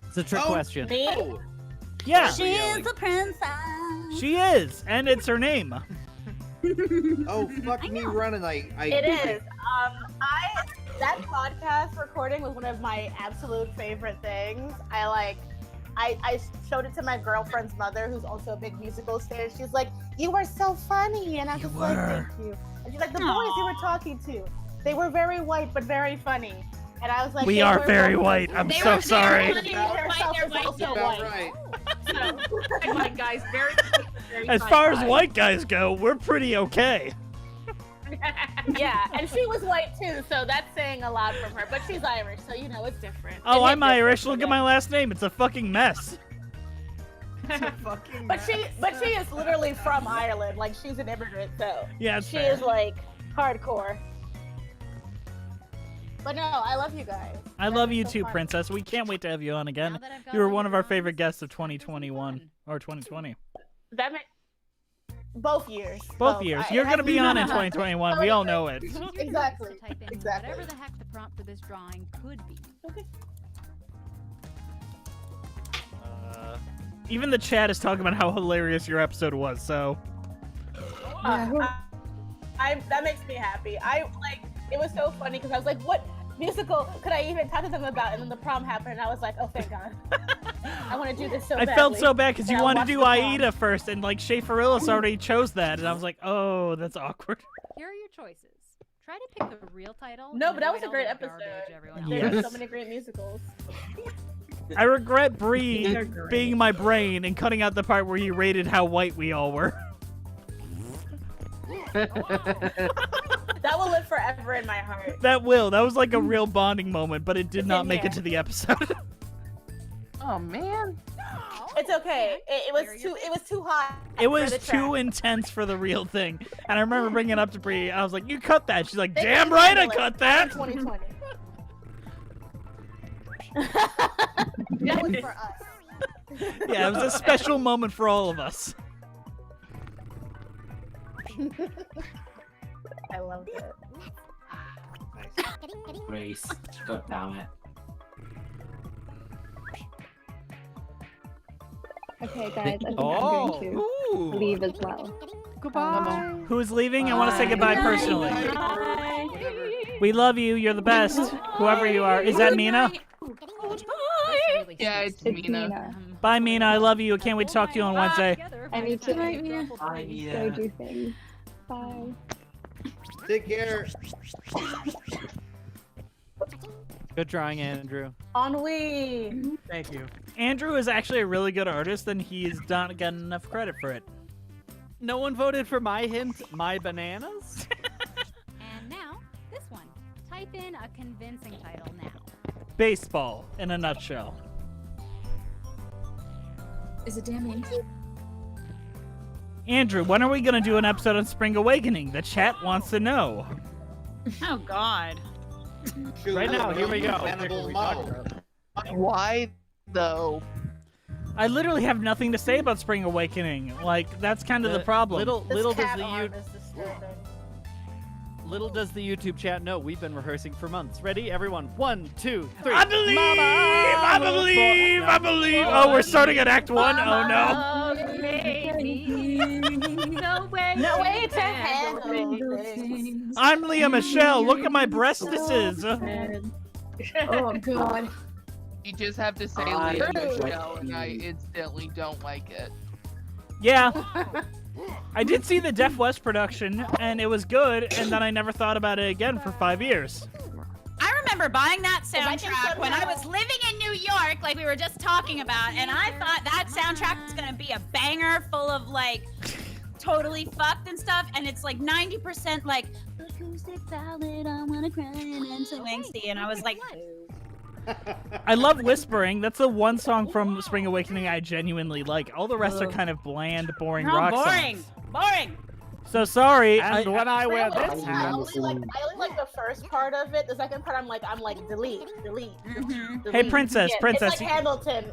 It's a trick Oh, question. me. Yeah, She's the princess. she is, and it's her name. Oh, fuck me running. I It is. That podcast recording was one of my absolute favorite things. I showed it to my girlfriend's mother, who's also a big musical fan. She's like, "You were so funny," and I was like, "Thank you." And she's like, "The boys you were talking to, they were very white but very funny." And I was like, We "They are were very both- white. I'm They so were sorry. very She funny. herself They're is white. also about white. right. White guys, very As far as white guys go, we're pretty okay. yeah, and she was white too, so that's saying a lot from her. But she's Irish, so you know it's different. Oh, It hit I'm Irish. different Look for at my them. last name. It's a fucking mess. Fucking But she is literally from Ireland. Like she's an immigrant, so Yeah, it's she fair. is like hardcore. But no, I love you guys. I love you too, Princess. We can't wait to have you on again. You were one of our favorite guests of 2021 or 2020. That makes both years. Both years. You're going to be on in 2021. We all know it. Exactly. Type in Exactly. whatever the heck the prompt for this drawing could be. Even the chat is talking about how hilarious your episode was, so... That makes me happy. It was so funny because I was like, what musical could I even talk to them about? And then the prom happened, and I was like, oh, thank God. I want to do this so I badly. felt so bad because you And I wanted to watched do the prom. Aida first, and like Shea Farillis already chose that, and I was like, oh, that's awkward. Here are your choices. Try to pick a real title. No, and but that was avoid a great all that episode. garbage everyone else Yes. There's so many great musicals. I regret Bree being my brain and cutting out the part where you rated how white we all were. That will live forever in my heart. That was like a real bonding moment, but it did It's not in make it here. to the episode. Oh man. It's okay. It was too hot. It was for the too track. intense for the real thing. And I remember bringing it up to Bree. I was like, you cut that. She's like, They damn couldn't right I handle it. cut that. 2020. That was for us. Yeah, it was a special moment for all of us. I loved it. Grace, god damn it. Okay, guys, I think I'm Oh. going to leave as well. Goodbye. Who's leaving? I want to say goodbye personally. We love you. You're the best. Whoever you are. Is that Mina? Yeah, it's Mina. Bye, Mina. I love you. I can't wait to talk to you on Wednesday. I need to Bye, go Mina. do things. Bye. Take care. Good drawing, Andrew. Ennui. Thank you. Andrew is actually a really good artist, and he's not gotten enough credit for it. No one voted for my hint, my bananas? And now, this one. Type in a convincing title now. Baseball, in a nutshell. Is it damning? Andrew, when are we going to do an episode on Spring Awakening? The chat wants to know. Oh God. Right now, here we go. Animal model. Why though? I literally have nothing to say about Spring Awakening. Like, that's kind of the problem. Little This does cat the arm is disturbing. little does the YouTube chat know we've been rehearsing for months. Ready, everyone? 1, 2, 3. I believe! I believe! I believe! Oh, we're starting at Act 1? Oh, no. No way to handle things. I'm Leah Michelle. Look at my breastises. Oh god. You just have to say I Leah agree. Michelle, and I instantly don't like it. Yeah. I did see the Def West production, and it was good, and then I never thought about it again for 5 years. I remember buying that I can soundtrack when I somehow- was living in New York, like we were just talking about, and I thought that soundtrack was gonna be a banger full of like totally fucked and stuff, and it's like 90% like acoustic ballad, I wanna cry into angsty, and I was like, I love Whispering. That's the one song from Spring Awakening I genuinely like. All the rest are kind of bland, boring no, rock boring, songs. boring. So sorry. And when I wear I this only hat, like the first part of it. The second part, I'm like delete. Hey, Princess, Yeah, Princess, It's like Hamilton.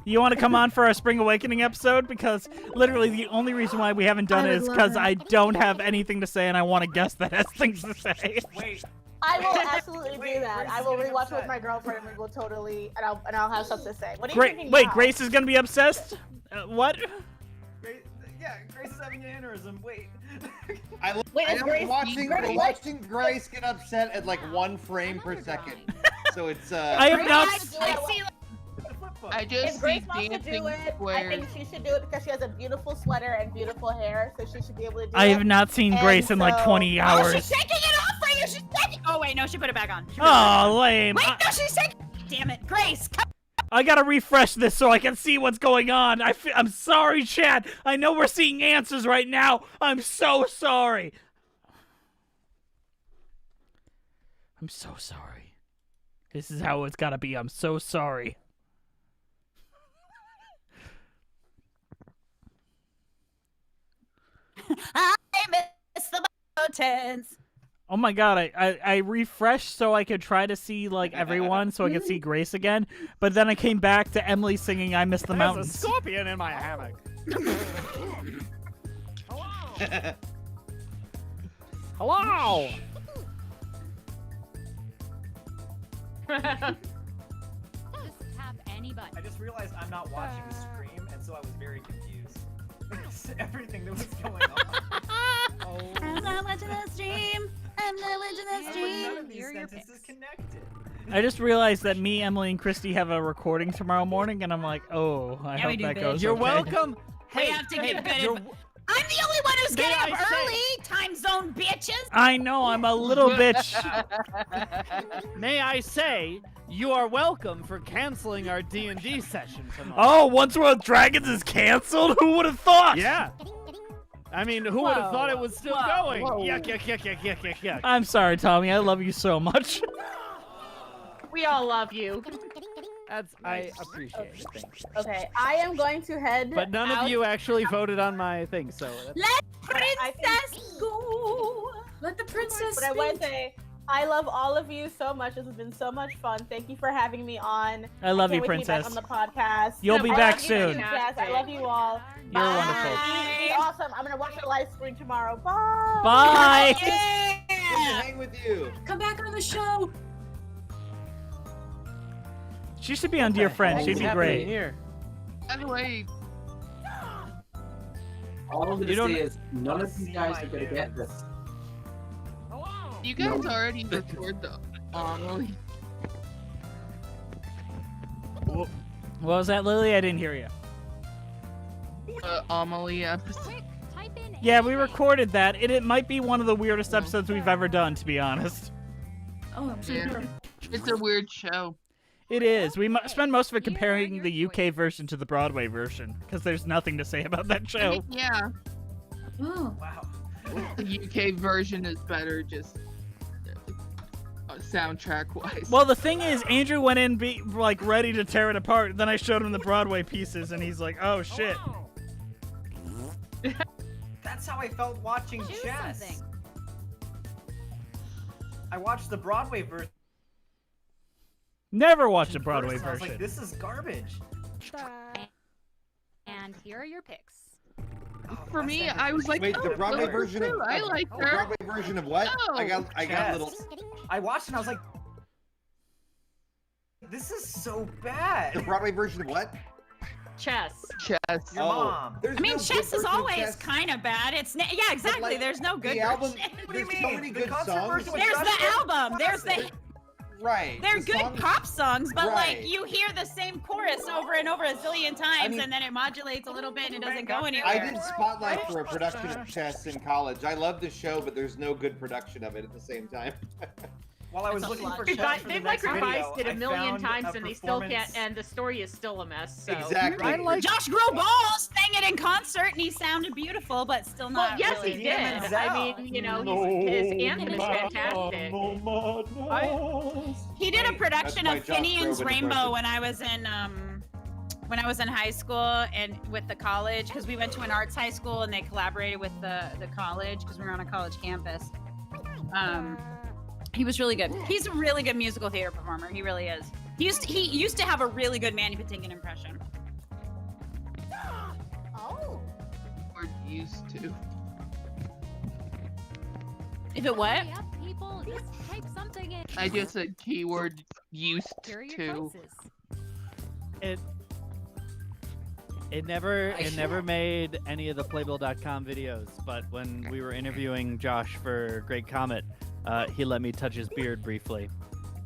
you want to come on for our Spring Awakening episode? Because literally the only reason why we haven't done I it would is love because it. I don't have anything to say and I want to guess that has things to say. Wait, I will absolutely Wait, do that. Grace I is will getting rewatch upset. with my girlfriend, and we will totally, and I'll have something to say. What are you drinking Wait, now? Grace is gonna be obsessed? What? Grace is having an aneurysm. Wait. Wait, is Grace watching Grace get upset at like 1 frame per second. So it's I have not. I just If Grace see wants to do dancing it, I squares. think she should do it because she has a beautiful sweater and beautiful hair, so she should be able to do it. I have not seen And Grace in like so- 20 Oh, hours. she's shaking it off for you. She's shaking. Oh wait, no, she put it back on. She put it back Oh, lame. on. Wait, no, she's shaking. Damn it, Grace. Come. I gotta refresh this so I can see what's going on. I'm sorry, chat. I know we're seeing answers right now. I'm so sorry. I'm so sorry. This is how it's gotta be. I'm so sorry. I miss the mountains. Oh my god, I refreshed so I could try to see like everyone so I could see Grace again, but then I came back to Emily singing I Miss the There's Mountains. a scorpion in my hammock. Hello. Just tap any button. I just realized I'm not watching the stream, and so I was very confused. Everything that was going on. I'm not watching the stream. I'm not watching the But stream. none of these sentences connected. I just realized that me, Emily, and Christy have a recording tomorrow morning, and I'm like, oh, I Yeah, we hope do, that bitch. goes You're okay. welcome. We Hey, have to give good you're- advice. I'm the only one who's May getting I up say- early. Time zone bitches. I know, I'm a little bitch. May I say, you are welcome for canceling our D&D session tomorrow. Oh, Once World Dragons is canceled? Who would have thought? Yeah. I mean, who would have thought it was still going? whoa. Yuck, yuck, yuck, yuck, yuck, yuck, yuck. I'm sorry, Tommy. I love you so much. We all love you. I appreciate it. Thanks. Okay, I am going to head. But none out. of you actually voted on my thing, so. Let princess go. Let the princess But I want to say, I love all of you so much. This has been so much fun. Thank you for having me on. I love you, can't wait to be back princess. on the podcast. You'll be I back love you, soon. Yes, I love you all. You're wonderful. Be awesome. I'm gonna watch the live stream tomorrow. Bye. Bye. Good to hang with you. Come back on the show. She should be on Dear Friend. She'd be great. Here. By the way, All I'm You gonna don't- say is none of you guys are gonna get this. you guys No. already record the Amelie. What was that, Lily? I didn't hear you. Amelie episode. Yeah, we recorded that. It might be one of the weirdest episodes we've ever done, to be honest. Oh, I'm Yeah. It's a weird show. It is. We spend most of it comparing the UK version to the Broadway version, because there's nothing to say about that show. Yeah. Oh. Wow. The UK version is better, just soundtrack wise. Well, the thing is, Andrew went in like ready to tear it apart. Then I showed him the Broadway pieces, and he's like, "Oh shit." That's how I felt watching Choose chess. something. I watched the Broadway version. Never watched a Broadway first, and I was version. like, this is garbage. And here are your picks. For me, I was like, Wait, the oh, Broadway good version too. of I like the her. Broadway version of what? I got Chess. little. I watched and I was like, this is so bad. The Broadway version of what? Chess. Chess. Your mom. There's I mean, no good chess is version of always chess. kind of bad. It's yeah, exactly. like, There's no good the album. version. What do you There's mean? so many The good concert songs. version was There's such the a album. There's the. classic. Right. They're the good songs- pop songs, but Right. like you hear the same chorus over and over a zillion times, mean- and then it modulates a little bit and it doesn't go anywhere. I did spotlight for a production of chess in college. I love the show, but there's no good production of it at the same time. While I was That's a looking lot. for They've chess for the like next video, revised it a I million found times a and they still can't, performance- and the story is still a mess. So. Exactly. I like Josh Groban sang it in concert and he sounded beautiful, but still Well, not. yes, really. he did. I mean, you know, his anthem is fantastic. He did a production That's of my Josh Finian's Groban Rainbow impression. when I was in high school and with the college, because we went to an arts high school and they collaborated with the college because we were on a college campus. He was really good. He's a really good musical theater performer. He really is. He used to have a really good Manny Patinkin impression. Oh. We're used to. If it what? Hurry up, people. Just type something in. I just said keyword used Here are your to. choices. It never made any of the Playbill.com videos, but when we were interviewing Josh for Great Comet, he let me touch his beard briefly,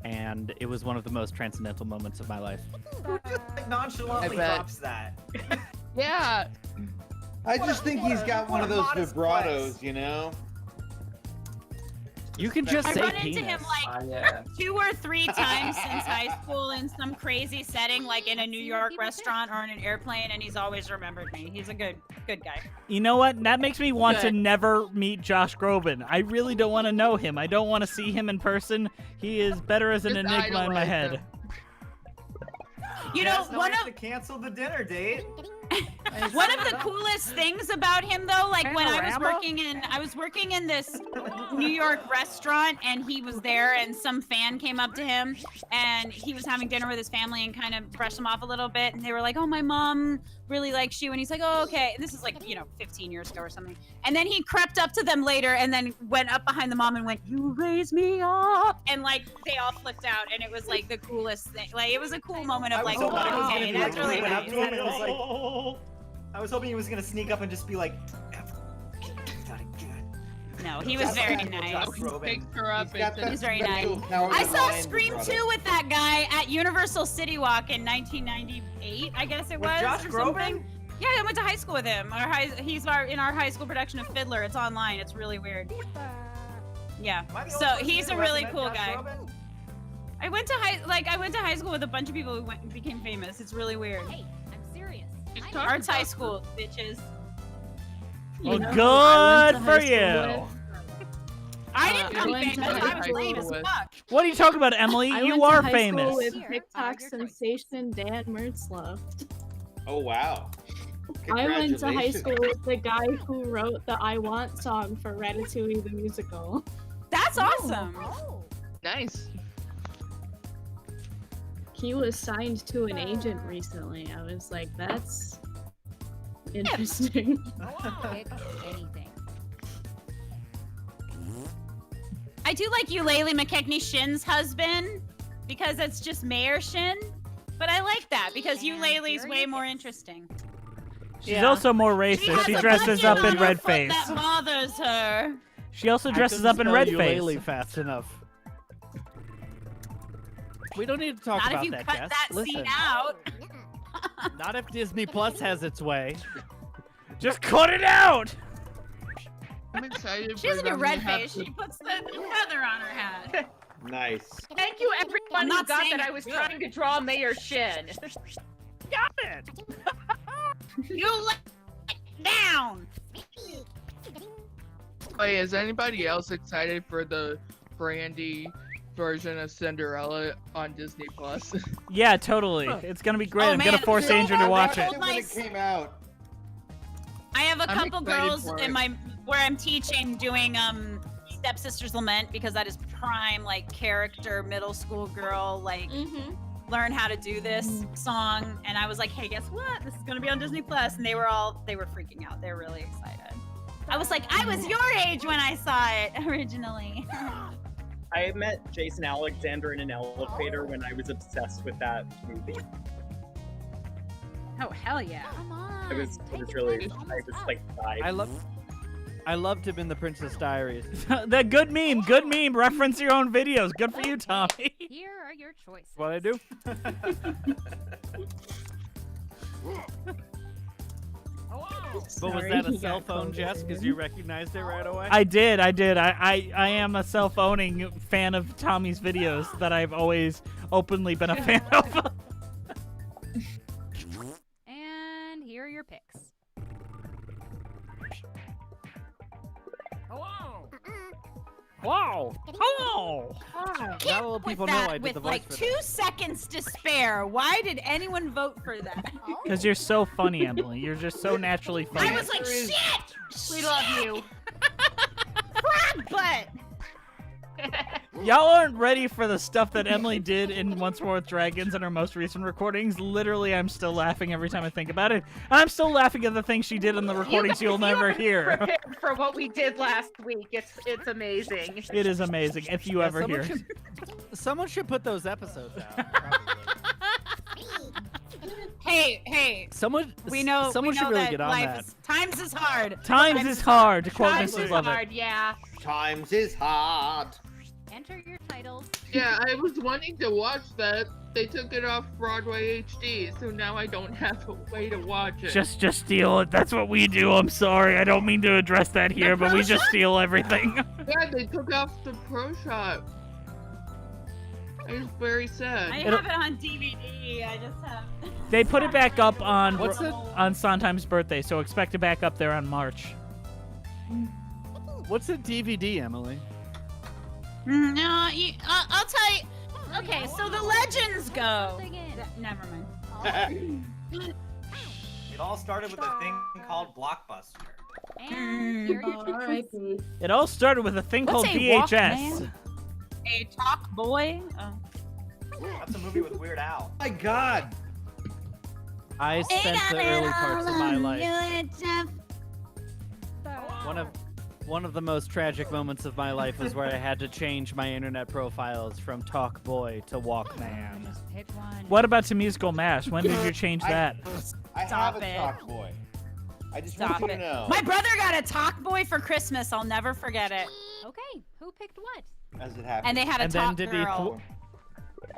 and it was one of the most transcendental moments of my life. Who just like, nonchalantly I bet. drops that? Yeah. I just think he's got one of those modest vibratos, flex. you know? You can just I say run penis. into him like Yeah. 2 or 3 times since high school in some crazy setting, like in a New York restaurant or in an airplane, and he's always remembered me. He's a good guy. You know what? That makes me want to Good. never meet Josh Groban. I really don't want to know him. I don't want to see him in person. He is better as an Just enigma in my idolize head. him. You know, Yes, now one we have of to cancel the dinner date. One of the coolest things about him, though, like when I was Panorama? working in this New York restaurant, and he was there, and some fan came up to him, and he was having dinner with his family, and kind of brushed him off a little bit, and they were like, "Oh, my mom really likes you," and he's like, "Oh, okay." And this is like 15 years ago or something. And then he crept up to them later, and then went up behind the mom and went, "You raised me up," and like they all flipped out, and it was like the coolest thing. Like it was a cool moment of like, okay, that's really nice. I was hoping he was gonna sneak up and just be like, No, he was very nice. Picked her up and He's very nice. I saw Scream 2 with that guy at Universal City Walk in 1998, I guess it was. Josh or Groban? something. Yeah, I went to high school with him. He's in our high school production of Fiddler. It's online. It's really weird. Yeah. So he's a really cool guy. I went to high school with a bunch of people who became famous. It's really weird. Hey, I'm serious. Arts high school, bitches. Well, good for you. I didn't come went to famous. high I was school lame as with- fuck. What are you talking about, Emily? I You went to are high famous. School with TikTok sensation Dan Mertzloff. Oh wow. I went to high Congratulations. school with the guy who wrote the "I Want" song for Ratatouille the musical. That's awesome. Nice. He was signed to an agent recently. I was like, that's interesting. Pick anything. I do like Eulalie McKechnie Shin's husband because it's just Mayor Shin, but I like that because Eulalie's way more interesting. She's also more racist. She dresses up in red face. That bothers her. She also I dresses couldn't up in spell red ukulele face. fast enough. We don't need to talk Not about if you that, cut Jess. that Listen, scene out. not if Disney Plus has its way. Just cut it out. I'm excited She for doesn't do them to red have face. the- She puts the feather on her hat. Nice. Thank you, everyone I'm who not got saying that I it's was good. trying to draw Mayor Shin. Got it. You let down. Wait, is anybody else excited for the Brandy version of Cinderella on Disney Plus? Yeah, totally. It's gonna be great. Oh, I'm man, gonna force so Andrew to watch it. When it came out. I have a I'm couple excited girls for in it. my where I'm teaching doing Stepsister's Lament because that is prime like character middle school girl like learn how to do this song, and I was like, hey, guess what? This is gonna be on Disney Plus, and they were freaking out. They're really excited. I was like, I was your age when I saw it originally. I met Jason Alexander in an elevator when I was obsessed with that movie. Oh hell yeah! It was really, I was like 5. I loved him in The Princess Diaries. That good meme. Reference your own videos. Good for you, Tommy. Here are your choices. What I do? But was that a cell phone, Jess? Because you recognized it right away? I did. I am a self-owning fan of Tommy's videos that I've always openly been a fan of. And here are your picks. Wow! Oh! Not a lot of people know I did with the voice like for 2 seconds to spare. Why did anyone vote for that? Because you're so funny, Emily. You're just so naturally funny. I was like, shit! We love you. Frog butt! Y'all aren't ready for the stuff that Emily did in Once More with Dragons in her most recent recordings. Literally, I'm still laughing every time I think about it. I'm still laughing at the things she did in the recordings you'll never hear. Prepared for what we did last week. It's amazing. It is amazing if you ever hear. Someone should put those episodes out. Hey! Someone we should really that get on life that. times is hard. Times is hard, to quote Times Mrs. is Lovett. hard, yeah. Times is hard. Enter your titles. Yeah, I was wanting to watch that. They took it off Broadway HD, so now I don't have a way to watch it. Just steal it. That's what we do. I'm sorry. I don't mean to address that here, but we just steal everything. Yeah, they took off the Pro Shop. It's very sad. I have it on DVD. I just have. They put it back up on What's it? on Sondheim's birthday, so expect it back up there on March. What's a DVD, Emily? No, I'll tell you. Okay, so the legends go. Never mind. It all started with a thing called Blockbuster. And here are your treats. It all started with a thing What's called a VHS. Walkman? A talk boy? Oh. That's a movie with Weird Al. My God. I spent the early parts of my life. One of the most tragic moments of my life was where I had to change my internet profiles from Talk Boy to Walkman. Pick one. What about to MusicalMash? When did you change that? I Stop have a it. Talk Boy. I just Stop want you it. to know. My brother got a talk boy for Christmas. I'll never forget it. Okay, who picked what? As it happens. And they had a And talk then did girl.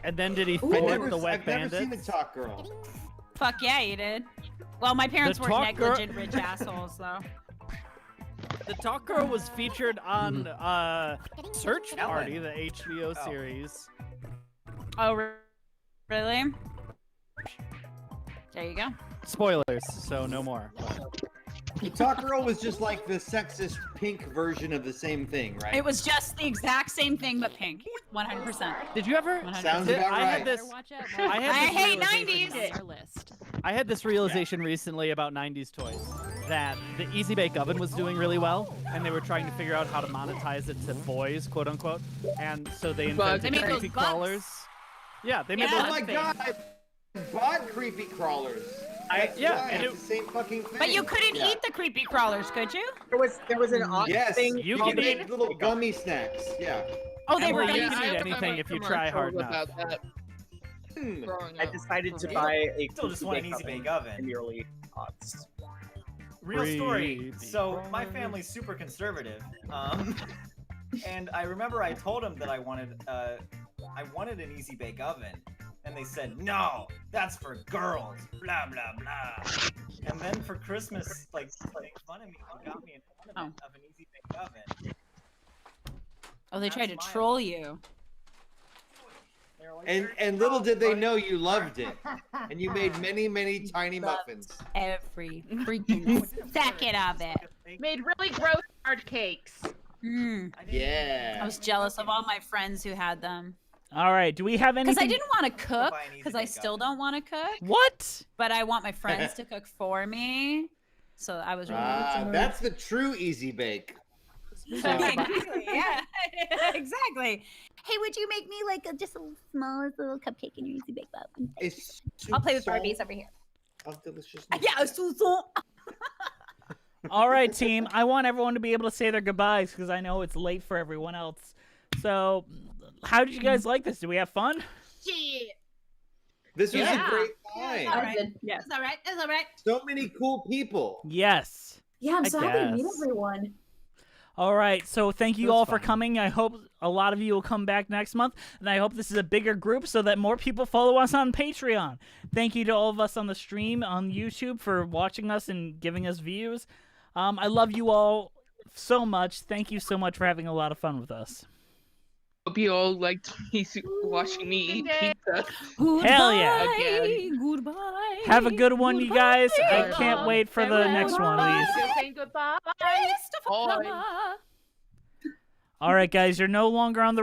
And then did he I've thwart never, the Wet I've never Bandits? seen the Talk Girl. Fuck yeah, you did. Well, my parents were talk girl- negligent rich assholes, though. The Talk Girl was featured on Search Party, the HBO series. Oh, really? There you go. Spoilers, so no more. The Talk Girl was just like the sexist pink version of the same thing, right? It was just the exact same thing, but pink. 100%. Did you ever? 100%. Sounds about I had right. this. Watch out. I had I this hate realization- 90s. On our list. I had this realization recently about 90s toys, that the Easy Bake Oven was doing really well, and they were trying to figure out how to monetize it to boys, quote unquote, and so they invented They made those creepy bugs. crawlers. Yeah, they made Yeah. those Oh my things. God! I bought creepy crawlers. Yeah, Why, and it's the same fucking thing. But you couldn't Yeah. eat the creepy crawlers, could you? There was an odd Yes, thing. You you can can eat- make little gummy snacks. Yeah. Oh, they were Emily, you easy. can eat I anything remember if you a try hard commercial enough. about that growing I up decided to for me. buy a Still just want an Easy Bake Oven. in the early aughts. Real story. Creepy So my family's super conservative, and I remember I told them that I wanted an Easy Bake Oven, and they said no, that's for girls. Blah blah blah. And then for Christmas, like to make fun of me, they got me an ornament of an Easy Bake Oven. Oh, they tried to That's mine. troll you. They were like, And little did they know you loved it, and you made many tiny muffins. Every freaking second of it. Made really gross hard cakes. Mm. Yeah. I was jealous of all my friends who had them. All right. Do we have anything? Because I didn't want to cook, buy an Easy because I Bake still Oven. don't want to cook. What? But I want my friends to cook for me. So I was really That's the true Easy Bake. exactly, yeah. Exactly. Hey, would you make me like just a smallest little cupcake in your Easy Bake Oven? It's I'll play with so Barbies over here. of deliciousness. Yeah, so. All right, team. I want everyone to be able to say their goodbyes because I know it's late for everyone else. So, how did you guys like this? Did we have fun? Shit. This was Yeah. a great time. All right. Yes. It's all right. It's all right. So many cool people. Yes. Yeah, I'm I so happy to meet guess. everyone. All right. So, thank you It was all for fun. coming. I hope a lot of you will come back next month, and I hope this is a bigger group so that more people follow us on Patreon. Thank you to all of us on the stream on YouTube for watching us and giving us views. I love you all so much. Thank you so much for having a lot of fun with us. Hope you all liked me watching me eat pizza. Hell yeah. Again. Goodbye. Have a good one, you guys. I can't wait for the next one, please. Still saying goodbye. All right, guys. You're no longer on the